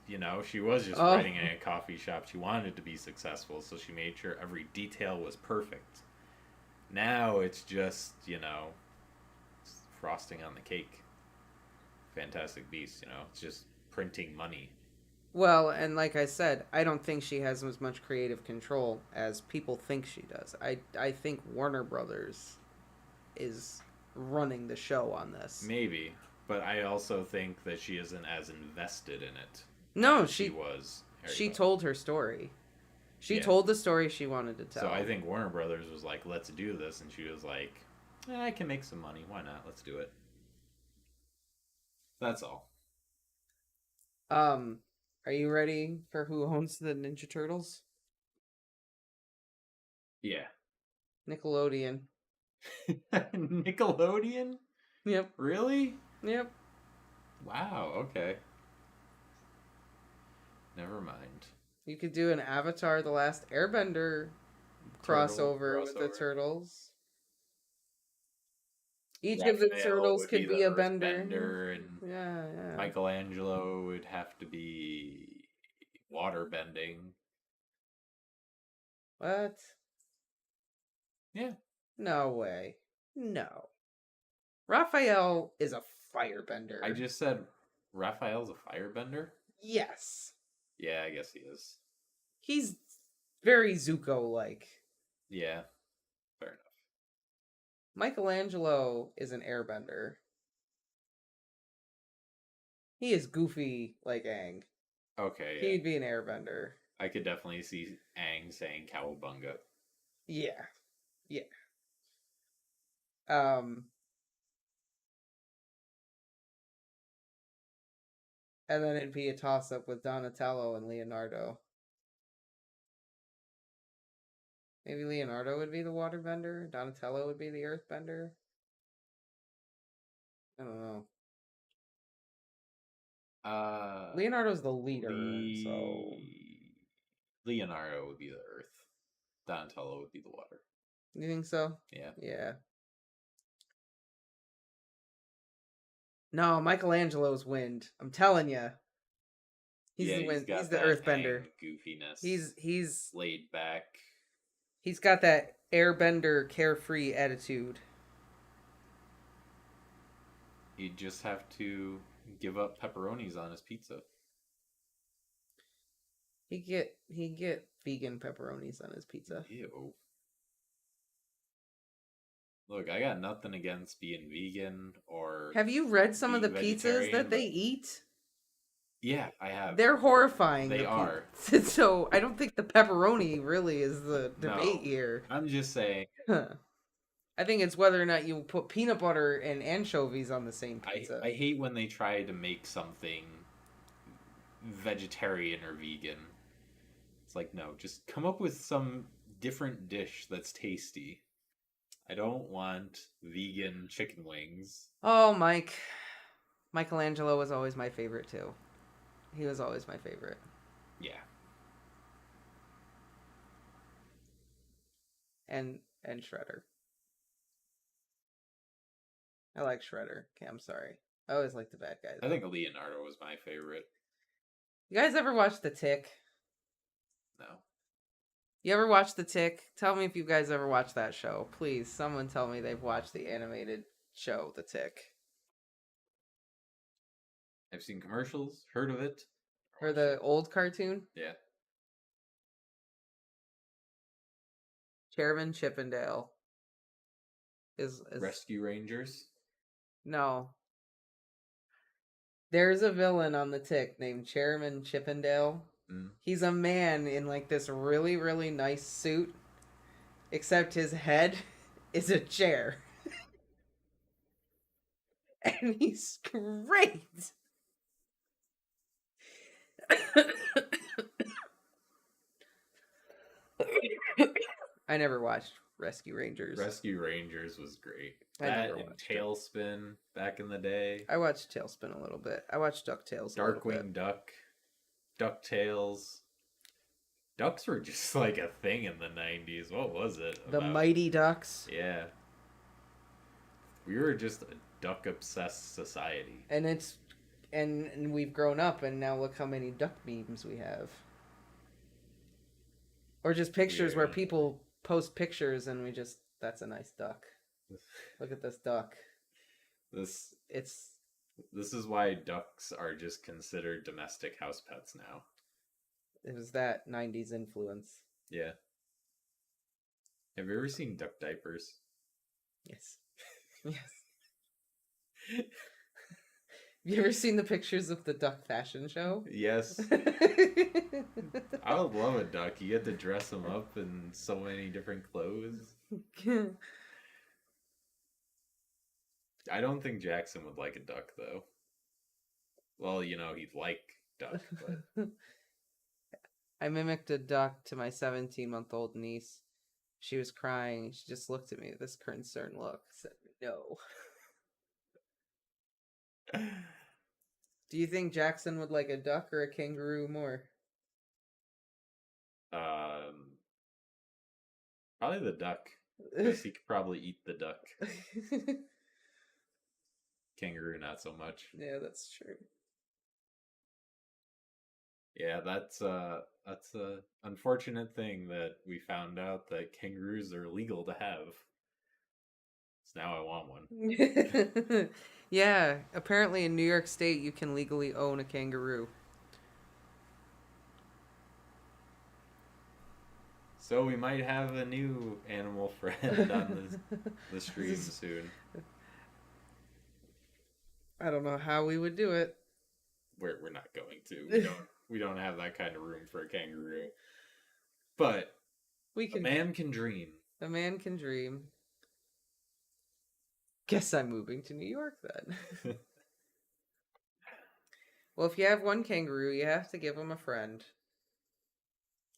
[SPEAKER 2] you know, she was just writing in a coffee shop. She wanted it to be successful, so she made sure every detail was perfect. Now it's just, you know, frosting on the cake. Fantastic Beasts, you know, it's just printing money.
[SPEAKER 1] Well, and like I said, I don't think she has as much creative control as people think she does. I think Warner Brothers is running the show on this.
[SPEAKER 2] Maybe, but I also think that she isn't as invested in it.
[SPEAKER 1] No,
[SPEAKER 2] as she was.
[SPEAKER 1] She told her story. She told the story she wanted to tell.
[SPEAKER 2] So I think Warner Brothers was like, let's do this. And she was like, I can make some money. Why not? Let's do it. That's all.
[SPEAKER 1] Are you ready for who owns the Ninja Turtles?
[SPEAKER 2] Yeah.
[SPEAKER 1] Nickelodeon.
[SPEAKER 2] Nickelodeon?
[SPEAKER 1] Yep.
[SPEAKER 2] Really?
[SPEAKER 1] Yep.
[SPEAKER 2] Wow, okay. Never mind.
[SPEAKER 1] You could do an Avatar The Last Airbender crossover with the Turtles. Each of the turtles could be a bender.
[SPEAKER 2] And
[SPEAKER 1] yeah.
[SPEAKER 2] Michelangelo would have to be water bending.
[SPEAKER 1] What?
[SPEAKER 2] Yeah.
[SPEAKER 1] No way. No. Raphael is a firebender.
[SPEAKER 2] I just said Raphael's a firebender?
[SPEAKER 1] Yes.
[SPEAKER 2] Yeah, I guess he is.
[SPEAKER 1] He's very Zuko-like.
[SPEAKER 2] Yeah. Fair enough.
[SPEAKER 1] Michelangelo is an airbender. He is goofy like Aang.
[SPEAKER 2] Okay, yeah.
[SPEAKER 1] He'd be an airbender.
[SPEAKER 2] I could definitely see Aang saying Cowabunga.
[SPEAKER 1] Yeah. And then it'd be a toss-up with Donatello and Leonardo. Maybe Leonardo would be the waterbender. Donatello would be the earthbender. I don't know. Leonardo's the leader, so...
[SPEAKER 2] Leonardo would be the earth. Donatello would be the water.
[SPEAKER 1] You think so?
[SPEAKER 2] Yeah.
[SPEAKER 1] Yeah. No, Michelangelo's wind. I'm telling you. He's the wind. He's the earthbender.
[SPEAKER 2] Goofiness.
[SPEAKER 1] He's
[SPEAKER 2] laid back.
[SPEAKER 1] He's got that airbender carefree attitude.
[SPEAKER 2] He'd just have to give up pepperonis on his pizza.
[SPEAKER 1] He'd get vegan pepperonis on his pizza.
[SPEAKER 2] Ew. Look, I got nothing against being vegan or...
[SPEAKER 1] Have you read some of the pizzas that they eat?
[SPEAKER 2] Yeah, I have.
[SPEAKER 1] They're horrifying.
[SPEAKER 2] They are.
[SPEAKER 1] So I don't think the pepperoni really is the debate
[SPEAKER 2] No.
[SPEAKER 1] here.
[SPEAKER 2] I'm just saying.
[SPEAKER 1] I think it's whether or not you put peanut butter and anchovies on the same pizza.
[SPEAKER 2] I hate when they try to make something vegetarian or vegan. It's like, no, just come up with some different dish that's tasty. I don't want vegan chicken wings.
[SPEAKER 1] Oh, Mike. Michelangelo was always my favorite too. He was always my favorite.
[SPEAKER 2] Yeah.
[SPEAKER 1] And Shredder. I like Shredder. Okay, I'm sorry. I always like the bad guy, though.
[SPEAKER 2] I think Leonardo was my favorite.
[SPEAKER 1] You guys ever watch The Tick?
[SPEAKER 2] No.
[SPEAKER 1] You ever watch The Tick? Tell me if you guys ever watched that show. Please, someone tell me they've watched the animated show, The Tick.
[SPEAKER 2] I've seen commercials, heard of it.
[SPEAKER 1] For the old cartoon?
[SPEAKER 2] Yeah.
[SPEAKER 1] Chairman Chippendale is
[SPEAKER 2] Rescue Rangers.
[SPEAKER 1] No. There's a villain on The Tick named Chairman Chippendale. He's a man in like this really, really nice suit, except his head is a chair. And he's great. I never watched Rescue Rangers.
[SPEAKER 2] Rescue Rangers was great.
[SPEAKER 1] I
[SPEAKER 2] That
[SPEAKER 1] never
[SPEAKER 2] and
[SPEAKER 1] watched it.
[SPEAKER 2] Tailspin back in the day.
[SPEAKER 1] I watched Tailspin a little bit. I watched DuckTales a little bit.
[SPEAKER 2] Darkwing Duck. DuckTales. Ducks were just like a thing in the 90s. What was it?
[SPEAKER 1] The Mighty Ducks.
[SPEAKER 2] Yeah. We were just a duck-obsessed society.
[SPEAKER 1] And it's... And we've grown up, and now look how many duck memes we have. Or just pictures where people post pictures, and we just... That's a nice duck. Look at this duck.
[SPEAKER 2] This
[SPEAKER 1] It's...
[SPEAKER 2] This is why ducks are just considered domestic house pets now.
[SPEAKER 1] It was that 90s influence.
[SPEAKER 2] Yeah. Have you ever seen duck diapers?
[SPEAKER 1] Yes. Yes. Have you ever seen the pictures of the duck fashion show?
[SPEAKER 2] Yes. I would love a duck. You get to dress them up in so many different clothes. I don't think Jackson would like a duck, though. Well, you know, he'd like duck, but...
[SPEAKER 1] I mimicked a duck to my 17-month-old niece. She was crying. She just looked at me with this concerned look. Said, no. Do you think Jackson would like a duck or a kangaroo more?
[SPEAKER 2] Probably the duck. Because he could probably eat the duck. Kangaroo, not so much.
[SPEAKER 1] Yeah, that's true.
[SPEAKER 2] Yeah, that's a unfortunate thing that we found out that kangaroos are legal to have. So now I want one.
[SPEAKER 1] Yeah, apparently in New York State you can legally own a kangaroo.
[SPEAKER 2] So we might have a new animal friend on the stream soon.
[SPEAKER 1] I don't know how we would do it.
[SPEAKER 2] We're not going to. We don't have that kind of room for a kangaroo. But
[SPEAKER 1] We can.
[SPEAKER 2] a man can dream.
[SPEAKER 1] A man can dream. Guess I'm moving to New York then. Well, if you have one kangaroo, you have to give him a friend.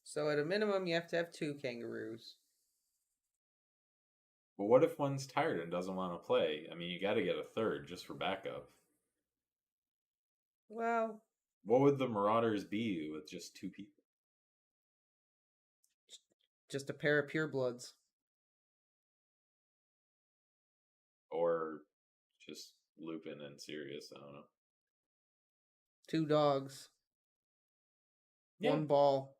[SPEAKER 1] So at a minimum, you have to have 2 kangaroos.
[SPEAKER 2] But what if one's tired and doesn't want to play? I mean, you got to get a third just for backup.
[SPEAKER 1] Well,
[SPEAKER 2] What would the Marauders be with just 2 people?
[SPEAKER 1] just a pair of purebloods.
[SPEAKER 2] Or just Lupin and Sirius, I don't know.
[SPEAKER 1] 2 dogs.
[SPEAKER 2] Yeah.
[SPEAKER 1] 1 ball.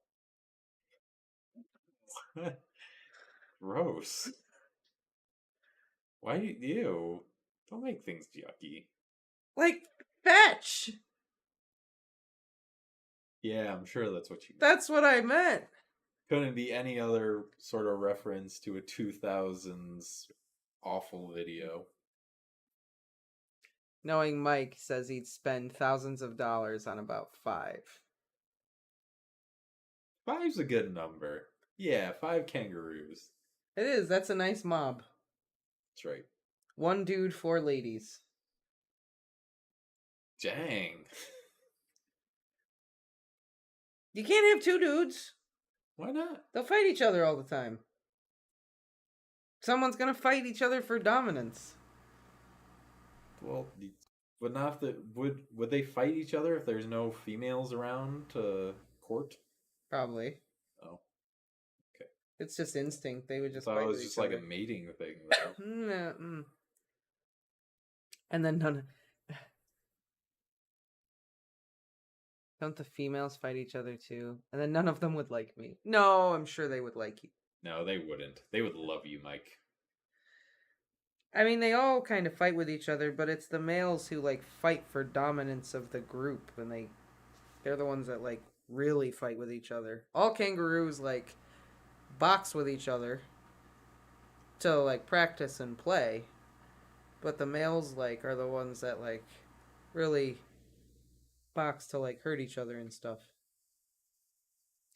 [SPEAKER 2] Gross. Why do you? Don't make things yucky.
[SPEAKER 1] Like, fetch!
[SPEAKER 2] Yeah, I'm sure that's what you mean.
[SPEAKER 1] That's what I meant.
[SPEAKER 2] Couldn't be any other sort of reference to a 2000s awful video.
[SPEAKER 1] Knowing Mike says he'd spend thousands of dollars on about 5.
[SPEAKER 2] 5's a good number. Yeah, 5 kangaroos.
[SPEAKER 1] It is. That's a nice mob.
[SPEAKER 2] That's right.
[SPEAKER 1] 1 dude, 4 ladies.
[SPEAKER 2] Dang.
[SPEAKER 1] You can't have 2 dudes.
[SPEAKER 2] Why not?
[SPEAKER 1] They'll fight each other all the time. Someone's gonna fight each other for dominance.
[SPEAKER 2] Well, would not the would they fight each other if there's no females around to court?
[SPEAKER 1] Probably.
[SPEAKER 2] Oh, okay.
[SPEAKER 1] It's just instinct. They would just
[SPEAKER 2] I thought
[SPEAKER 1] fight
[SPEAKER 2] it was
[SPEAKER 1] with
[SPEAKER 2] just
[SPEAKER 1] each
[SPEAKER 2] like
[SPEAKER 1] other.
[SPEAKER 2] a mating thing, though.
[SPEAKER 1] Nah, And then don't the females fight each other too? And then none of them would like me. No, I'm sure they would like you.
[SPEAKER 2] No, they wouldn't. They would love you, Mike.
[SPEAKER 1] I mean, they all kind of fight with each other, but it's the males who like fight for dominance of the group, and they're the ones that like really fight with each other. All kangaroos like box with each other to like practice and play, but the males like are the ones that like really box to like hurt each other and stuff.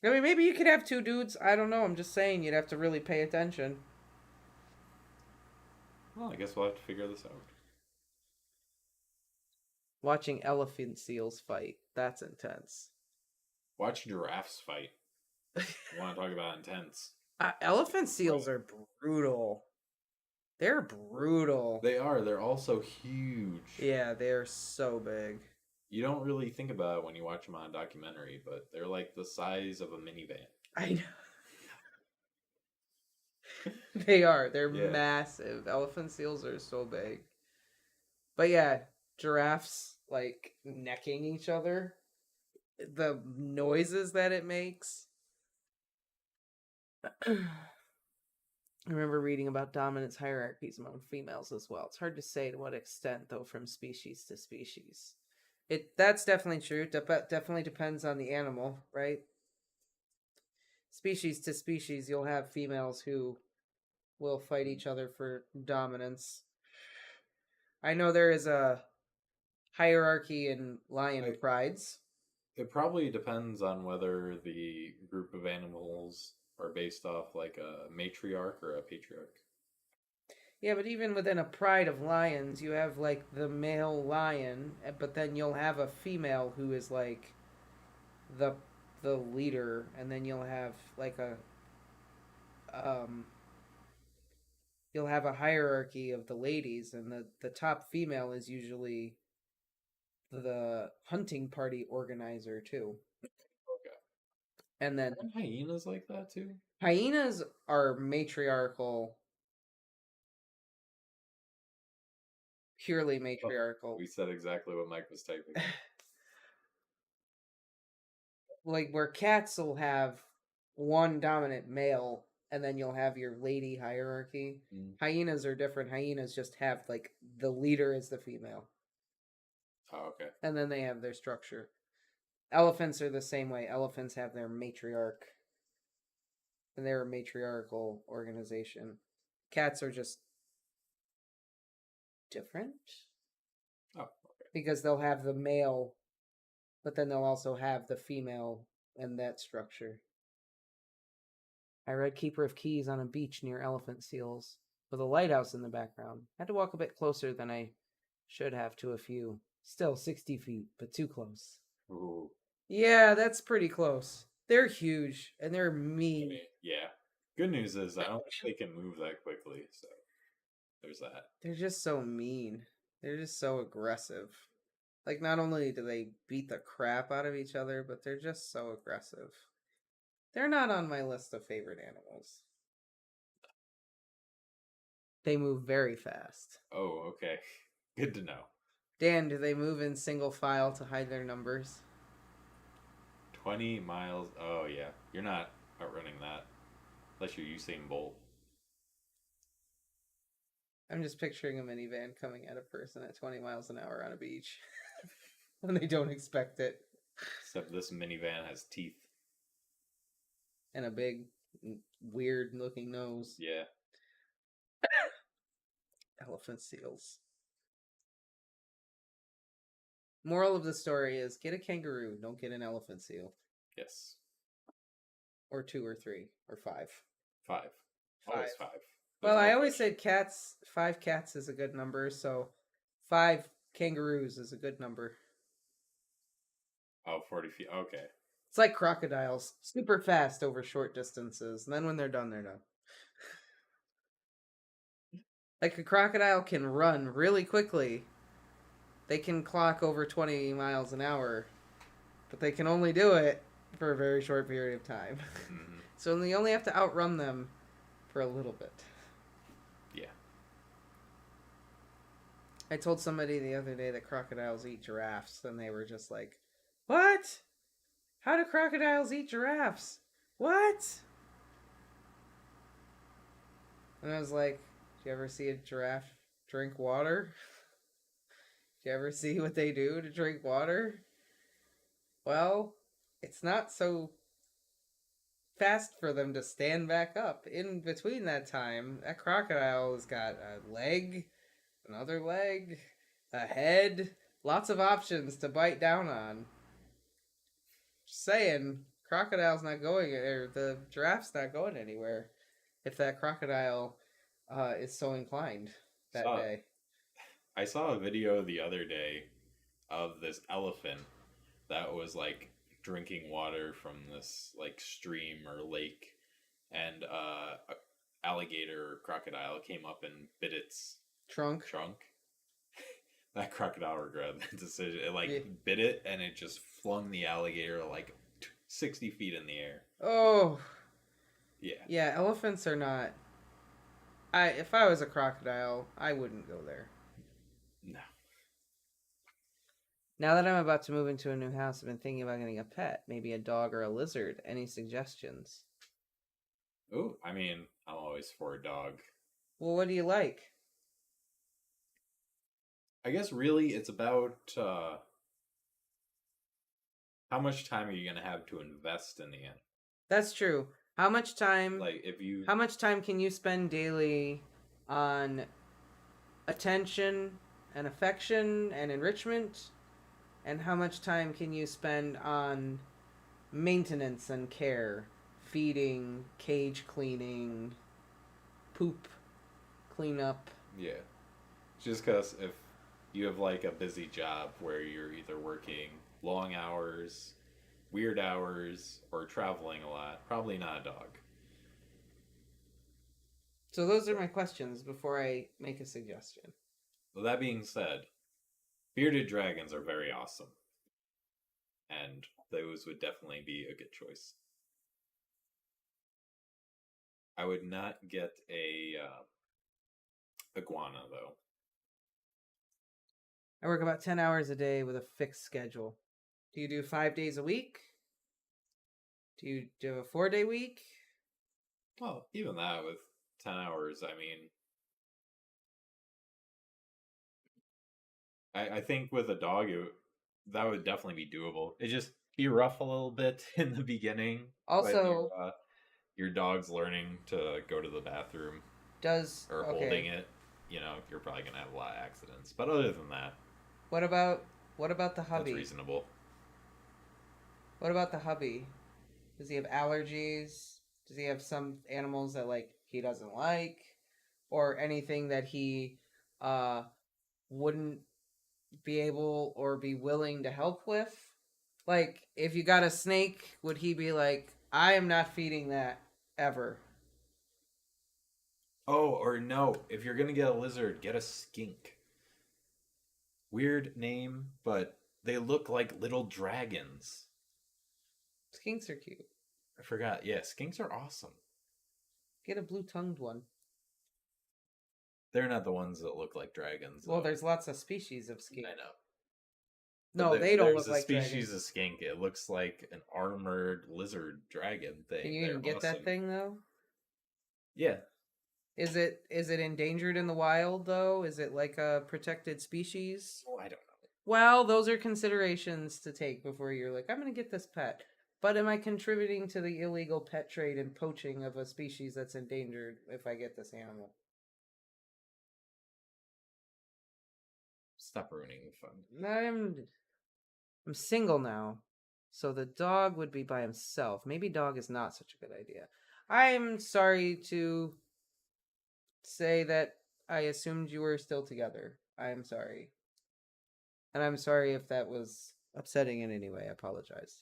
[SPEAKER 1] I mean, maybe you could have 2 dudes. I don't know. I'm just saying you'd have to really pay attention.
[SPEAKER 2] Well, I guess we'll have to figure this out.
[SPEAKER 1] Watching elephant seals fight, that's intense.
[SPEAKER 2] Watch giraffes fight. You want to talk about intense?
[SPEAKER 1] Elephant seals are brutal. They're brutal.
[SPEAKER 2] They are. They're also huge.
[SPEAKER 1] Yeah, they're so big.
[SPEAKER 2] You don't really think about it when you watch them on a documentary, but they're like the size of a minivan.
[SPEAKER 1] I know. They are. They're
[SPEAKER 2] Yeah.
[SPEAKER 1] massive. Elephant seals are so big. But yeah, giraffes like necking each other. The noises that it makes. I remember reading about dominance hierarchies among females as well. It's hard to say to what extent, though, from species to species. That's definitely true. Definitely depends on the animal, right? Species to species, you'll have females who will fight each other for dominance. I know there is a hierarchy in lion prides.
[SPEAKER 2] It probably depends on whether the group of animals are based off like a matriarch or a patriarch.
[SPEAKER 1] Yeah, but even within a pride of lions, you have like the male lion, but then you'll have a female who is like the leader, and then you'll have like you'll have a hierarchy of the ladies, and the top female is usually the hunting party organizer too.
[SPEAKER 2] Okay.
[SPEAKER 1] And then
[SPEAKER 2] Aren't hyenas like that too?
[SPEAKER 1] hyenas are matriarchal. Purely matriarchal.
[SPEAKER 2] We said exactly what Mike was typing.
[SPEAKER 1] Like where cats will have one dominant male, and then you'll have your lady hierarchy. Hyenas are different. Hyenas just have like the leader is the female.
[SPEAKER 2] Oh, okay.
[SPEAKER 1] And then they have their structure. Elephants are the same way. Elephants have their matriarch. And they're a matriarchal organization. Cats are just different.
[SPEAKER 2] Oh, okay.
[SPEAKER 1] Because they'll have the male, but then they'll also have the female and that structure. I read Keeper of Keys on a beach near elephant seals with a lighthouse in the background. Had to walk a bit closer than I should have to a few. Still 60 feet, but too close.
[SPEAKER 2] Ooh.
[SPEAKER 1] Yeah, that's pretty close. They're huge, and they're mean.
[SPEAKER 2] Yeah. Good news is I don't think they can move that quickly, so there's that.
[SPEAKER 1] They're just so mean. They're just so aggressive. Like, not only do they beat the crap out of each other, but they're just so aggressive. They're not on my list of favorite animals. They move very fast.
[SPEAKER 2] Oh, okay. Good to know.
[SPEAKER 1] Dan, do they move in single file to hide their numbers?
[SPEAKER 2] 20 miles. Oh, yeah. You're not outrunning that. Unless you're Usain Bolt.
[SPEAKER 1] I'm just picturing a minivan coming at a person at 20 miles an hour on a beach. When they don't expect it.
[SPEAKER 2] Except this minivan has teeth.
[SPEAKER 1] And a big, weird looking nose.
[SPEAKER 2] Yeah.
[SPEAKER 1] Elephant seals. Moral of the story is get a kangaroo, don't get an elephant seal.
[SPEAKER 2] Yes.
[SPEAKER 1] Or 2 or 3 or 5.
[SPEAKER 2] 5. Always 5.
[SPEAKER 1] Well,
[SPEAKER 2] There's
[SPEAKER 1] I
[SPEAKER 2] no
[SPEAKER 1] always
[SPEAKER 2] question.
[SPEAKER 1] said cats. 5 cats is a good number, so 5 kangaroos is a good number.
[SPEAKER 2] Oh, 40 feet. Okay.
[SPEAKER 1] It's like crocodiles, super fast over short distances, and then when they're done, they're done. Like a crocodile can run really quickly. They can clock over 20 miles an hour, but they can only do it for a very short period of time.
[SPEAKER 2] Mm-hmm.
[SPEAKER 1] So you only have to outrun them for a little bit.
[SPEAKER 2] Yeah.
[SPEAKER 1] I told somebody the other day that crocodiles eat giraffes, and they were just like, "What? How do crocodiles eat giraffes? What?" And I was like, "Do you ever see a giraffe drink water? Do you ever see what they do to drink water? Well, it's not so fast for them to stand back up. In between that time, that crocodile has got a leg, another leg, a head, lots of options to bite down on. Just saying, crocodile's not going, or the giraffe's not going anywhere if that crocodile is so inclined that day."
[SPEAKER 2] I saw a video the other day of this elephant that was like drinking water from this like stream or lake, and a alligator or crocodile came up and bit its
[SPEAKER 1] Trunk.
[SPEAKER 2] That crocodile regretted that decision. It like
[SPEAKER 1] Yeah.
[SPEAKER 2] bit it, and it just flung the alligator like 60 feet in the air.
[SPEAKER 1] Oh.
[SPEAKER 2] Yeah.
[SPEAKER 1] Yeah, elephants are not. If I was a crocodile, I wouldn't go there.
[SPEAKER 2] No.
[SPEAKER 1] Now that I'm about to move into a new house, I've been thinking about getting a pet, maybe a dog or a lizard. Any suggestions?
[SPEAKER 2] Ooh, I mean, I'm always for a dog.
[SPEAKER 1] Well, what do you like?
[SPEAKER 2] I guess really it's about how much time are you going to have to invest in the animal?
[SPEAKER 1] That's true. How much time?
[SPEAKER 2] Like if you
[SPEAKER 1] How much time can you spend daily on attention and affection and enrichment? And how much time can you spend on maintenance and care? Feeding, cage cleaning, poop cleanup.
[SPEAKER 2] Yeah. Just because if you have like a busy job where you're either working long hours, weird hours, or traveling a lot, probably not a dog.
[SPEAKER 1] So those are my questions before I make a suggestion.
[SPEAKER 2] Well, that being said, bearded dragons are very awesome. And those would definitely be a good choice. I would not get a iguana though.
[SPEAKER 1] I work about 10 hours a day with a fixed schedule. Do you do 5 days a week? Do you do a 4-day week?
[SPEAKER 2] Well, even that with 10 hours, I mean, I think with a dog, that would definitely be doable. It just be rough a little bit in the beginning.
[SPEAKER 1] Also,
[SPEAKER 2] when your dog's learning to go to the bathroom or
[SPEAKER 1] okay.
[SPEAKER 2] holding it, you're probably gonna have a lot of accidents. But other than that,
[SPEAKER 1] What about the hubby?
[SPEAKER 2] that's reasonable.
[SPEAKER 1] What about the hubby? Does he have allergies? Does he have some animals that like he doesn't like, or anything that he wouldn't be able or be willing to help with? Like, if you got a snake, would he be like, "I am not feeding that ever"?
[SPEAKER 2] Oh, or no, if you're gonna get a lizard, get a skink. Weird name, but they look like little dragons.
[SPEAKER 1] Skinks are cute.
[SPEAKER 2] I forgot. Yeah, skinks are awesome.
[SPEAKER 1] Get a blue-tongued one.
[SPEAKER 2] They're not the ones that look like dragons.
[SPEAKER 1] Well,
[SPEAKER 2] though.
[SPEAKER 1] there's lots of species of skink.
[SPEAKER 2] I know.
[SPEAKER 1] No, they don't look
[SPEAKER 2] There's a
[SPEAKER 1] like
[SPEAKER 2] species
[SPEAKER 1] dragons.
[SPEAKER 2] of skink. It looks like an armored lizard dragon thing.
[SPEAKER 1] Can you even get that thing though?
[SPEAKER 2] Yeah.
[SPEAKER 1] Is it endangered in the wild though? Is it like a protected species?
[SPEAKER 2] Oh, I don't know.
[SPEAKER 1] Well, those are considerations to take before you're like, I'm gonna get this pet. But am I contributing to the illegal pet trade and poaching of a species that's endangered if I get this animal?
[SPEAKER 2] Stop ruining the fun.
[SPEAKER 1] I'm single now, so the dog would be by himself. Maybe dog is not such a good idea. I'm sorry to say that I assumed you were still together. I am sorry. And I'm sorry if that was upsetting in any way. I apologize.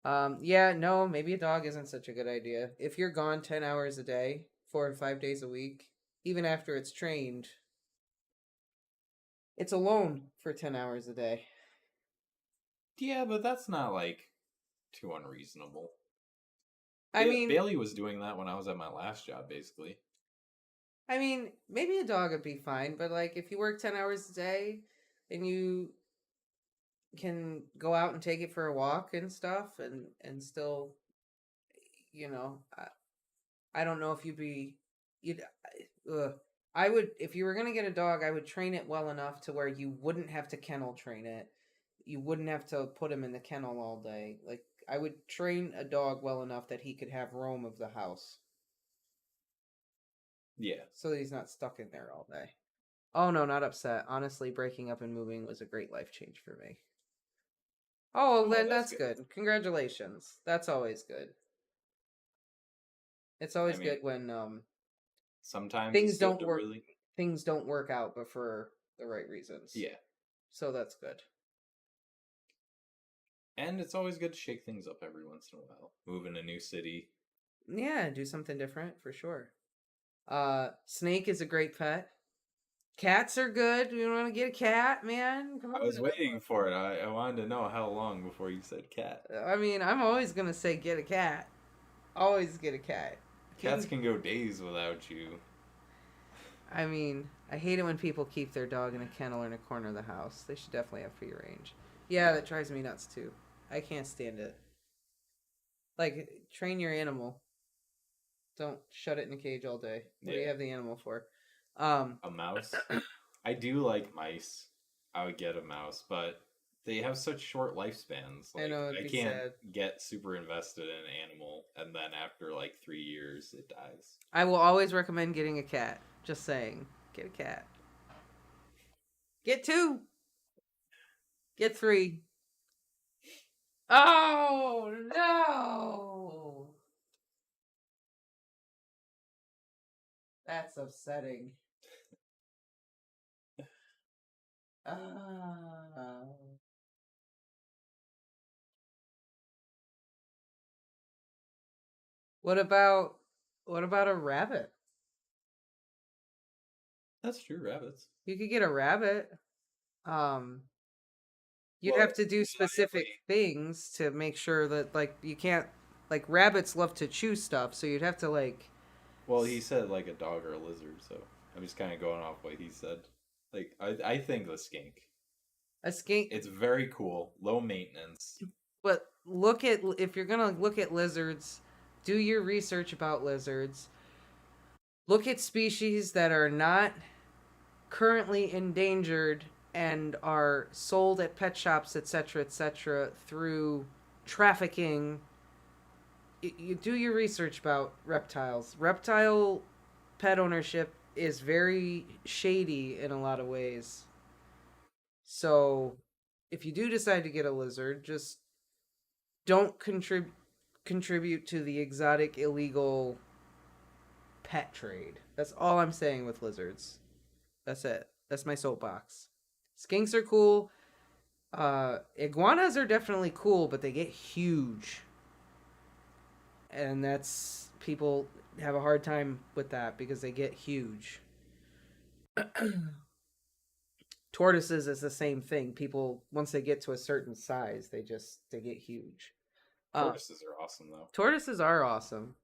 [SPEAKER 1] Yeah, no, maybe a dog isn't such a good idea. If you're gone 10 hours a day, 4 or 5 days a week, even after it's trained, it's alone for 10 hours a day.
[SPEAKER 2] Yeah, but that's not like too unreasonable.
[SPEAKER 1] I mean,
[SPEAKER 2] Bailey was doing that when I was at my last job, basically.
[SPEAKER 1] Maybe a dog would be fine, but like if you work 10 hours a day and you can go out and take it for a walk and stuff and still, you know, I don't know if I would, if you were going to get a dog, I would train it well enough to where you wouldn't have to kennel train it. You wouldn't have to put him in the kennel all day. Like, I would train a dog well enough that he could have roam of the house.
[SPEAKER 2] Yeah.
[SPEAKER 1] So that he's not stuck in there all day. Oh, no, not upset. Honestly, breaking up and moving was a great life change for me. Oh, then that's good. Congratulations. That's always good. It's always good when
[SPEAKER 2] sometimes
[SPEAKER 1] things don't work. Things don't work out, but for the right reasons.
[SPEAKER 2] Yeah.
[SPEAKER 1] So that's good.
[SPEAKER 2] And it's always good to shake things up every once in a while. Move in a new city.
[SPEAKER 1] Yeah, do something different for sure. Snake is a great pet. Cats are good. You want to get a cat, man? Come on.
[SPEAKER 2] I was waiting for it. I wanted to know how long before you said cat.
[SPEAKER 1] I mean, I'm always gonna say get a cat. Always get a cat.
[SPEAKER 2] Cats can go days without you.
[SPEAKER 1] I mean, I hate it when people keep their dog in a kennel or in a corner of the house. They should definitely have free range. Yeah, that drives me nuts too. I can't stand it. Like, train your animal. Don't shut it in a cage all day. What do you have the animal for?
[SPEAKER 2] A mouse? I do like mice. I would get a mouse, but they have such short lifespans. Like,
[SPEAKER 1] I know,
[SPEAKER 2] I can't get super invested in an animal, and then after like 3 years, it dies.
[SPEAKER 1] I will always recommend getting a cat. Just saying. Get a cat. Get 2. Get 3. Oh, no! That's upsetting. What about a rabbit?
[SPEAKER 2] That's true, rabbits.
[SPEAKER 1] You could get a rabbit. You'd have to do specific things to make sure that, like, you can't, like, rabbits love to chew stuff, so you'd have to, like...
[SPEAKER 2] Well, he said, like, a dog or a lizard, so I'm just kind of going off what he said. Like, I think the skink.
[SPEAKER 1] A skink?
[SPEAKER 2] It's very cool, low maintenance.
[SPEAKER 1] But if you're gonna look at lizards, do your research about lizards. Look at species that are not currently endangered and are sold at pet shops, etc., through trafficking. You do your research about reptiles. Reptile pet ownership is very shady in a lot of ways. So, if you do decide to get a lizard, just don't contribute to the exotic illegal pet trade. That's all I'm saying with lizards. That's it. That's my soapbox. Skinks are cool. Iguanas are definitely cool, but they get huge. And people have a hard time with that because they get huge. Tortoises is the same thing. People, once they get to a certain size, they get huge.
[SPEAKER 2] Tortoises are awesome, though.
[SPEAKER 1] Tortoises are awesome.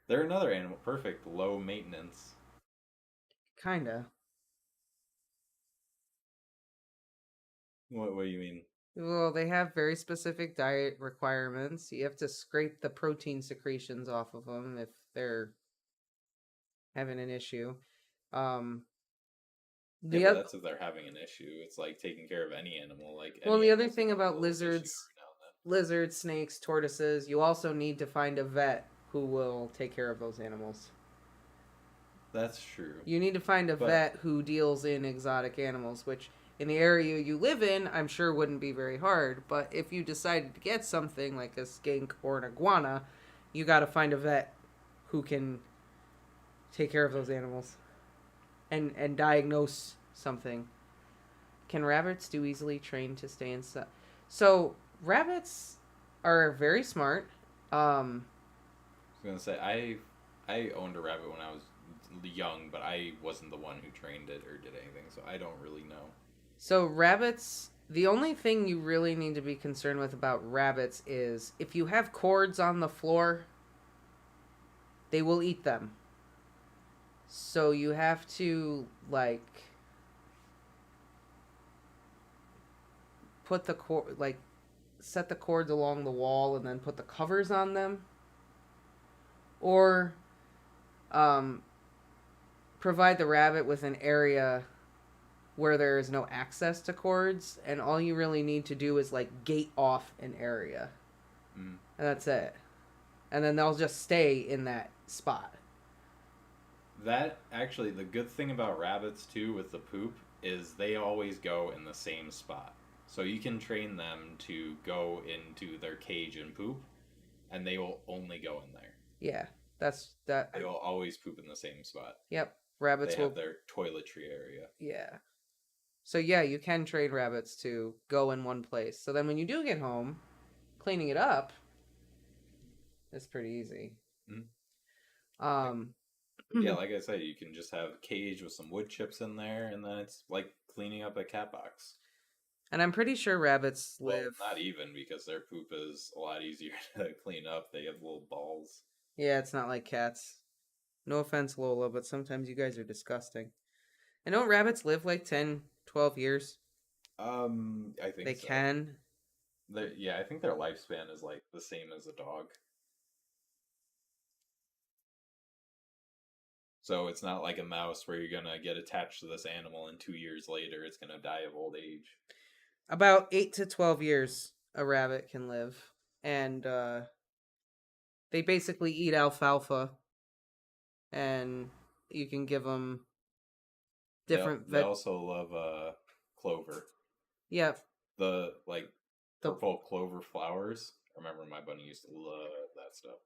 [SPEAKER 2] They're another animal. Perfect. Low maintenance.
[SPEAKER 1] Kinda.
[SPEAKER 2] What do you mean?
[SPEAKER 1] Well, they have very specific diet requirements. You have to scrape the protein secretions off of them if they're having an issue.
[SPEAKER 2] That's if they're having an issue. It's like taking care of any animal.
[SPEAKER 1] Well, the other thing about lizards, snakes, tortoises, you also need to find a vet who will take care of those animals.
[SPEAKER 2] That's true.
[SPEAKER 1] You need to find a vet who deals in exotic animals, which in the area you live in, I'm sure wouldn't be very hard. But if you decided to get something like a skink or an iguana, you got to find a vet who can take care of those animals and diagnose something. Can rabbits do easily trained to stay inside? So rabbits are very smart.
[SPEAKER 2] I was gonna say I owned a rabbit when I was young, but I wasn't the one who trained it or did anything, so I don't really know.
[SPEAKER 1] So rabbits, the only thing you really need to be concerned with about rabbits is if you have cords on the floor, they will eat them. So you have to like put the cord, like set the cords along the wall and then put the covers on them, or provide the rabbit with an area where there is no access to cords, and all you really need to do is like gate off an area, and that's it. And then they'll just stay in that spot.
[SPEAKER 2] That actually, the good thing about rabbits too with the poop is they always go in the same spot. So you can train them to go into their cage and poop, and they will only go in there.
[SPEAKER 1] Yeah, that's that.
[SPEAKER 2] They will always poop in the same spot.
[SPEAKER 1] Yep, rabbits
[SPEAKER 2] They
[SPEAKER 1] will.
[SPEAKER 2] have their toiletry area.
[SPEAKER 1] Yeah. So yeah, you can train rabbits to go in one place. So then when you do get home, cleaning it up is pretty easy.
[SPEAKER 2] Yeah, like I said, you can just have a cage with some wood chips in there, and then it's like cleaning up a cat box.
[SPEAKER 1] And I'm pretty sure rabbits live.
[SPEAKER 2] Well, not even, because their poop is a lot easier to clean up. They have little balls.
[SPEAKER 1] Yeah, it's not like cats. No offense, Lola, but sometimes you guys are disgusting. And don't rabbits live like 10, 12 years?
[SPEAKER 2] I think
[SPEAKER 1] They
[SPEAKER 2] so.
[SPEAKER 1] can.
[SPEAKER 2] Yeah, I think their lifespan is like the same as a dog. So it's not like a mouse where you're gonna get attached to this animal and 2 years later it's gonna die of old age.
[SPEAKER 1] About 8 to 12 years a rabbit can live. And they basically eat alfalfa. And you can give them different...
[SPEAKER 2] They also love clover.
[SPEAKER 1] Yeah.
[SPEAKER 2] The purple clover flowers. I remember my bunny used to love that stuff.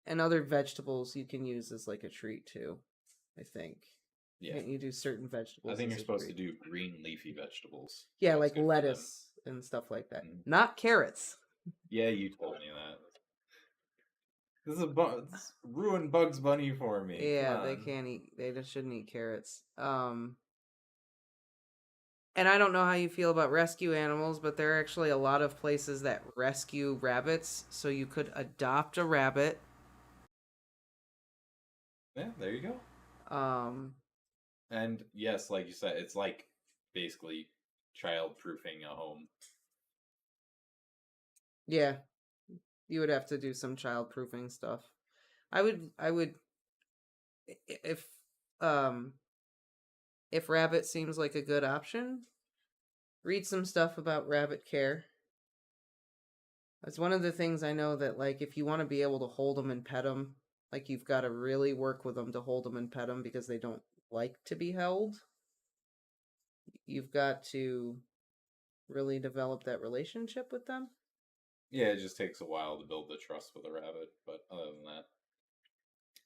[SPEAKER 1] And other vegetables you can use as like a treat too, I think.
[SPEAKER 2] Yeah.
[SPEAKER 1] You do certain vegetables.
[SPEAKER 2] I think you're supposed to do green leafy vegetables.
[SPEAKER 1] Yeah,
[SPEAKER 2] That's
[SPEAKER 1] like
[SPEAKER 2] good for
[SPEAKER 1] lettuce and stuff like that.
[SPEAKER 2] Mhm.
[SPEAKER 1] Not carrots.
[SPEAKER 2] Yeah, you told me that. This is it's ruined Bugs Bunny for me.
[SPEAKER 1] Yeah, they can't eat. They just shouldn't eat carrots. And I don't know how you feel about rescue animals, but there are actually a lot of places that rescue rabbits, so you could adopt a rabbit.
[SPEAKER 2] Yeah, there you go. And yes, like you said, it's like basically child-proofing a home.
[SPEAKER 1] Yeah. You would have to do some child-proofing stuff. I would if rabbit seems like a good option, read some stuff about rabbit care. That's one of the things I know that, like, if you want to be able to hold them and pet them, like, you've got to really work with them to hold them and pet them because they don't like to be held. You've got to really develop that relationship with them.
[SPEAKER 2] Yeah, it just takes a while to build the trust with a rabbit, but other than that...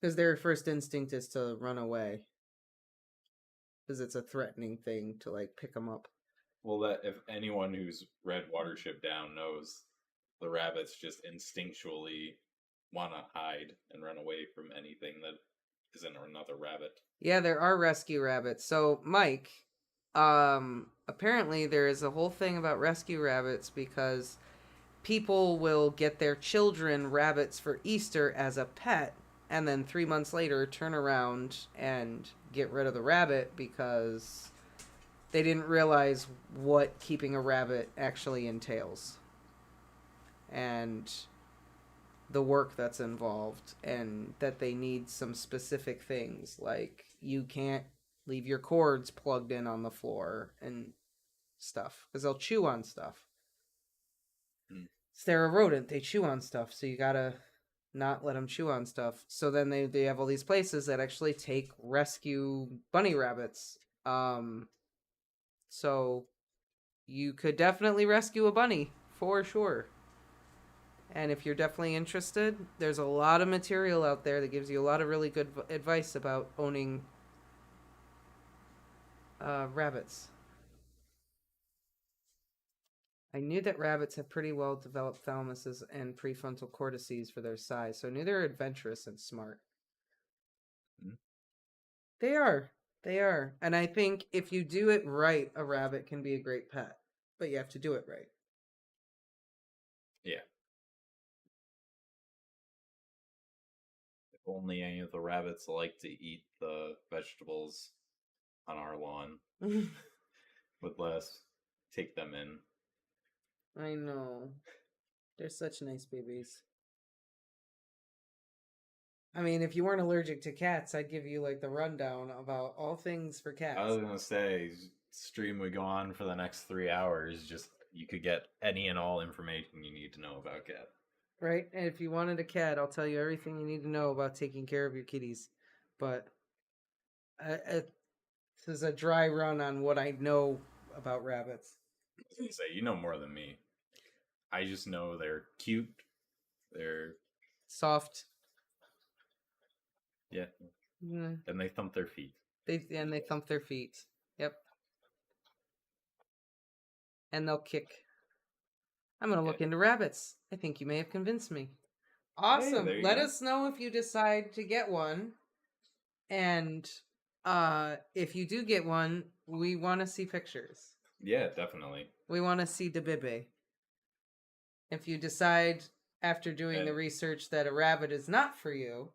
[SPEAKER 1] Because their first instinct is to run away. Because it's a threatening thing to, like, pick them up.
[SPEAKER 2] Well, that if anyone who's read Watership Down knows, the rabbits just instinctually want to hide and run away from anything that isn't another rabbit.
[SPEAKER 1] Yeah, there are rescue rabbits. So, Mike, apparently there is a whole thing about rescue rabbits because people will get their children rabbits for Easter as a pet, and then 3 months later turn around and get rid of the rabbit because they didn't realize what keeping a rabbit actually entails. And the work that's involved, and that they need some specific things, like you can't leave your cords plugged in on the floor and stuff, because they'll chew on stuff. They're a rodent, they chew on stuff, so you gotta not let them chew on stuff. So then they have all these places that actually take rescue bunny rabbits. So you could definitely rescue a bunny for sure. And if you're definitely interested, there's a lot of material out there that gives you a lot of really good advice about owning rabbits. I knew that rabbits have pretty well developed thalamuses and prefrontal cortices for their size, so I knew they were adventurous and smart.
[SPEAKER 2] Hmm.
[SPEAKER 1] They are. They are. And I think if you do it right, a rabbit can be a great pet. But you have to do it right.
[SPEAKER 2] Yeah. If only any of the rabbits like to eat the vegetables on our lawn would let us take them in.
[SPEAKER 1] I know. They're such nice babies. I mean, if you weren't allergic to cats, I'd give you like the rundown about all things for cats.
[SPEAKER 2] I was gonna say, stream would go on for the next 3 hours. Just you could get any and all information you need to know about cat.
[SPEAKER 1] Right? And if you wanted a cat, I'll tell you everything you need to know about taking care of your kitties. But this is a dry run on what I know about rabbits.
[SPEAKER 2] I was gonna say, you know more than me. I just know they're cute. They're
[SPEAKER 1] Soft.
[SPEAKER 2] yeah,
[SPEAKER 1] Mm,
[SPEAKER 2] and they thump their feet.
[SPEAKER 1] they thump their feet. Yep. And they'll kick. I'm gonna look into rabbits. I think you may have convinced me. Awesome.
[SPEAKER 2] there you
[SPEAKER 1] Let
[SPEAKER 2] go.
[SPEAKER 1] us know if you decide to get one. And if you do get one, we want to see pictures.
[SPEAKER 2] Yeah, definitely.
[SPEAKER 1] We want to see the bibe. If you decide after doing the
[SPEAKER 2] And-
[SPEAKER 1] research that a rabbit is not for you,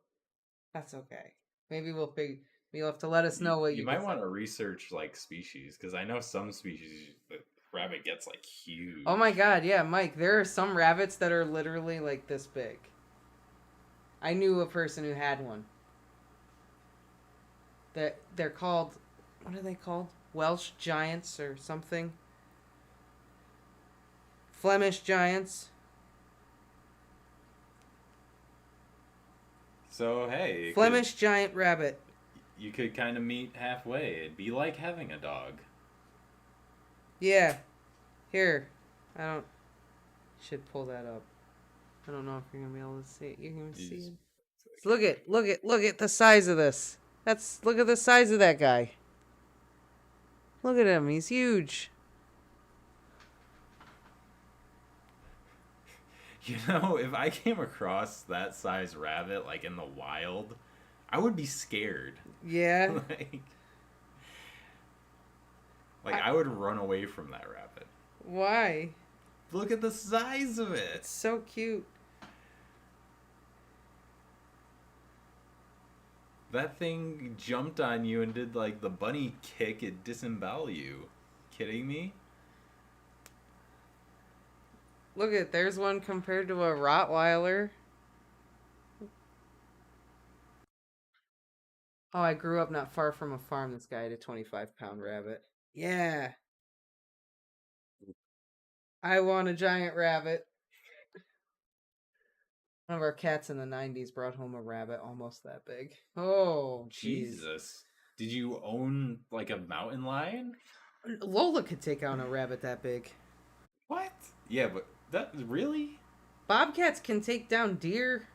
[SPEAKER 1] that's okay. Maybe you'll have to let us know what
[SPEAKER 2] you might
[SPEAKER 1] decide.
[SPEAKER 2] want to research like species, because I know some species the rabbit gets like huge.
[SPEAKER 1] Oh my god, yeah, Mike, there are some rabbits that are literally like this big. I knew a person who had one. They're called, what are they called? Welsh giants or something? Flemish giants.
[SPEAKER 2] So hey,
[SPEAKER 1] Flemish giant rabbit.
[SPEAKER 2] you could kind of meet halfway. It'd be like having a dog.
[SPEAKER 1] Yeah. Here. I don't... Should pull that up. I don't know if you're gonna be able to see it. You can see it. Look at the size of this. Look at the size of that guy. Look at him. He's huge.
[SPEAKER 2] You know, if I came across that size rabbit like in the wild, I would be scared.
[SPEAKER 1] Yeah.
[SPEAKER 2] I would run away from that rabbit.
[SPEAKER 1] Why?
[SPEAKER 2] Look at the size of it.
[SPEAKER 1] It's so cute.
[SPEAKER 2] That thing jumped on you and did like the bunny kick and disembowel you. Kidding me?
[SPEAKER 1] Look at, there's one compared to a Rottweiler. Oh, I grew up not far from a farm. This guy had a 25-pound rabbit. Yeah. I want a giant rabbit. One of our cats in the 90s brought home a rabbit almost that big. Oh, geez.
[SPEAKER 2] Jesus. Did you own like a mountain lion?
[SPEAKER 1] Lola could take on a rabbit that big.
[SPEAKER 2] What? Yeah, but that really?
[SPEAKER 1] Bobcats can take down deer.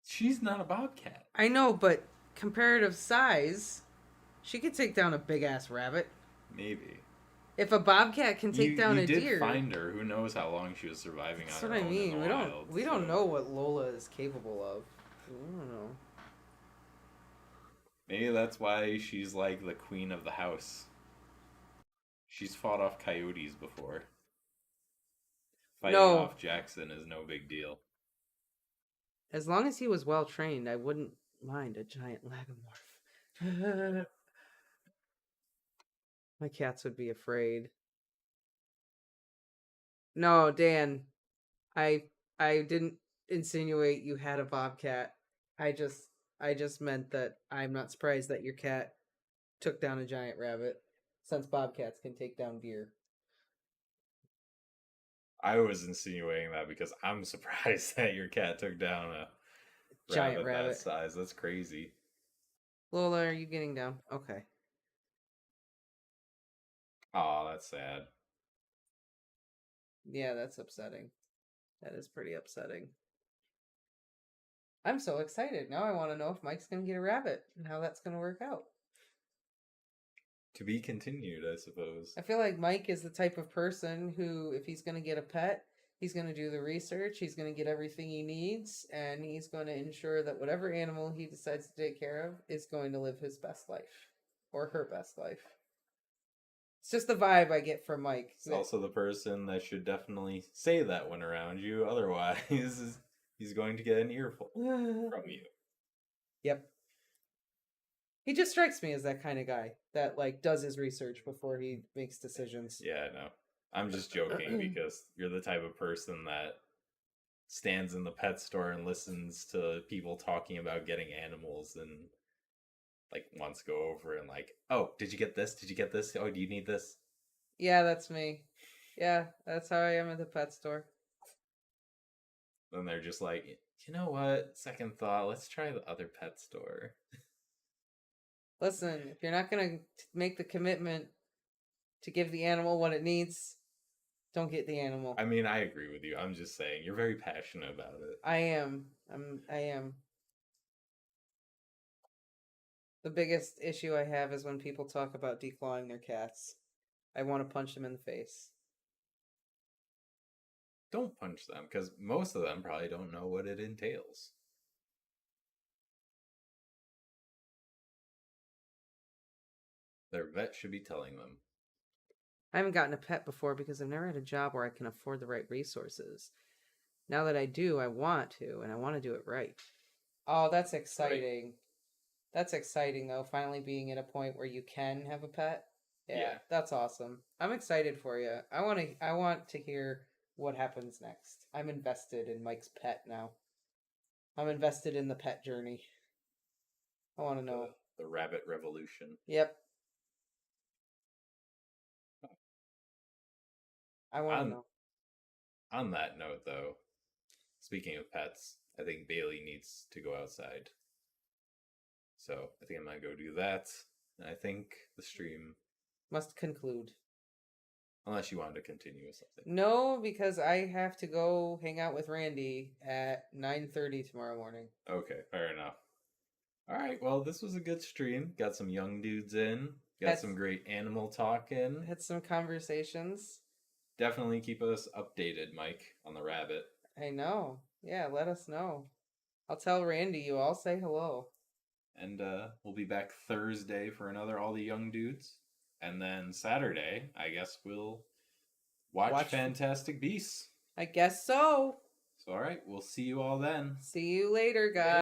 [SPEAKER 2] She's not a bobcat.
[SPEAKER 1] I know, but comparative size, she could take down a big-ass rabbit.
[SPEAKER 2] Maybe.
[SPEAKER 1] If a bobcat can take down a
[SPEAKER 2] deer.
[SPEAKER 1] deer...
[SPEAKER 2] You did find her. Who knows how long she was surviving
[SPEAKER 1] That's
[SPEAKER 2] on
[SPEAKER 1] what
[SPEAKER 2] her
[SPEAKER 1] I
[SPEAKER 2] own in
[SPEAKER 1] mean.
[SPEAKER 2] the wild,
[SPEAKER 1] We don't know what Lola is capable of. I don't know.
[SPEAKER 2] Maybe that's why she's like the queen of the house. She's fought off coyotes before. Fighting off Jackson is no big deal.
[SPEAKER 1] As long as he was well trained, I wouldn't mind a giant lagomorph. My cats would be afraid. No, Dan. I didn't insinuate you had a bobcat. I just meant that I'm not surprised that your cat took down a giant rabbit, since bobcats can take down deer.
[SPEAKER 2] I was insinuating that because I'm surprised that your cat took down a
[SPEAKER 1] Giant
[SPEAKER 2] rabbit
[SPEAKER 1] rabbit.
[SPEAKER 2] that size. That's crazy.
[SPEAKER 1] Lola, are you getting down? Okay.
[SPEAKER 2] Oh, that's sad.
[SPEAKER 1] Yeah, that's upsetting. That is pretty upsetting. I'm so excited. Now I want to know if Mike's going to get a rabbit and how that's going to work out.
[SPEAKER 2] To be continued, I suppose.
[SPEAKER 1] I feel like Mike is the type of person who, if he's going to get a pet, he's going to do the research, he's going to get everything he needs, and he's going to ensure that whatever animal he decides to take care of is going to live his best life. Or her best life. It's just the vibe I get from Mike.
[SPEAKER 2] He's also the person that should definitely say that when around you. Otherwise, he's going to get an earful from you.
[SPEAKER 1] Yep. He just strikes me as that kind of guy that like does his research before he makes decisions.
[SPEAKER 2] Yeah, no. I'm just joking because you're the type of person that stands in the pet store and listens to people talking about getting animals and like wants to go over and like, oh, did you get this? Did you get this? Oh, do you need this?
[SPEAKER 1] Yeah, that's me. Yeah, that's how I am at the pet store.
[SPEAKER 2] Then they're just like, you know what? Second thought, let's try the other pet store.
[SPEAKER 1] Listen, if you're not going to make the commitment to give the animal what it needs, don't get the animal.
[SPEAKER 2] I mean, I agree with you. I'm just saying, you're very passionate about it.
[SPEAKER 1] I am. I am. The biggest issue I have is when people talk about declawing their cats. I want to punch them in the face.
[SPEAKER 2] Don't punch them, because most of them probably don't know what it entails. Their vet should be telling them.
[SPEAKER 1] I haven't gotten a pet before because I've never had a job where I can afford the right resources. Now that I do, I want to, and I want to do it right. Oh, that's exciting. Right. That's exciting, though, finally being at a point where you can have a pet. Yeah, that's awesome. I'm excited for you. I want to hear what happens next. I'm invested in Mike's pet now. I'm invested in the pet journey. I want to know.
[SPEAKER 2] The rabbit revolution.
[SPEAKER 1] Yep. I want to know.
[SPEAKER 2] On that note, though, speaking of pets, I think Bailey needs to go outside. So I think I'm going to go do that. And I think the stream
[SPEAKER 1] must conclude.
[SPEAKER 2] Unless you wanted to continue with something.
[SPEAKER 1] No, because I have to go hang out with Randy at 9:30 tomorrow morning.
[SPEAKER 2] Okay, fair enough. All right, well, this was a good stream. Got some young dudes in. Got some great animal talk in.
[SPEAKER 1] Had some conversations.
[SPEAKER 2] Definitely keep us updated, Mike, on the rabbit.
[SPEAKER 1] I know. Yeah, let us know. I'll tell Randy you all say hello.
[SPEAKER 2] And we'll be back Thursday for another All the Young Dudes. And then Saturday, I guess we'll watch Fantastic Beasts.
[SPEAKER 1] I guess so.
[SPEAKER 2] So, all right, we'll see you all then.
[SPEAKER 1] See you later, guys.